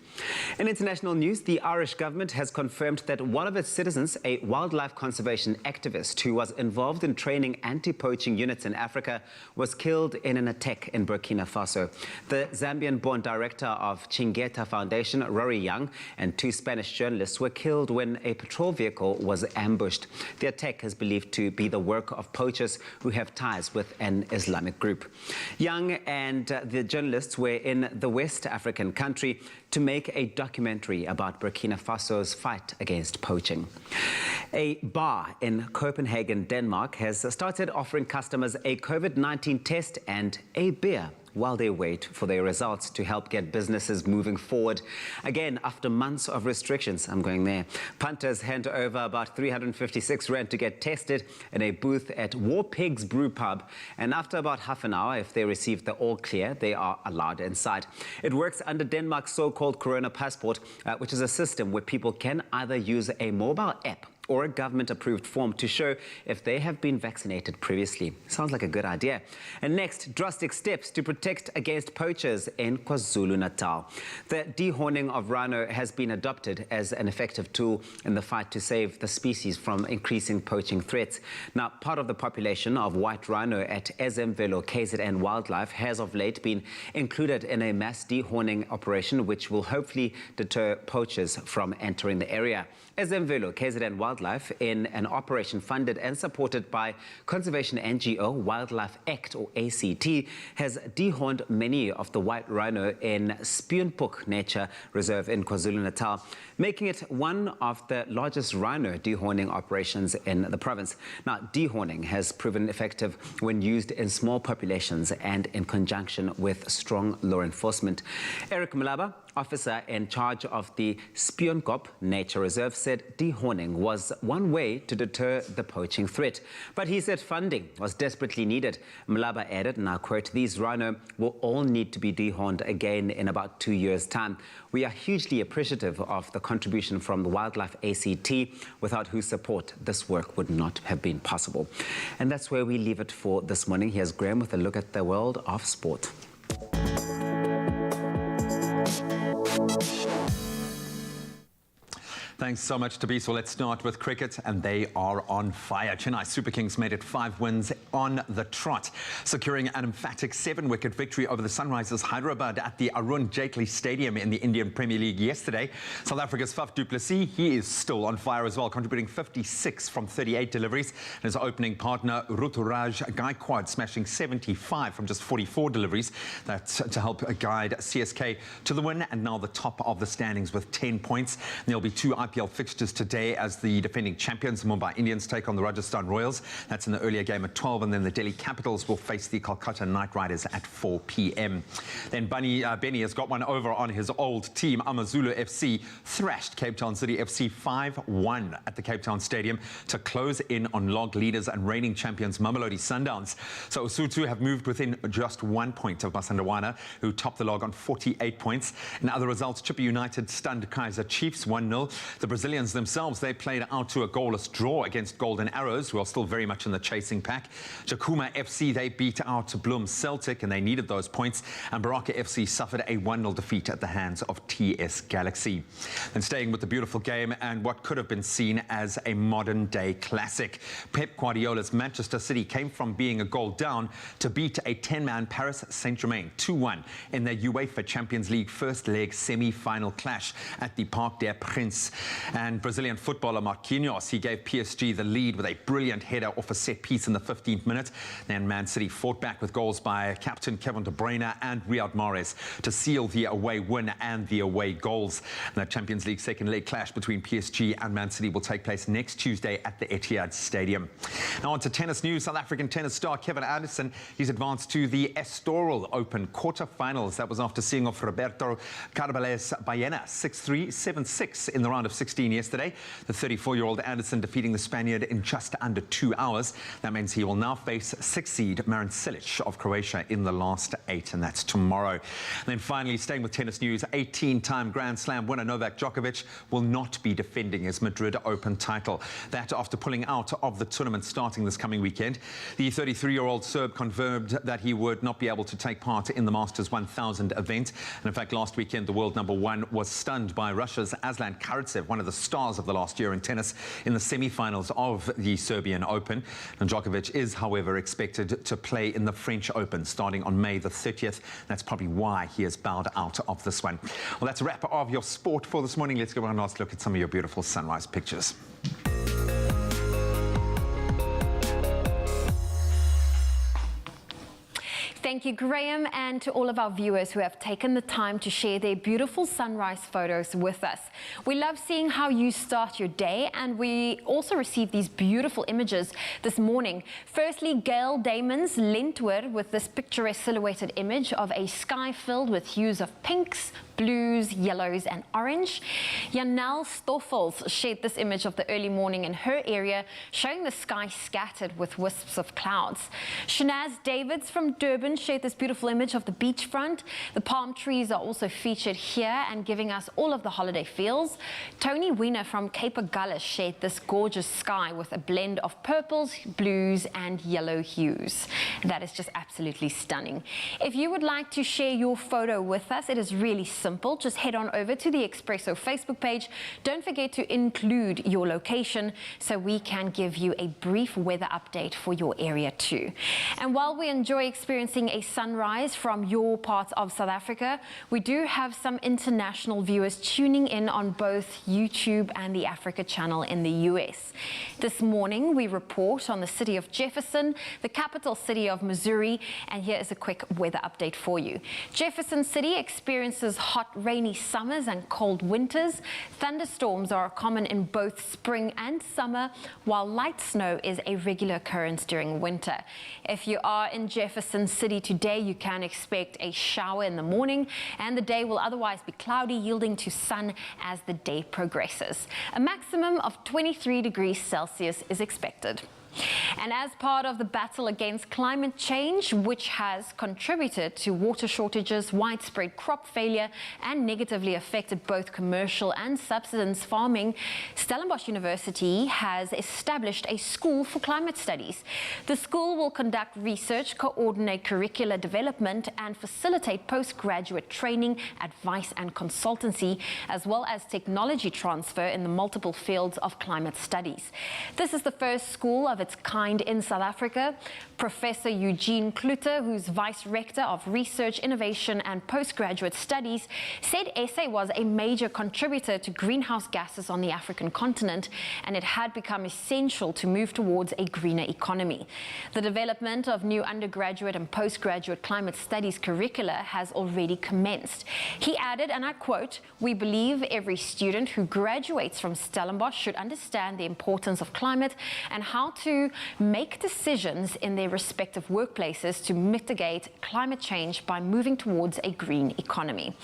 In international news, the Irish government has confirmed that one of its citizens, a wildlife conservation activist who was involved in training anti-poaching units in Africa, was killed in an attack in Burkina Faso. The Zambian-born director of Chingeta Foundation, Rory Young, and 2 Spanish journalists were killed when a patrol vehicle was ambushed. The attack is believed to be the work of poachers who have ties with an Islamic group. Young and the journalists were in the West African country to make a documentary about Burkina Faso's fight against poaching. A bar in Copenhagen, Denmark, has started offering customers a COVID-19 test and a beer while they wait for their results to help get businesses moving forward. Again, after months of restrictions, I'm going there. Punters hand over about 356 rand to get tested in a booth at War Pigs Brew Pub. And after about half an hour, if they receive the all clear, they are allowed inside. It works under Denmark's so-called Corona Passport, which is a system where people can either use a mobile app or a government-approved form to show if they have been vaccinated previously. Sounds like a good idea. And next, drastic steps to protect against poachers in KwaZulu-Natal. The dehorning of rhino has been adopted as an effective tool in the fight to save the species from increasing poaching threats. Now, part of the population of white rhino at Ezemvelo KZN Wildlife has of late been included in a mass dehorning operation which will hopefully deter poachers from entering the area. Ezemvelo KZN Wildlife, in an operation funded and supported by conservation NGO Wildlife Act, or ACT, has dehorned many of the white rhino in Spioenpoek Nature Reserve in KwaZulu-Natal, making it one of the largest rhino dehorning operations in the province. Now, dehorning has proven effective when used in small populations and in conjunction with strong law enforcement. Eric Malaba officer in charge of the Spionkop Nature Reserve said dehorning was one way to deter the poaching threat. But he said funding was desperately needed. Mlaba added, and I quote, "These rhino will all need to be dehorned again in about 2 years' time. We are hugely appreciative of the contribution from the Wildlife ACT, without whose support this work would not have been possible." And that's where we leave it for this morning. Here's Graham with a look at the world of sport. Thanks so much, Tobias. Well, let's start with cricket, and they are on fire. Chennai Super Kings made it 5 wins on the trot, securing an emphatic 7-wicket victory over the Sunrisers Hyderabad at the Arun Jaitley Stadium in the Indian Premier League yesterday. South Africa's Faf du Plessis, he is still on fire as well, contributing 56 from 38 deliveries. And his opening partner, Ruturaj Gaikwad, smashing 75 from just 44 deliveries. That's to help guide CSK to the win, and now the top of the standings with 10 points. And there'll be 2 IPL fixtures today as the defending champions, Mumbai Indians, take on the Rajasthan Royals. That's in the earlier game at 12, and then the Delhi Capitals will face the Kolkata Knight Riders at 4 p.m. Then Benny has got one over on his old team. Amazulu FC thrashed Cape Town City FC 5-1 at the Cape Town Stadium to close in on log leaders and reigning champions Mamelodi Sundowns. So Usuthu have moved within just 1 point of Masandawana, who topped the log on 48 points. In other results, Chippa United stunned Kaizer Chiefs 1-0. The Brazilians themselves, they played out to a goalless draw against Golden Arrows, who are still very much in the chasing pack. Jakuma FC, they beat out Bloem Celtic, and they needed those points. And Baraka FC suffered a 1-0 defeat at the hands of TS Galaxy. And staying with the beautiful game and what could have been seen as a modern-day classic, Pep Guardiola's Manchester City came from being a goal down to beat a 10-man Paris Saint-Germain 2-1 in the UEFA Champions League first leg semi-final clash at the Parc des Princes. And Brazilian footballer Marquinhos, he gave PSG the lead with a brilliant header off a set piece in the 15th minute. Then Man City fought back with goals by captain Kevin De Bruyne and Riyad Mahrez to seal the away win and the away goals. And the Champions League second leg clash between PSG and Man City will take place next Tuesday at the Etihad Stadium. Now on to tennis news. South African tennis star Kevin Anderson, he's advanced to the Estoril Open quarterfinals. That was after seeing off Roberto Carvalhais Baena 6-3, 7-6 in the round of 16 yesterday. The 34-year-old Anderson defeating the Spaniard in just under 2 hours. That means he will now face 6th seed Marin Cilic of Croatia in the last 8, and that's tomorrow. And then finally, staying with tennis news, 18-time Grand Slam winner Novak Djokovic will not be defending his Madrid Open title. That after pulling out of the tournament starting this coming weekend. The 33-year-old Serb confirmed that he would not be able to take part in the Masters 1000 event. And in fact, last weekend, the world #1 was stunned by Russia's Aslan Karatsev, one of the stars of the last year in tennis, in the semi-finals of the Serbian Open. And Djokovic is, however, expected to play in the French Open starting on May the 30th. That's probably why he has bowed out of this one. Well, that's a wrap of your sport for this morning. Let's go on and last look at some of your beautiful sunrise pictures. Thank you, Graham, and to all of our viewers who have taken the time to share their beautiful sunrise photos with us. We love seeing how you start your day, and we also received these beautiful images this morning. Firstly, Gail Damon's Lentwood with this picturesque silhouetted image of a sky filled with hues of pinks, blues, yellows and orange. Janelle Stoffels shared this image of the early morning in her area, showing the sky scattered with wisps of clouds. Shanaz Davids from Durban shared this beautiful image of the beachfront. The palm trees are also featured here and giving us all of the holiday feels. Tony Wiener from Cape Agulhas shared this gorgeous sky with a blend of purples, blues and yellow hues. That is just absolutely stunning. If you would like to share your photo with us, it is really simple. Just head on over to the Expresso Facebook page. Don't forget to include your location so we can give you a brief weather update for your area too. And while we enjoy experiencing a sunrise from your part of South Africa, we do have some international viewers tuning in on both YouTube and the Africa channel in the US. This morning we report on the city of Jefferson, the capital city of Missouri, and here is a quick weather update for you. Jefferson City experiences hot, rainy summers and cold winters. Thunderstorms are common in both spring and summer, while light snow is a regular occurrence during winter. If you are in Jefferson City Kimberley today, you can expect a shower in the morning, and the day will otherwise be cloudy, yielding to sun as the day progresses. A maximum of 23 degrees Celsius is expected. And as part of the battle against climate change, which has contributed to water shortages, widespread crop failure, and negatively affected both commercial and subsistence farming, Stellenbosch University has established a school for climate studies. The school will conduct research, coordinate curricular development, and facilitate postgraduate training, advice, and consultancy, as well as technology transfer in the multiple fields of climate studies. This is the first school of its kind in South Africa. Professor Eugene Kluter, who's Vice Rector of Research, Innovation and Postgraduate Studies, said SA was a major contributor to greenhouse gases on the African continent, and it had become essential to move towards a greener economy. The development of new undergraduate and postgraduate climate studies curricula has already commenced. He added, and I quote, "We believe every student who graduates from Stellenbosch should understand the importance of climate and how to make decisions in their respective workplaces to mitigate climate change by moving towards a green economy."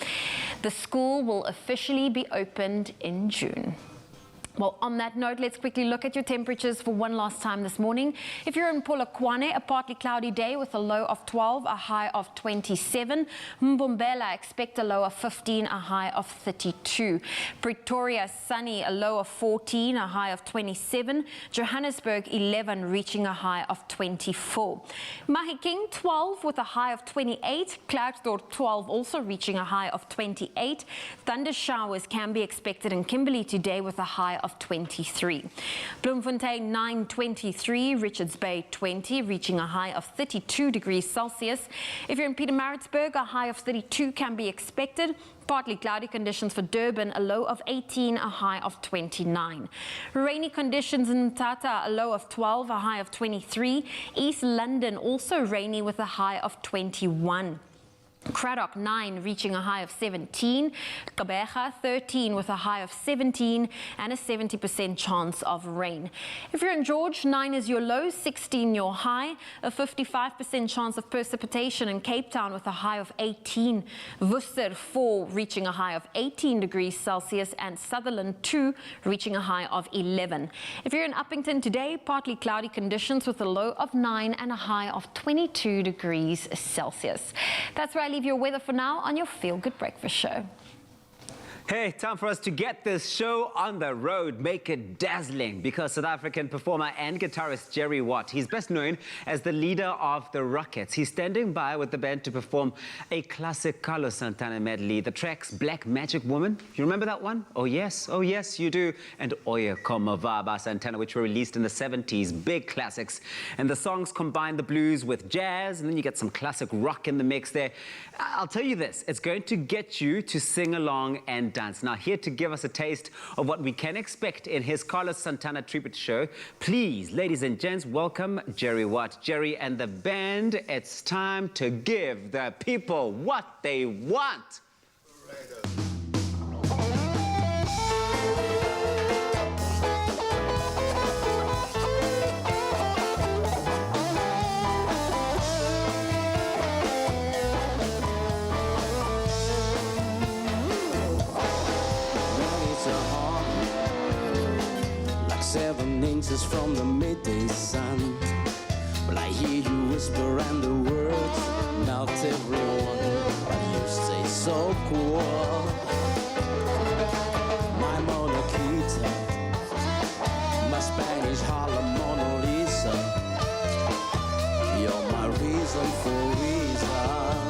The school will officially be opened in June. Well, on that note, let's quickly look at your temperatures for one last time this morning. If you're in Polokwane, a partly cloudy day with a low of 12, a high of 27. Mbombela, expect a low of 15, a high of 32. Pretoria, sunny, a low of 14, a high of 27. Johannesburg, 11, reaching a high of 24. Mahikeng, 12 with a high of 28. Klerksdorp, 12, also reaching a high of 28. Thunder showers can be expected in Kimberley today with a high of 23. Bloemfontein 9, 23, Richards Bay 20, reaching a high of 32 degrees Celsius. If you're in Pietermaritzburg, a high of 32 can be expected. Partly cloudy conditions for Durban, a low of 18, a high of 29. Rainy conditions in Mthatha, a low of 12, a high of 23. East London also rainy with a high of 21. Cradock 9, reaching a high of 17. Gqeberha 13 with a high of 17 and a 70% chance of rain. If you're in George, 9 is your low, 16 your high, a 55% chance of precipitation in Cape Town with a high of 18. Worcester 4, reaching a high of 18 degrees Celsius, and Sutherland 2, reaching a high of 11. If you're in Uppington today, partly cloudy conditions with a low of 9 and a high of 22 degrees Celsius. That's where I leave your weather for now on your Feel Good Breakfast Show. Hey, time for us to get this show on the road, make it dazzling, because South African performer and guitarist Jerry Watt, he's best known as the leader of the Rockets. He's standing by with the band to perform a classic Carlos Santana medley, the tracks Black Magic Woman. You remember that one? Oh yes, you do. And Oye Como Va by Santana, which were released in the 70s, big classics. And the songs combine the blues with jazz, and then you get some classic rock in the mix there. I'll tell you this, it's going to get you to sing along and dance. Now, here to give us a taste of what we can expect in his Carlos Santana tribute show, please, ladies and gents, welcome Jerry Watt. Jerry and the band, it's time to give the people what they want. Seven inches from the midday sun. Well, I hear you whisper and the words melt everyone, but you stay so cool. My Mona Quita, my Spanish Harlem Mona Lisa. You're my reason for reason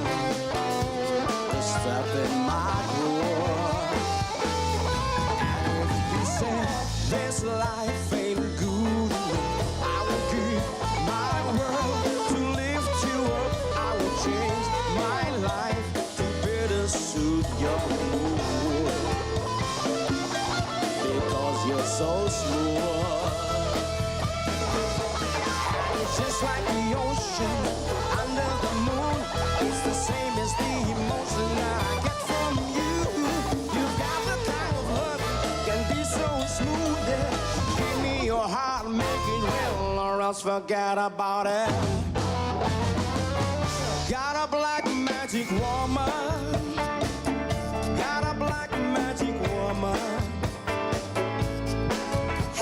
to step in my door. And if you say this life ain't good, I will give my world to lift you up. I will change my life to better suit your mood, because you're so smooth. It's just like the ocean under the moon. It's the same as the emotion I get from you. You've got the kind of love can be so smooth. Give me your heart, make it real, or else forget about it. got a black magic woman. Got a black magic woman.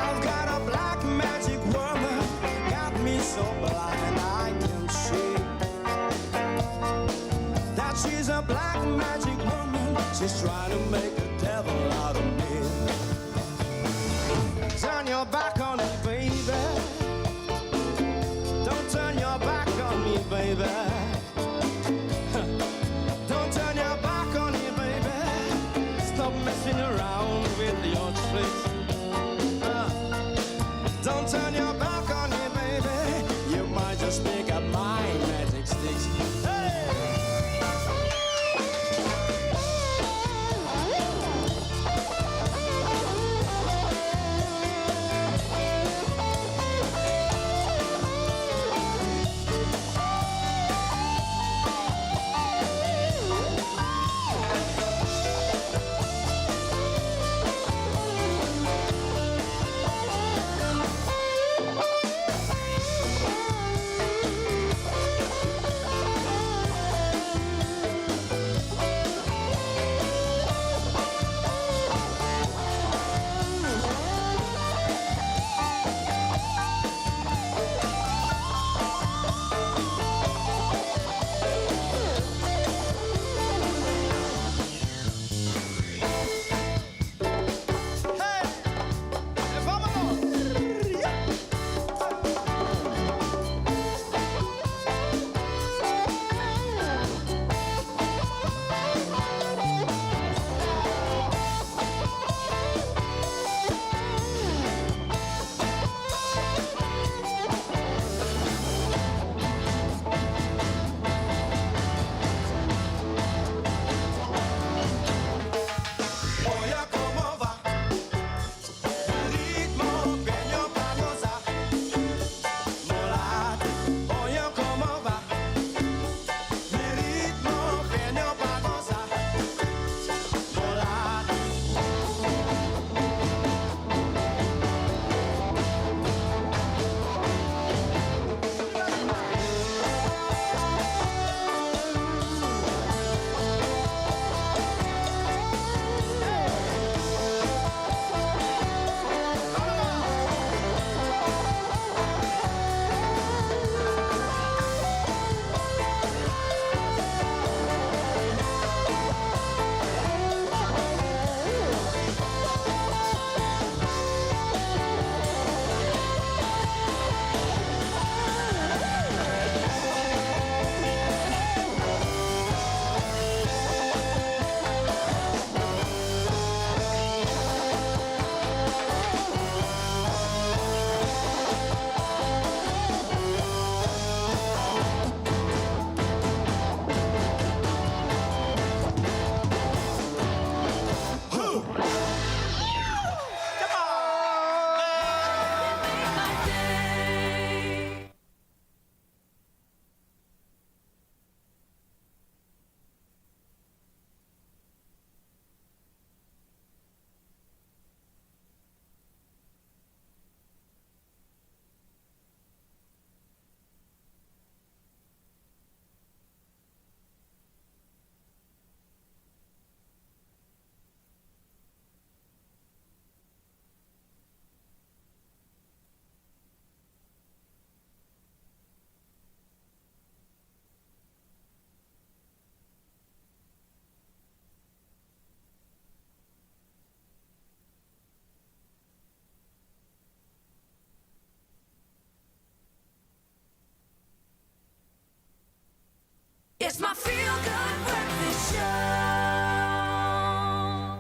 I've got a black magic woman. Got me so blind I can see that she's a black magic woman. She's trying to make a devil out of me. Turn your back on me, baby. Don't turn your back on me, baby. Don't turn your back on me, baby. Stop messing around with your tricks. Don't turn your back on me, baby. You might just pick up my magic sticks. Hey! It's my feel-good breakfast show.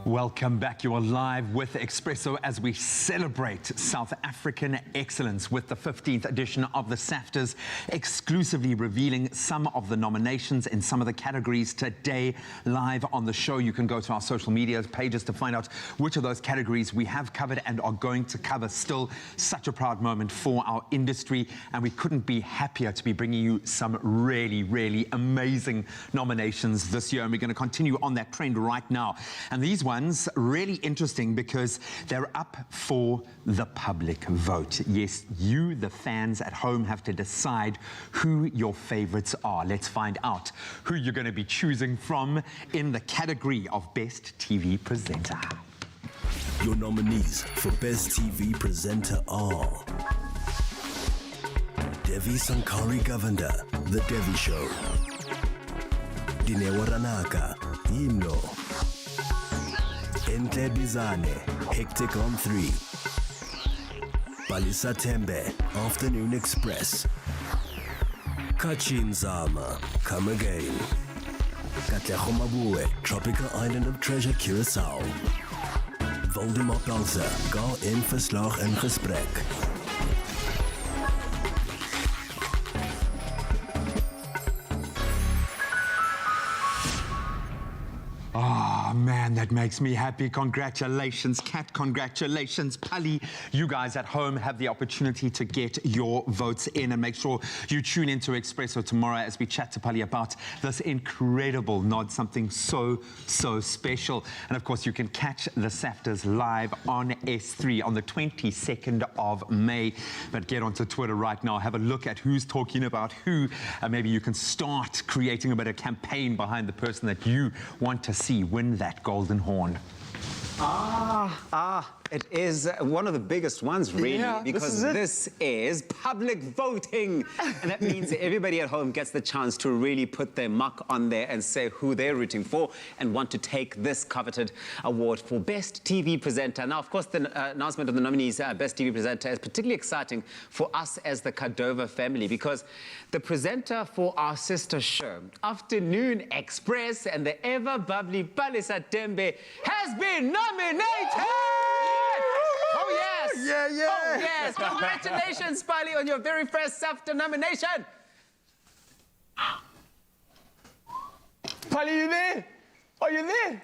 Welcome back. You are live with Expresso as we celebrate South African excellence with the 15th edition of the SAFTAs, exclusively revealing some of the nominations in some of the categories today live on the show. You can go to our social media pages to find out which of those categories we have covered and are going to cover. Still such a proud moment for our industry, and we couldn't be happier to be bringing you some really, really amazing nominations this year, and we're going to continue on that trend right now. And these ones ones, really interesting because they're up for the public vote. Yes, you, the fans at home, have to decide who your favorites are. Let's find out who you're going to be choosing from in the category of Best TV Presenter. Your nominees for Best TV Presenter are Devi Sankari Govender, The Devi Show. Dinewa Ranaka, Himno. Entle Bizane, Hectic on 3. Palesa Tembe, Afternoon Express. Kachin Zama, Come Again. Katleho Mabue, Tropica Island of Treasure, Curacao. Voldemort Balsa, Ga in Verslag en Gesprek. Oh, man, that makes me happy. Congratulations, Kat. Congratulations, Pali. You guys at home have the opportunity to get your votes in, and make sure you tune into Expresso tomorrow as we chat to Pali about this incredible nod, something so special. And of course, you can catch the SAFTAs live on S3 on the 22nd of May. But get onto Twitter right now. Have a look at who's talking about who. And maybe you can start creating a bit of campaign behind the person that you want to see win that golden horn. It is one of the biggest ones, really, because this is public voting. And that means that everybody at home gets the chance to really put their mark on there and say who they're rooting for and want to take this coveted award for Best TV Presenter. Now, of course, the announcement of the nominees, Best TV Presenter, is particularly exciting for us as the Cordova family, because the presenter for our sister show, Afternoon Express, and the ever-bubbly Palesa Tembe has been nominated! Oh, yes! Yeah. Oh, yes! Congratulations, Pali, on your very first SAFTA nomination! Pali, you there? Are you there?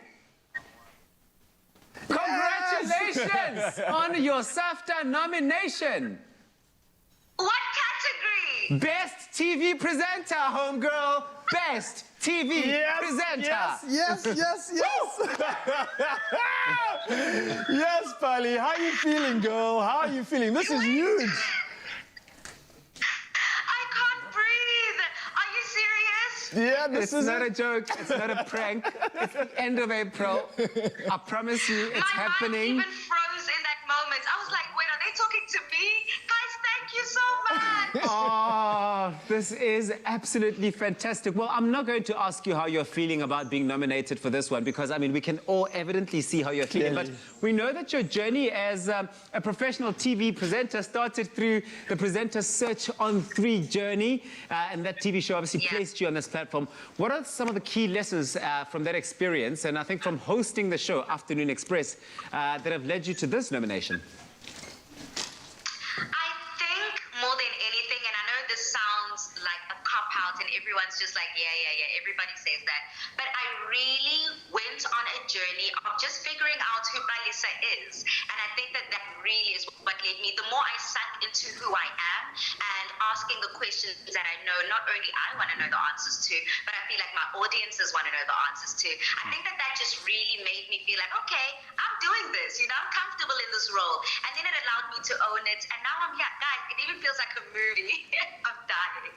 Congratulations on your SAFTA nomination! What category? Best TV Presenter, homegirl! Best TV Presenter! Yes! Yes, Pali, how are you feeling, girl? How are you feeling? This is huge! I can't breathe. Are you serious? Yeah, this is not a joke. It's not a prank. It's the end of April. I promise you, it's happening. My mind even froze in that moment. I was like, wait, are they talking to me? Guys, thank you so much. Oh, this is absolutely fantastic. Well, I'm not going to ask you how you're feeling about being nominated for this one, because, I mean, we can all evidently see how you're feeling. But we know that your journey as a professional TV presenter started through the Presenter Search on 3 journey, and that TV show obviously placed you on this platform. What are some of the key lessons from that experience, and I think from hosting the show, Afternoon Express, that have led you to this nomination? I think more than anything, and I know this sounds like a cop-out and everyone's just like, yeah, everybody says that. But I really went on a journey of just figuring out who Palesa is. And I think that that really is what led me. The more I sunk into who I am and asking the questions that I know, not only I want to know the answers to, but I feel like my audiences want to know the answers to. I think that that just really made me feel like, okay, I'm doing this, you know, I'm comfortable in this role. And then it allowed me to own it. And now I'm here, guys, it even feels like a movie. I'm dying.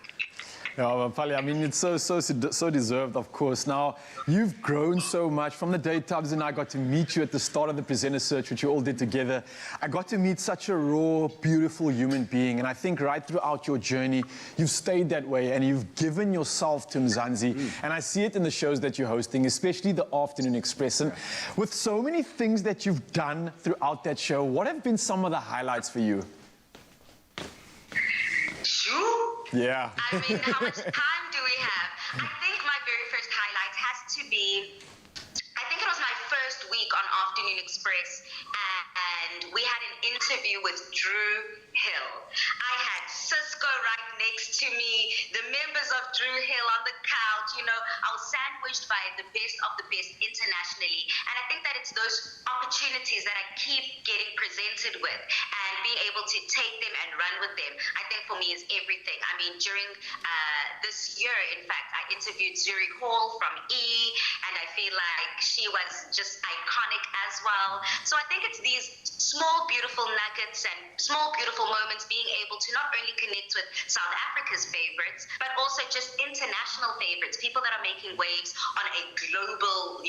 Yeah, well, Pali, I mean, it's so deserved, of course. Now, you've grown so much. From the day Tubbs and I got to meet you at the start of the Presenter Search, which you all did together, I got to meet such a raw, beautiful human being. And I think right throughout your journey, you've stayed that way and you've given yourself to Mzansi. And I see it in the shows that you're hosting, especially the Afternoon Express. And with so many things that you've done throughout that show, what have been some of the highlights for you? Yeah. I mean, how much time do we have? I think my very first highlight has to be, I think it was my first week on Afternoon Express, and we had an interview with Drew Hill. I had Cisco right next to me, the members of Drew Hill on the couch, you know, I was sandwiched by the best of the best internationally. And I think that it's those opportunities that I keep getting presented with and being able to take them and run with them, I think for me is everything. I mean, during this year, in fact, I interviewed Zuri Hall from E, and I feel like she was just iconic as well. So I think it's these small, beautiful nuggets and small, beautiful moments, being able to not only connect with South Africa's favorites, but also just international favorites, people that are making waves on a global,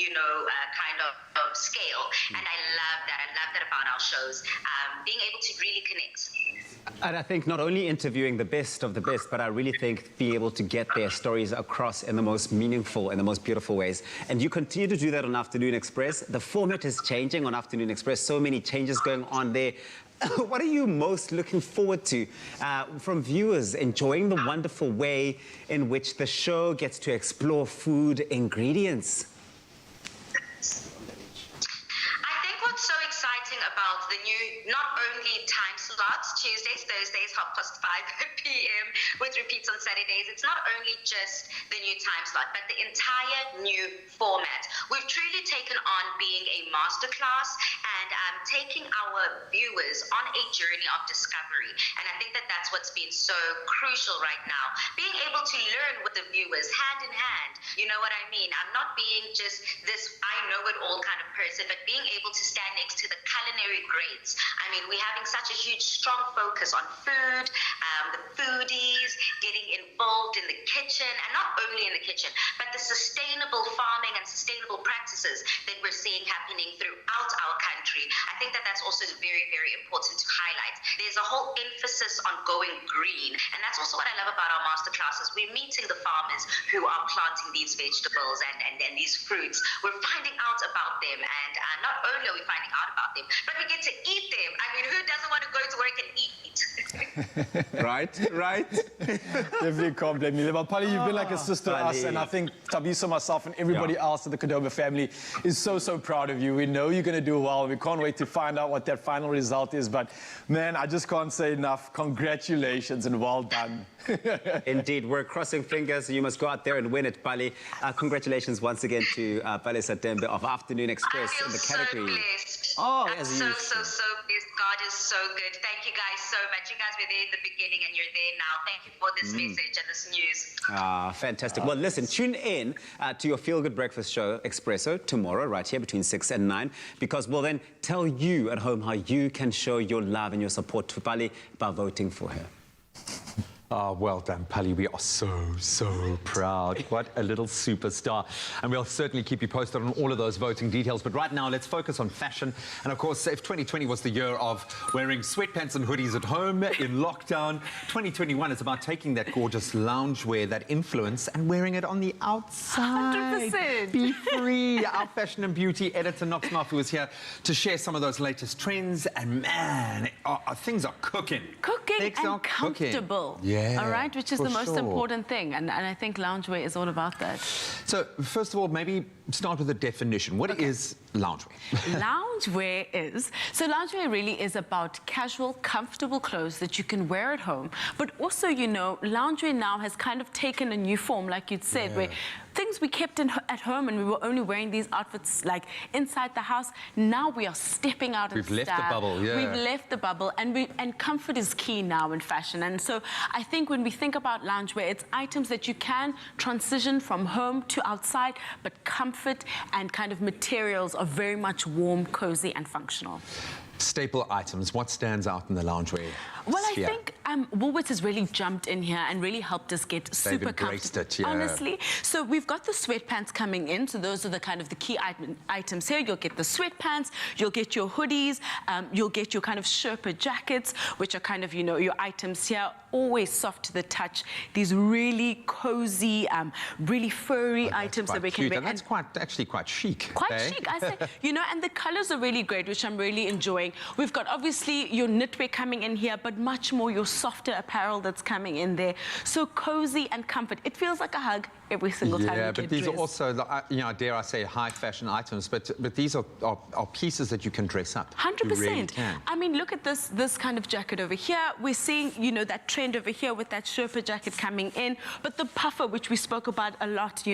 kind of scale. And I love that. I love that about our shows, being able to really connect. And I think not only interviewing the best of the best, but I really think being able to get their stories across in the most meaningful and the most beautiful ways. And you continue to do that on Afternoon Express. The format is changing on Afternoon Express. So many changes going on there. What are you most looking forward to from viewers enjoying the wonderful way in which the show gets to explore food ingredients? What's so exciting about the new, not only time slots, Tuesdays, Thursdays, 5:30 p.m. with repeats on Saturdays, it's not only just the new time slot, but the entire new format. We've truly taken on being a masterclass and taking our viewers on a journey of discovery. And I think that that's what's been so crucial right now. Being able to learn with the viewers hand in hand, you know what I mean? I'm not being just this I-know-it-all kind of person, but being able to stand next to the culinary greats. I mean, we're having such a huge, strong focus on food, the foodies, getting involved in the kitchen, and not only in the kitchen, but the sustainable farming and sustainable practices that we're seeing happening throughout our country. I think that that's also very, very important to highlight. There's a whole emphasis on going green, and that's also what I love about our masterclasses. We're meeting the farmers who are planting these vegetables and these fruits. We're finding out about them, and not only are we finding out about them, but we get to eat them. I mean, who doesn't want to go to work and eat? Right. Definitely can't blame me. But Pali, you've been like a sister to us, and I think Tabiso, myself, and everybody else in the Kadoma family is so proud of you. We know you're going to do well. We can't wait to find out what that final result is. But man, I just can't say enough. Congratulations and well done. Indeed, we're crossing fingers. You must go out there and win it, Pali. Congratulations once again to Palesa Tembe of Afternoon Express in the category. So blessed. Oh, I'm so blessed. God is so good. Thank you guys so much. You guys were there in the beginning and you're there now. Thank you for this message and this news. Fantastic. Well, listen, tune in to your Feel Good Breakfast show, Expresso, tomorrow, right here between 6 and 9, because we'll then tell you at home how you can show your love and your support to Pali by voting for her. Well done, Pali. We are so proud. What a little superstar. And we'll certainly keep you posted on all of those voting details. But right now, let's focus on fashion. And of course, if 2020 was the year of wearing sweatpants and hoodies at home in lockdown, 2021 is about taking that gorgeous loungewear, that influence, and wearing it on the outside. 100%. Be free. Our fashion and beauty editor, Nox Mafu, is here to share some of those latest trends. And man, things are cooking. Cooking and comfortable. Yeah. All right, which is the most sure. important thing. And I think loungewear is all about that. So, first of all, maybe start with a definition. What is loungewear? Loungewear really is about casual, comfortable clothes that you can wear at home. But also, loungewear now has kind of taken a new form, like you'd said, where things we kept at home and we were only wearing these outfits like inside the house. Now we are stepping out in style. We've left the bubble, We've left the bubble, and comfort is key now in fashion. And so I think when we think about loungewear, it's items that you can transition from home to outside, but comfort and kind of materials are very much warm, cozy, and functional. Staple items. What stands out in the loungewear Well, sphere? I think Woolworths has really jumped in here and really helped us get super embraced comfortable. it, yeah. Honestly. So we've got the sweatpants coming in. So those are the kind of the key items here. You'll get the sweatpants, you'll get your hoodies, you'll get your kind of Sherpa jackets, which are kind of, your items here, always soft to the touch. These really cozy, really furry items that we can wear. And that's actually quite chic. Quite chic, I say. And the colors are really great, which I'm really enjoying. We've got obviously your knitwear coming in here, but much more your softer apparel that's coming in there. So cozy and comfort. It feels like a hug every single time you Yeah, get but these dressed. are also, dare I say, high fashion items, but these are pieces that you can dress up. 100%. You really can. I mean, look at this kind of jacket over here. We're seeing, that trend over here with that Sherpa jacket coming in, but the puffer, which we spoke about a lot,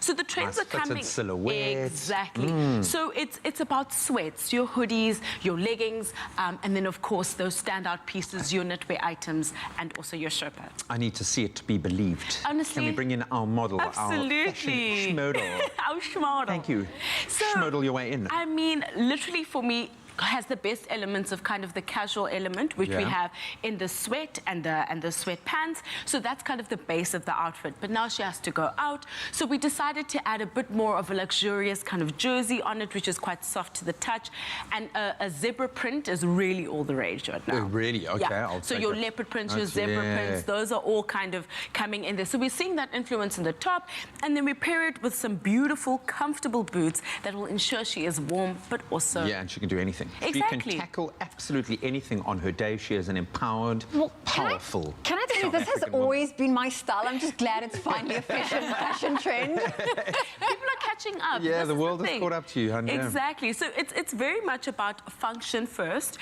So the trends Nice are coming. fitted silhouette. Exactly. So it's about sweats, your hoodies, your leggings, and then, of course, those standout pieces, as your knitwear items and also your sherpa. I need to see it to be believed. Honestly, can we bring in our model, absolutely. our fashion schmodel? Our schmodel. Thank you. So, schmodel your way in. I mean, literally for me, has the best elements of kind of the casual element, which we have in the sweat and the sweatpants. So that's kind of the base of the outfit. But now she has to go out. So we decided to add a bit more of a luxurious kind of jersey on it, which is quite soft to the touch. And a zebra print is really all the rage right now. Oh, really? Okay. Yeah. So your leopard prints, your zebra prints, those are all kind of coming in there. So we're seeing that influence in the top, and then we pair it with some beautiful, comfortable boots that will ensure she is warm, but also... Yeah, and she can do anything. Exactly. She can tackle absolutely anything on her day. She is an empowered, powerful. Can I tell you, this has always been my style. I'm just glad it's finally a fashion trend. People are catching up. Yeah, This the is world has thing. caught up to you. I know. Exactly. So it's very much about function first,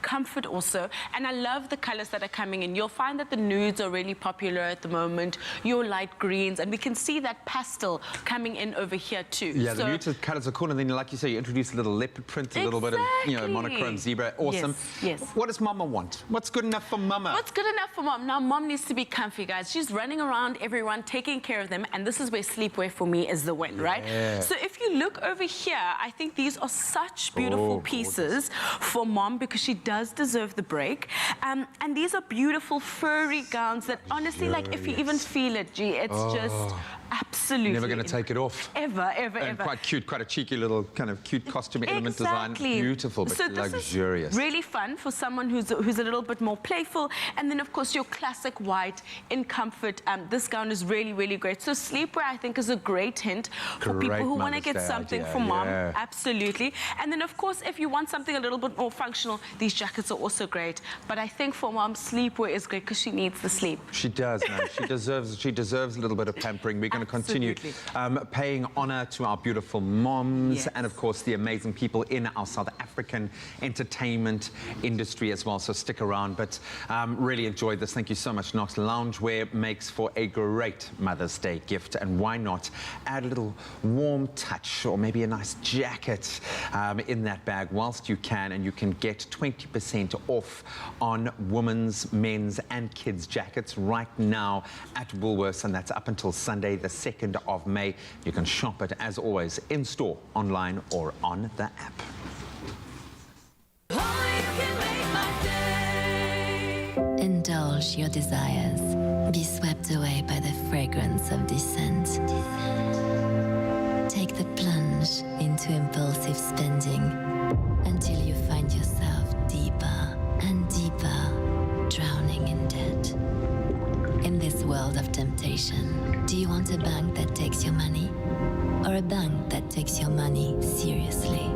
comfort also. And I love the colors that are coming in. You'll find that the nudes are really popular at the moment, your light greens, and we can see that pastel coming in over here too. Yeah, so the muted colours are cool, and then, like you say, you introduce a little leopard print, a little bit of, monochrome zebra. Awesome. Yes. What does Mama want? What's good enough for Mama? What's good enough for Mom? Now, Mom needs to be comfy, guys. She's running around everyone, taking care of them, and this is where sleepwear for me is the win, right? So if you look over here, I think these are such beautiful pieces for Mom because she does deserve the break. And these are beautiful furry gowns that honestly, like, if you even feel it, G, it's just absolutely... Never going to take it off. Ever. And quite cute, quite a cheeky little kind of cute costume element design. Beautiful, but so this luxurious. Is really fun for someone who's a little bit more playful. And then, of course, your classic white in comfort. This gown is really, really great. So sleepwear, I think, is a great hint for people who want to get something for Mom. Absolutely. And then, of course, if you want something a little bit more functional, these jackets are also great. But I think for Mom, sleepwear is great because she needs the sleep. She does, man. She deserves a little bit of pampering. We're going to continue paying honour to our beautiful moms and, of course, the amazing people in our South African entertainment industry as well. So stick around. But really enjoyed this. Thank you so much, Knox. Loungewear makes for a great Mother's Day gift. And why not add a little warm touch or maybe a nice jacket in that bag whilst you can. And you can get 20% off on women's, men's and kids' jackets right now at Woolworths. And that's up until Sunday, the 2nd of May. You can shop it, as always, in-store, online or on the app. Indulge your desires. Be swept away by the fragrance of descent. Take the plunge into impulsive spending until you find yourself deeper and deeper, drowning in debt. In this world of temptation, do you want a bank that takes your money or a bank that takes your money seriously?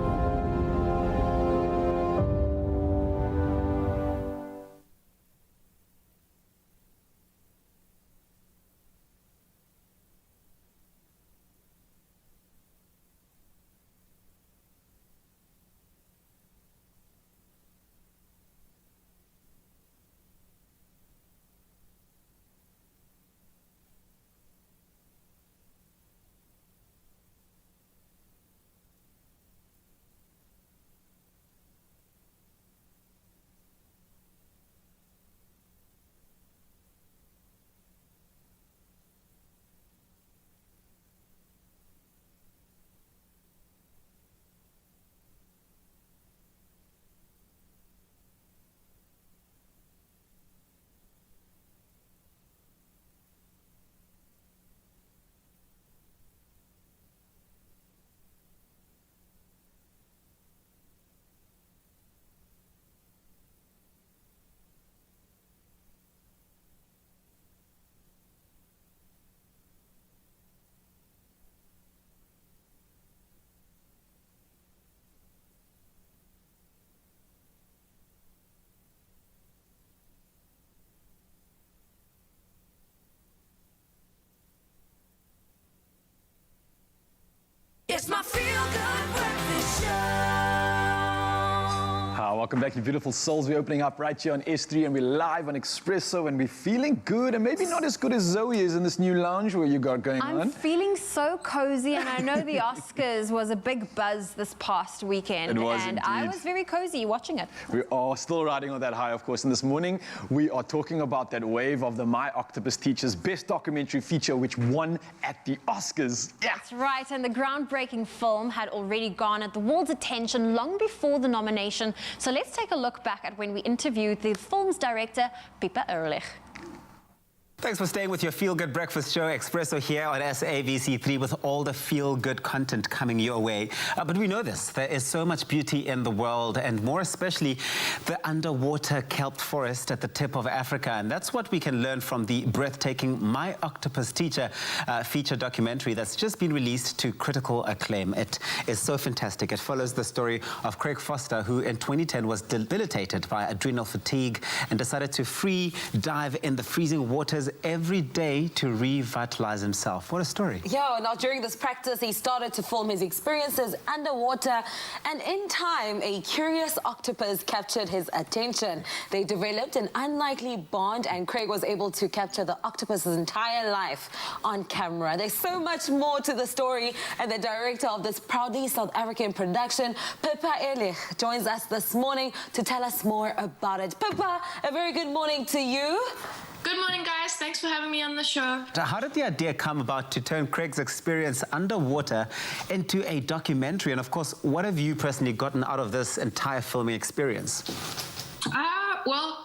Welcome back, you beautiful souls. We're opening up right here on S3 and we're live on Expresso and we're feeling good and maybe not as good as Zoe is in this new lounge where you got going on. I'm feeling so cozy, and I know the Oscars was a big buzz this past weekend. It was and indeed. I was very cozy watching it. We are still riding on that high, of course, and this morning we are talking about that wave of the My Octopus Teacher's Best Documentary Feature, which won at the Oscars. Yeah. That's right, and the groundbreaking film had already garnered the world's attention long before the nomination. So let's take a look back at when we interviewed the film's director, Pippa Ehrlich. Thanks for staying with your Feel Good Breakfast Show. Expresso here on SABC3 with all the feel good content coming your way. But we know this, there is so much beauty in the world, and more especially the underwater kelp forest at the tip of Africa. And that's what we can learn from the breathtaking My Octopus Teacher feature documentary that's just been released to critical acclaim. It is so fantastic. It follows the story of Craig Foster, who in 2010 was debilitated by adrenal fatigue and decided to free dive in the freezing waters every day to revitalize himself. What a story. Yeah, now during this practice, he started to film his experiences underwater, and in time, a curious octopus captured his attention. They developed an unlikely bond, and Craig was able to capture the octopus's entire life on camera. There's so much more to the story, and the director of this proudly South African production, Pippa Ehrlich, joins us this morning to tell us more about it. Pippa, a very good morning to you. Good morning, guys. Thanks for having me on the show. How did the idea come about to turn Craig's experience underwater into a documentary? And of course, what have you personally gotten out of this entire filming experience? Well,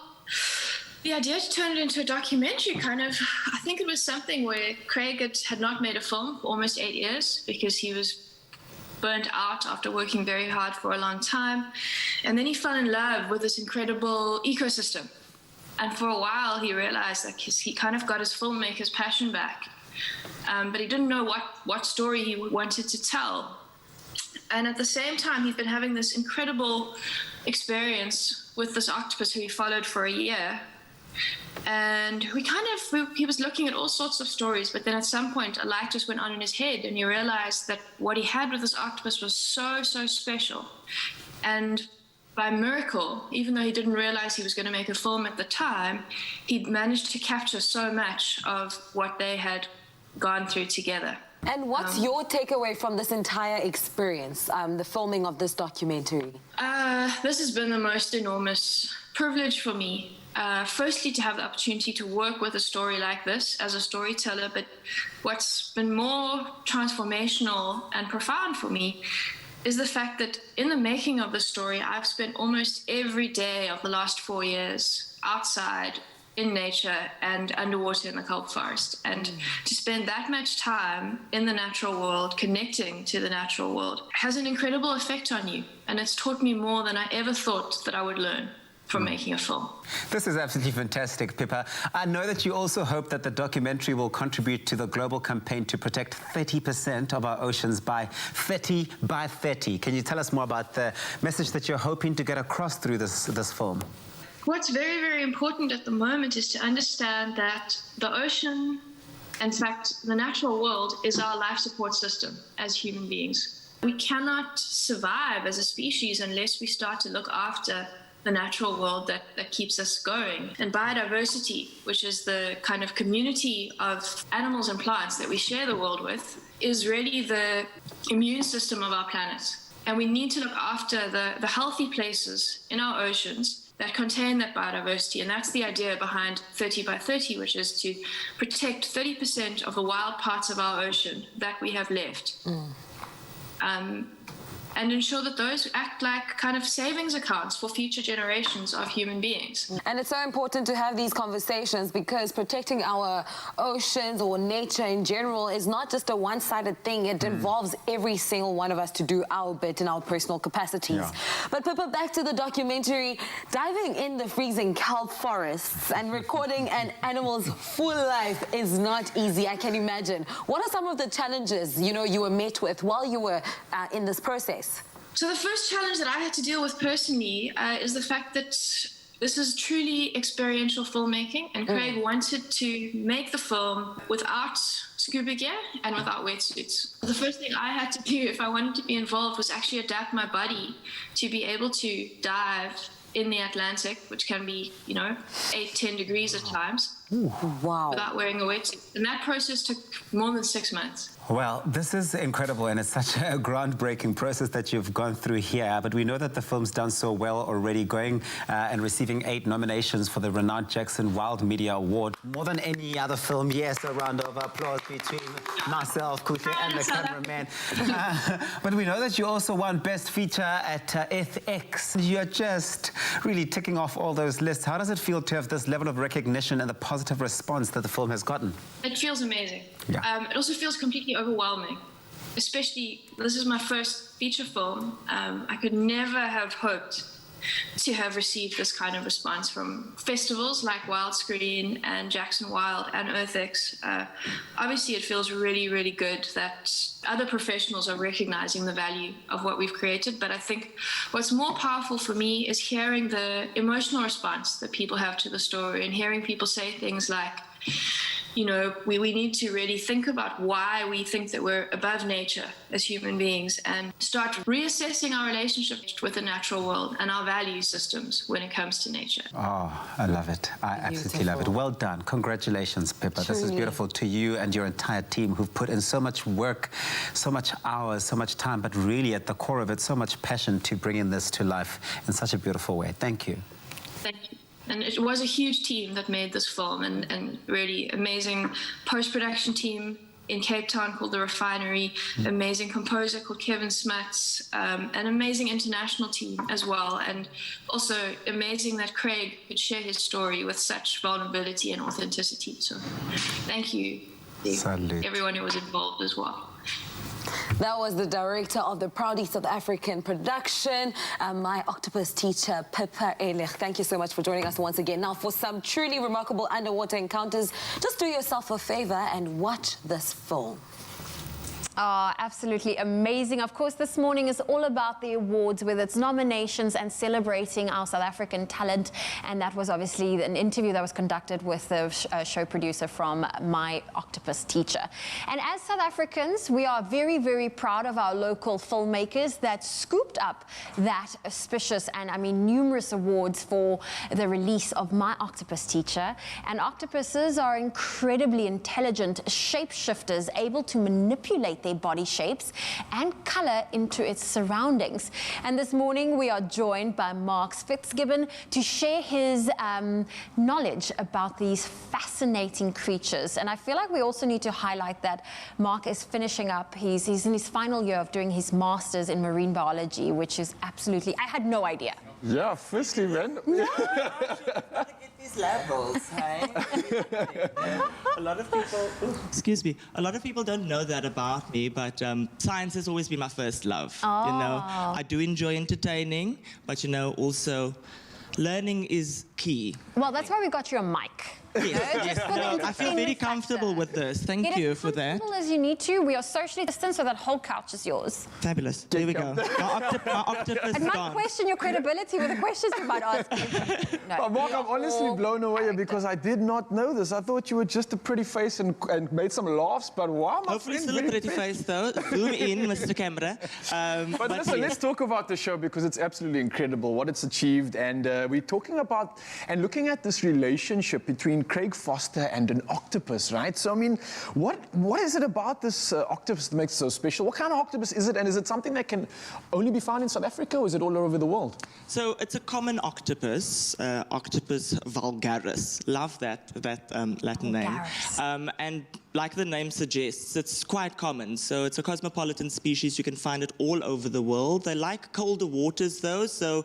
the idea to turn it into a documentary I think it was something where Craig had not made a film for almost 8 years because he was burnt out after working very hard for a long time. And then he fell in love with this incredible ecosystem. And for a while, he realized that he kind of got his filmmaker's passion back. But he didn't know what story he wanted to tell. And at the same time, he'd been having this incredible experience with this octopus who he followed for a year. And he was looking at all sorts of stories, but then at some point, a light just went on in his head, and he realized that what he had with this octopus was so, so special. And by miracle, even though he didn't realize he was going to make a film at the time, he'd managed to capture so much of what they had gone through together. And what's your takeaway from this entire experience, the filming of this documentary? This has been the most enormous privilege for me. Firstly, to have the opportunity to work with a story like this as a storyteller, but what's been more transformational and profound for me is the fact that in the making of the story, I've spent almost every day of the last 4 years outside in nature and underwater in the kelp forest. And to spend that much time in the natural world, connecting to the natural world, has an incredible effect on you. And it's taught me more than I ever thought that I would learn from making a film. This is absolutely fantastic, Pippa. I know that you also hope that the documentary will contribute to the global campaign to protect 30% of our oceans by 30 by 30. Can you tell us more about the message that you're hoping to get across through this film? What's very, very important at the moment is to understand that the ocean, in fact, the natural world, is our life support system as human beings. We cannot survive as a species unless we start to look after the natural world that keeps us going. And biodiversity, which is the kind of community of animals and plants that we share the world with, is really the immune system of our planet. And we need to look after the healthy places in our oceans that contain that biodiversity. And that's the idea behind 30 by 30, which is to protect 30% of the wild parts of our ocean that we have left. And ensure that those act like kind of savings accounts for future generations of human beings. And it's so important to have these conversations because protecting our oceans or nature in general is not just a one-sided thing. It involves every single one of us to do our bit in our personal capacities. Yeah. But Pippa, back to the documentary, diving in the freezing kelp forests and recording an animal's full life is not easy, I can imagine. What are some of the challenges, you were met with while you were in this process? So the first challenge that I had to deal with personally is the fact that This is truly experiential filmmaking, and Craig wanted to make the film without scuba gear and without wetsuits. The first thing I had to do if I wanted to be involved was actually adapt my body to be able to dive in the Atlantic, which can be, 8-10 degrees at times. Ooh, wow. Without wearing a wetsuit. And that process took more than 6 months. Well, this is incredible, and it's such a groundbreaking process that you've gone through here. But we know that the film's done so well already, going and receiving 8 nominations for the renowned Jackson Wild Media Award. More than any other film. Yes, a round of applause between myself, Kuhle, and the cameraman. But we know that you also won Best Feature at FX. You're just really ticking off all those lists. How does it feel to have this level of recognition and the positive response that the film has gotten? It feels amazing. Yeah. It also feels completely overwhelming, especially this is my first feature film. I could never have hoped to have received this kind of response from festivals like Wildscreen and Jackson Wild and EarthX. Obviously, it feels really, really good that other professionals are recognizing the value of what we've created. But I think what's more powerful for me is hearing the emotional response that people have to the story and hearing people say things like, we need to really think about why we think that we're above nature as human beings and start reassessing our relationship with the natural world and our value systems when it comes to nature. Oh, I love it. I absolutely love it. Well done. Congratulations, Pippa. This is beautiful to you and your entire team who've put in so much work, so much hours, so much time, but really at the core of it, so much passion to bringing this to life in such a beautiful way. Thank you. Thank you. And it was a huge team that made this film, and really amazing post-production team in Cape Town called The Refinery, amazing composer called Kevin Smuts, an amazing international team as well, and also amazing that Craig could share his story with such vulnerability and authenticity. So thank you, everyone who was involved as well. That was the director of the proudly South African production, my Octopus Teacher, Pippa Ehrlich. Thank you so much for joining us once again. Now, for some truly remarkable underwater encounters, just do yourself a favor and watch this film. Oh, absolutely amazing. Of course, this morning is all about the awards with its nominations and celebrating our South African talent. And that was obviously an interview that was conducted with the show producer from My Octopus Teacher. And as South Africans, we are very, very proud of our local filmmakers that scooped up that auspicious and, numerous awards for the release of My Octopus Teacher. And octopuses are incredibly intelligent shapeshifters, able to manipulate their body shapes and color into its surroundings. And this morning we are joined by Mark Fitzgibbon to share his knowledge about these fascinating creatures. And I feel like we also need to highlight that Mark is finishing up, he's in his final year of doing his master's in marine biology, which is absolutely, I had no idea. Yeah, firstly, random. These levels, hey? A lot of people, a lot of people don't know that about me, but science has always been my first love. I do enjoy entertaining, but also learning is key. Well, that's why we got you a mic. Yes. I feel very comfortable with this. Thank you for that. Get as comfortable as you need to. We are socially distanced, so that whole couch is yours. Fabulous. There we go. My octopus I might question your credibility with the questions you might ask me. No, Mark, I'm honestly blown away because I did not know this. I thought you were just a pretty face and made some laughs, but wow, my hopefully friend, still a pretty face, though. Zoom in, Mr. Camera. But listen, let's talk about the show because it's absolutely incredible what it's achieved. And we're talking about and looking at this relationship between Craig Foster and an octopus, right? So, what is it about this octopus that makes it so special? What kind of octopus is it? And is it something that can only be found in South Africa, or is it all over the world? So, it's a common octopus, Octopus vulgaris. Love that Latin name. And like the name suggests, it's quite common. So it's a cosmopolitan species. You can find it all over the world. They like colder waters, though, so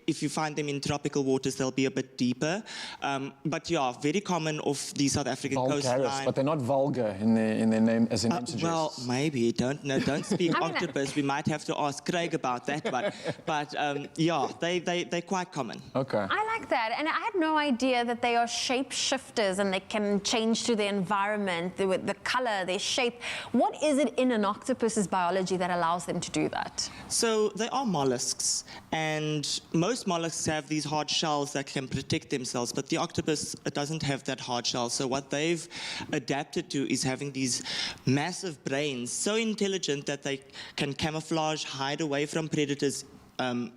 if you find them in tropical waters, they'll be a bit deeper. But yeah, very common off the South African coastline. But they're not vulgar in their name, as the name suggests. Well, maybe. Don't speak octopus. We might have to ask Craig about that one. But yeah, they're quite common. Okay. I like that. And I had no idea that they are shapeshifters and they can change to the environment. element, the color, their shape. What is it in an octopus's biology that allows them to do that? So they are mollusks, and most mollusks have these hard shells that can protect themselves, but the octopus doesn't have that hard shell. So what they've adapted to is having these massive brains, so intelligent that they can camouflage, hide away from predators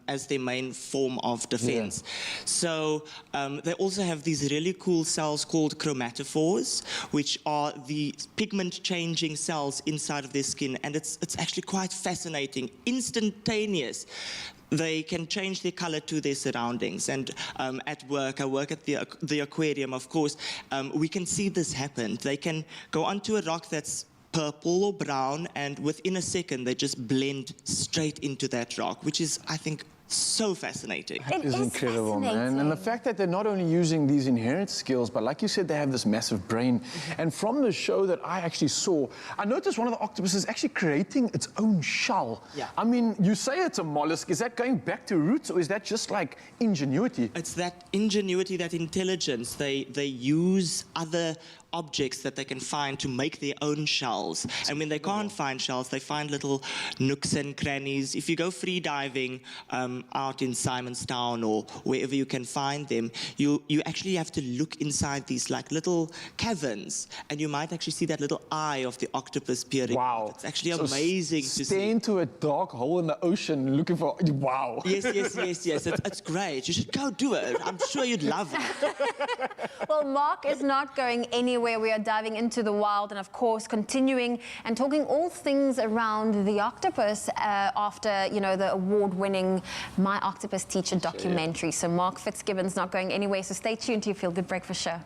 as their main form of defense. Yeah. So they also have these really cool cells called chromatophores, which are the pigment-changing cells inside of their skin, and it's actually quite fascinating, instantaneous. They can change their color to their surroundings. And at work, I work at the aquarium, of course, we can see this happen. They can go onto a rock that's purple or brown, and within a second they just blend straight into that rock, which is, I think, so fascinating. It is incredible, man. And the fact that they're not only using these inherent skills, but like you said, they have this massive brain. And from the show that I actually saw, I noticed one of the octopuses actually creating its own shell. Yeah. I mean, you say it's a mollusk. Is that going back to roots, or is that just like ingenuity? It's that ingenuity, that intelligence. They use other objects that they can find to make their own shells. And when they can't find shells, they find little nooks and crannies. If you go free diving out in Simonstown or wherever you can find them, you actually have to look inside these like little caverns, and you might actually see that little eye of the octopus peering. Wow. It's actually amazing to see. Stay into a dark hole in the ocean looking for, wow. Yes. It's great. You should go do it. I'm sure you'd love it. Well, Mark is not going anywhere. We are diving into the wild and, of course, continuing and talking all things around the octopus after, you know, the award-winning My Octopus Teacher documentary. So Mark Fitzgibbon's not going anywhere, so stay tuned to your Feel Good Breakfast show.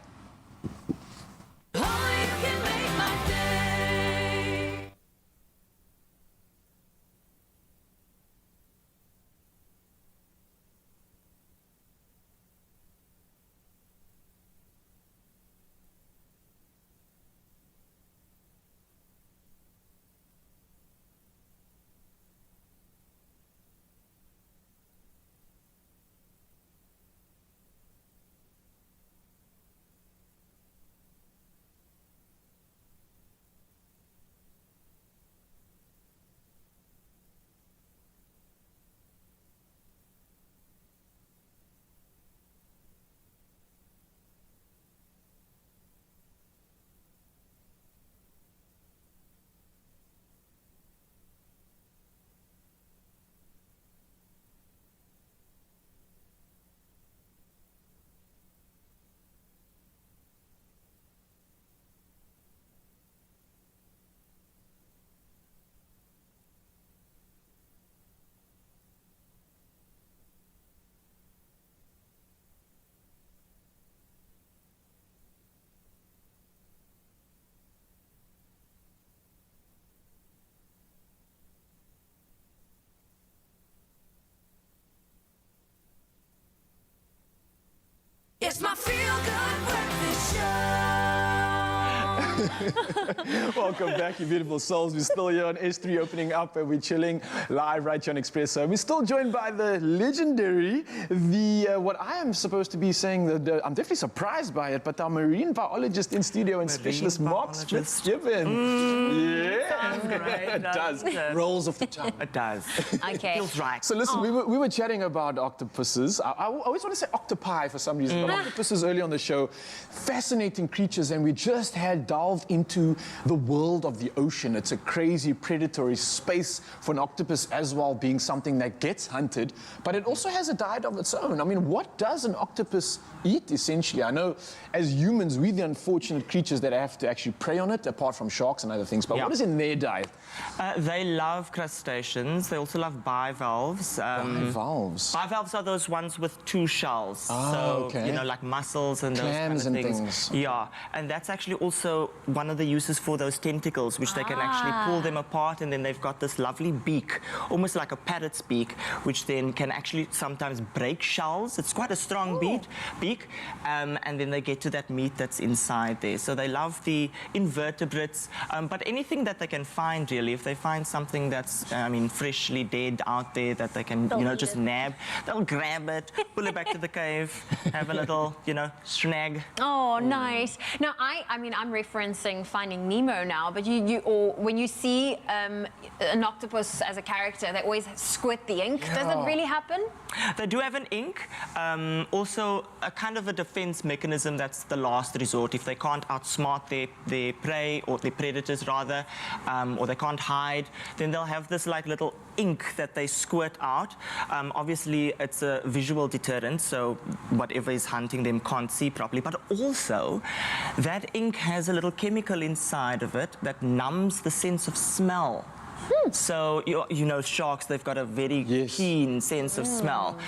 It's my Feel Good Breakfast Show. Welcome back, you beautiful souls. We're still here on S3 opening up, and we're chilling live right here on Expresso. We're still joined by the legendary, what I am supposed to be saying, I'm definitely surprised by it, but our marine biologist in studio and specialist Mark Fitzgibbon. Sounds great. It does. Rolls off the tongue. It does. Okay. Feels right. So listen, we were chatting about octopuses. I always want to say octopi for some reason, but octopuses early on the show, fascinating creatures, and we just had delved into the world of the ocean. It's a crazy predatory space for an octopus as well, being something that gets hunted, but it also has a diet of its own. I mean, what does an octopus eat, essentially? I know as humans, we're the unfortunate creatures that have to actually prey on it, apart from sharks and other things, but what is in their diet? They love crustaceans. They also love bivalves. Bivalves? Bivalves are those ones with two shells. Oh, so, okay. you know, like mussels and clams those kind of and things. Yeah, and that's actually also one of the uses for those tentacles, which they can actually pull them apart, and then they've got this lovely beak, almost like a parrot's beak, which then can actually sometimes break shells. It's quite a strong beak, beak, and then they get to that meat that's inside there. So they love the invertebrates, but anything that they can find, really. If they find something that's, freshly dead out there that they can, just nab, they'll grab it, pull it back to the cave, have a little, snag. Oh, nice. Now, I'm referencing Finding Nemo now, but when you see an octopus as a character, they always squirt the ink. Does it really happen? They do have an ink. Also, a kind of a defense mechanism that's the last resort. If they can't outsmart their prey, or their predators rather, or they can't hide, then they'll have this like little ink that they squirt out. Obviously, it's a visual deterrent, so whatever is hunting them can't see properly. But also, that ink has a little chemical inside of it that numbs the sense of smell. So, sharks, they've got a very keen sense of smell.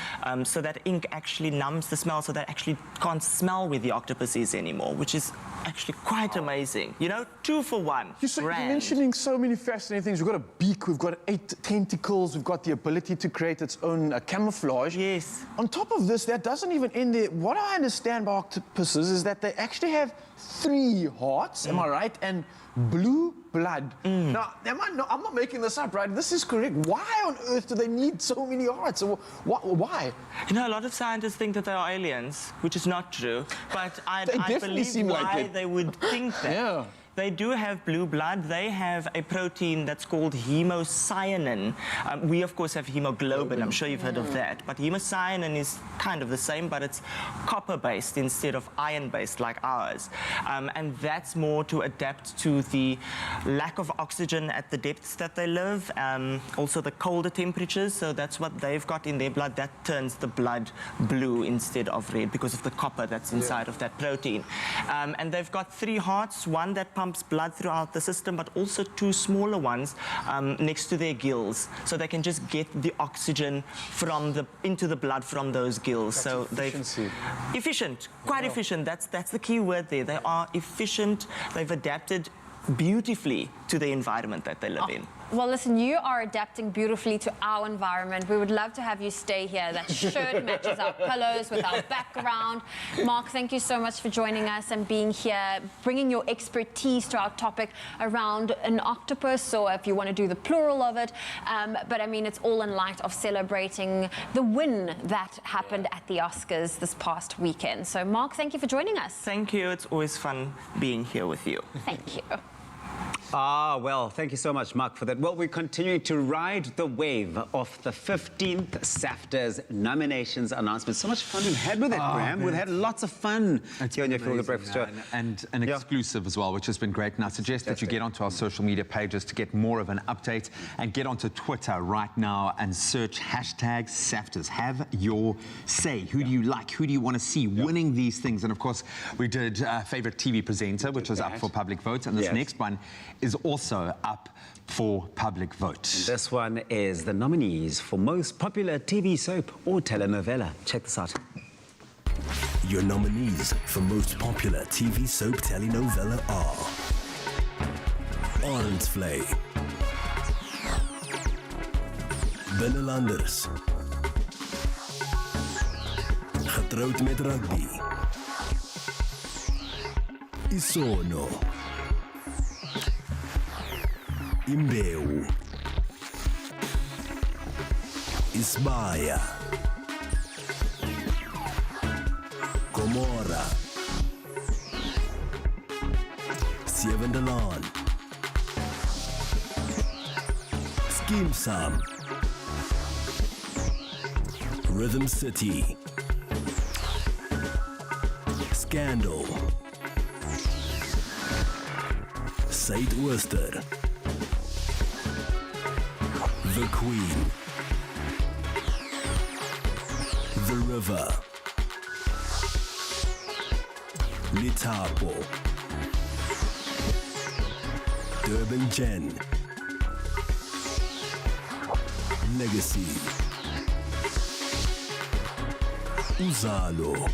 So that ink actually numbs the smell, so they actually can't smell where the octopus is anymore, which is actually quite amazing. 2 for 1. You're mentioning so many fascinating things. We've got a beak, we've got 8 tentacles, we've got the ability to create its own camouflage. Yes. On top of this, that doesn't even end there. What I understand about octopuses is that they actually have 3 hearts, am I right? And blue blood. Now, I'm not making this up, right? This is correct. Why on earth do they need so many hearts? Why? A lot of scientists think that they are aliens, which is not true. But I believe why they would think that. Yeah. They do have blue blood. They have a protein that's called hemocyanin. We, of course, have hemoglobin. I'm sure you've heard of that. But hemocyanin is kind of the same, but it's copper-based instead of iron-based like ours. And that's more to adapt to the lack of oxygen at the depths that they live, also the colder temperatures. So that's what they've got in their blood. That turns the blood blue instead of red because of the copper that's inside of that protein. And they've got 3 hearts, one that pumps blood throughout the system, but also 2 smaller ones next to their gills, so they can just get the oxygen into the blood from those gills. That's so efficient, quite efficient. That's the key word there. They are efficient. They've adapted beautifully to the environment that they live in. Well, listen, you are adapting beautifully to our environment. We would love to have you stay here. That shirt matches our pillows with our background. Mark, thank you so much for joining us and being here, bringing your expertise to our topic around an octopus, or if you want to do the plural of it. But it's all in light of celebrating the win that happened at the Oscars this past weekend. So, Mark, thank you for joining us. Thank you. It's always fun being here with you. Thank you. Well, thank you so much, Mark, for that. Well, we're continuing to ride the wave of the 15th SAFTAs nominations announcement. So much fun we've had with it, Graham. We've had lots of fun here on your Feel Good Breakfast Show. And an exclusive as well, which has been great. And I suggest that you get onto our social media pages to get more of an update, and get onto Twitter right now and search #SAFTAs. Have your say. Who do you like? Who do you want to see winning these things? And of course, we did Favorite TV Presenter, which was up for public vote. And this next one is also up for public vote. And this one is the nominees for most popular TV soap or telenovela. Check this out. Your nominees for most popular TV soap telenovela are Arendsvlei, Binnenlanders, Getrouwd met Rugby, Isono, Imbeu, Isbaya, Gomorra, Zevende Laan, Skeemsaam, Rhythm City, Scandal, Suidooster, The Queen, The River, Litapo, Durban Gen, Legacy, Uzalo,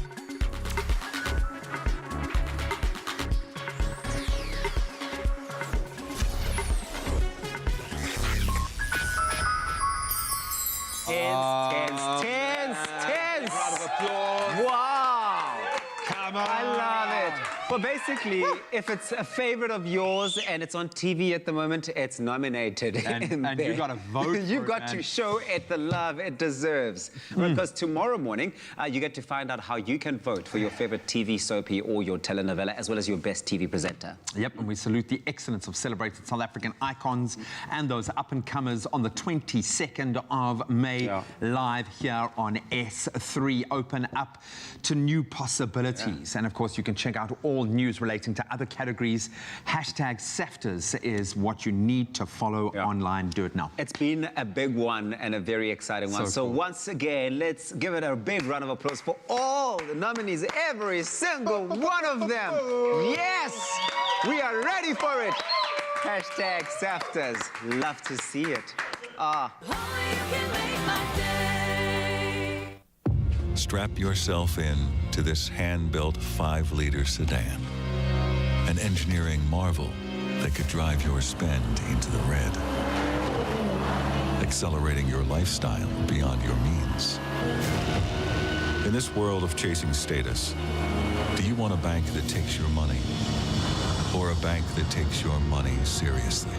Tens. Round of applause. Wow. love it. Well, basically, if it's a favorite of yours and it's on TV at the moment, it's nominated. And you got to vote. You got to show it the love it deserves. Because tomorrow morning, you get to find out how you can vote for your favorite TV soapy or your telenovela, as well as your best TV presenter. Yep, and we salute the excellence of celebrated South African icons and those up-and-comers on the 22nd of May, live here on S3. Open up to new possibilities. And, of course, you can check out all news relating to other categories. Hashtag SAFTAs is what you need to follow online. Do it now. It's been a big one and a very exciting one. So once again, let's give it a big round of applause for all the nominees, every single one of them. Yes, we are ready for it. Hashtag SAFTAs. Love to see it. Strap yourself in to this hand-built 5-liter sedan. An engineering marvel that could drive your spend into the red. Accelerating your lifestyle beyond your means. In this world of chasing status, do you want a bank that takes your money? Or a bank that takes your money seriously?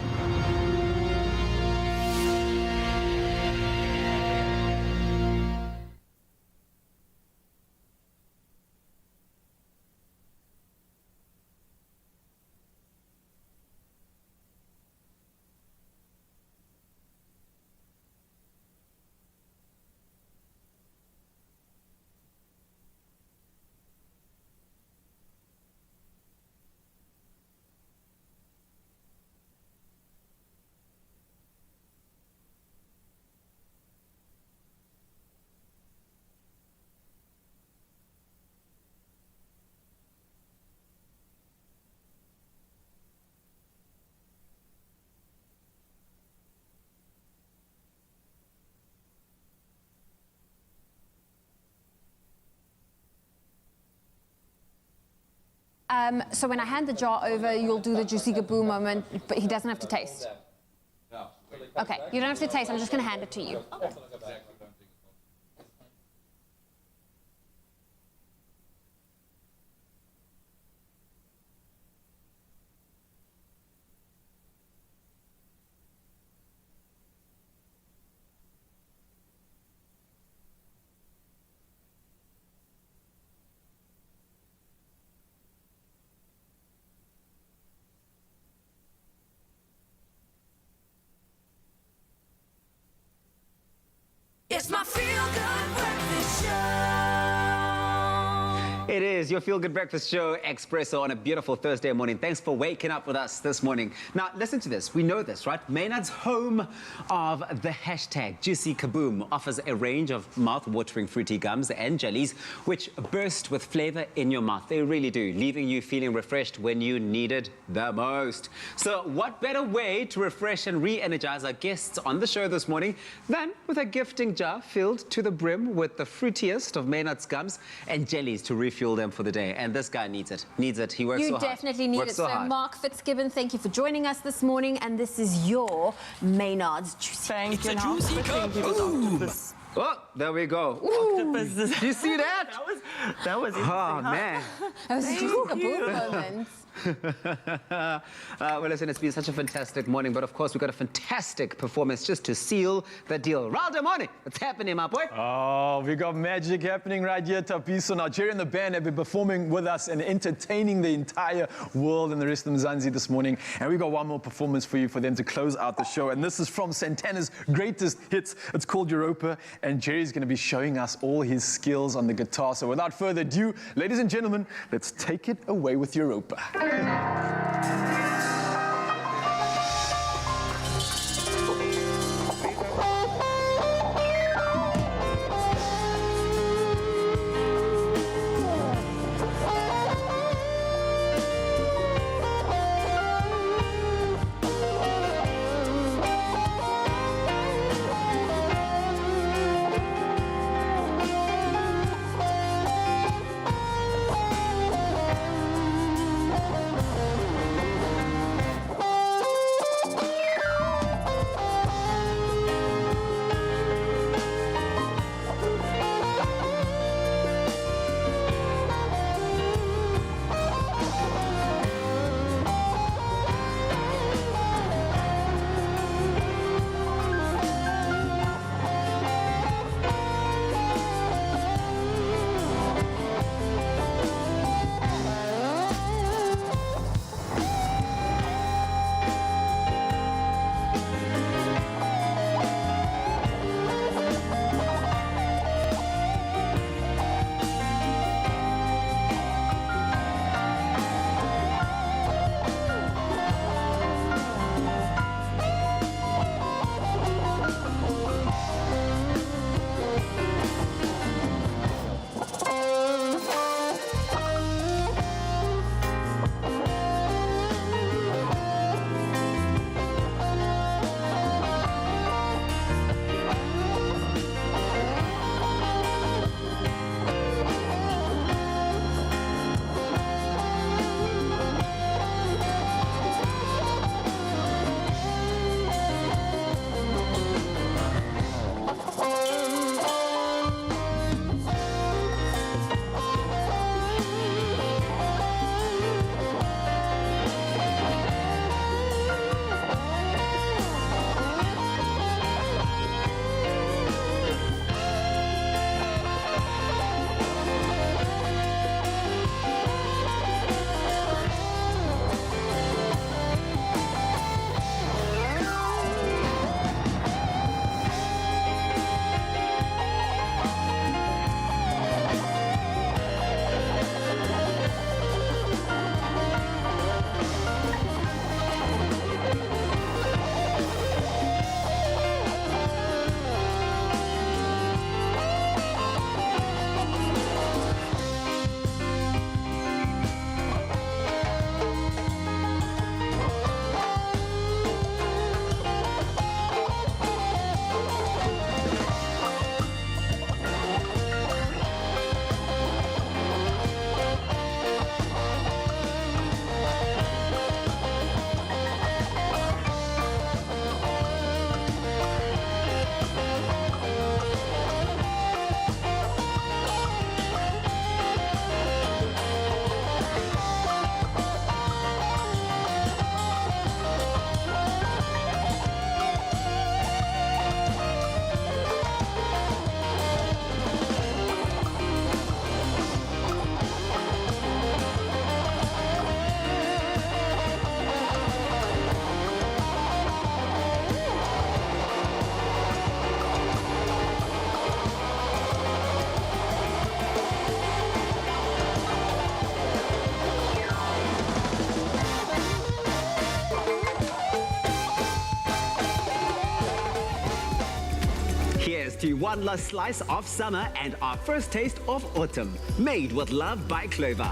So when I hand the jar over, you'll do the juicy gaboo moment, but he doesn't have to taste. Okay, you don't have to taste. I'm just going to hand it to you. It's my feel-good breakfast show. It is your Feel Good Breakfast Show, Expresso, on a beautiful Thursday morning. Thanks for waking up with us this morning. Now, listen to this. We know this, right? Maynard's home of the hashtag Juicy Kaboom offers a range of mouth-watering fruity gums and jellies which burst with flavor in your mouth. They really do, leaving you feeling refreshed when you need it the most. So what better way to refresh and re-energize our guests on the show this morning than with a gifting jar filled to the brim with the fruitiest of Maynard's gums and jellies to refuel them for the day. And this guy needs it. He works so hard. You definitely need it. So Mark Fitzgibbon, thank you for joining us this morning. And this is your Maynard's Juicy. Thank you. Octopus. Oh, there we go. Octopus. Do you see that? That was interesting. Oh, man. That was a juicy kaboom moment. Well, listen, it's been such a fantastic morning, but of course we've got a fantastic performance just to seal the deal. Ralda morning, what's happening, my boy? Oh, we got magic happening right here, Tapiso. Now, Jerry and the band have been performing with us and entertaining the entire world and the rest of Mzansi this morning. And we've got one more performance for you for them to close out the show. And this is from Santana's greatest hits. It's called Europa. And Jerry's going to be showing us all his skills on the guitar. So without further ado, ladies and gentlemen, let's take it away with Europa. to you one last slice of summer and our first taste of autumn. Made with love by Clover.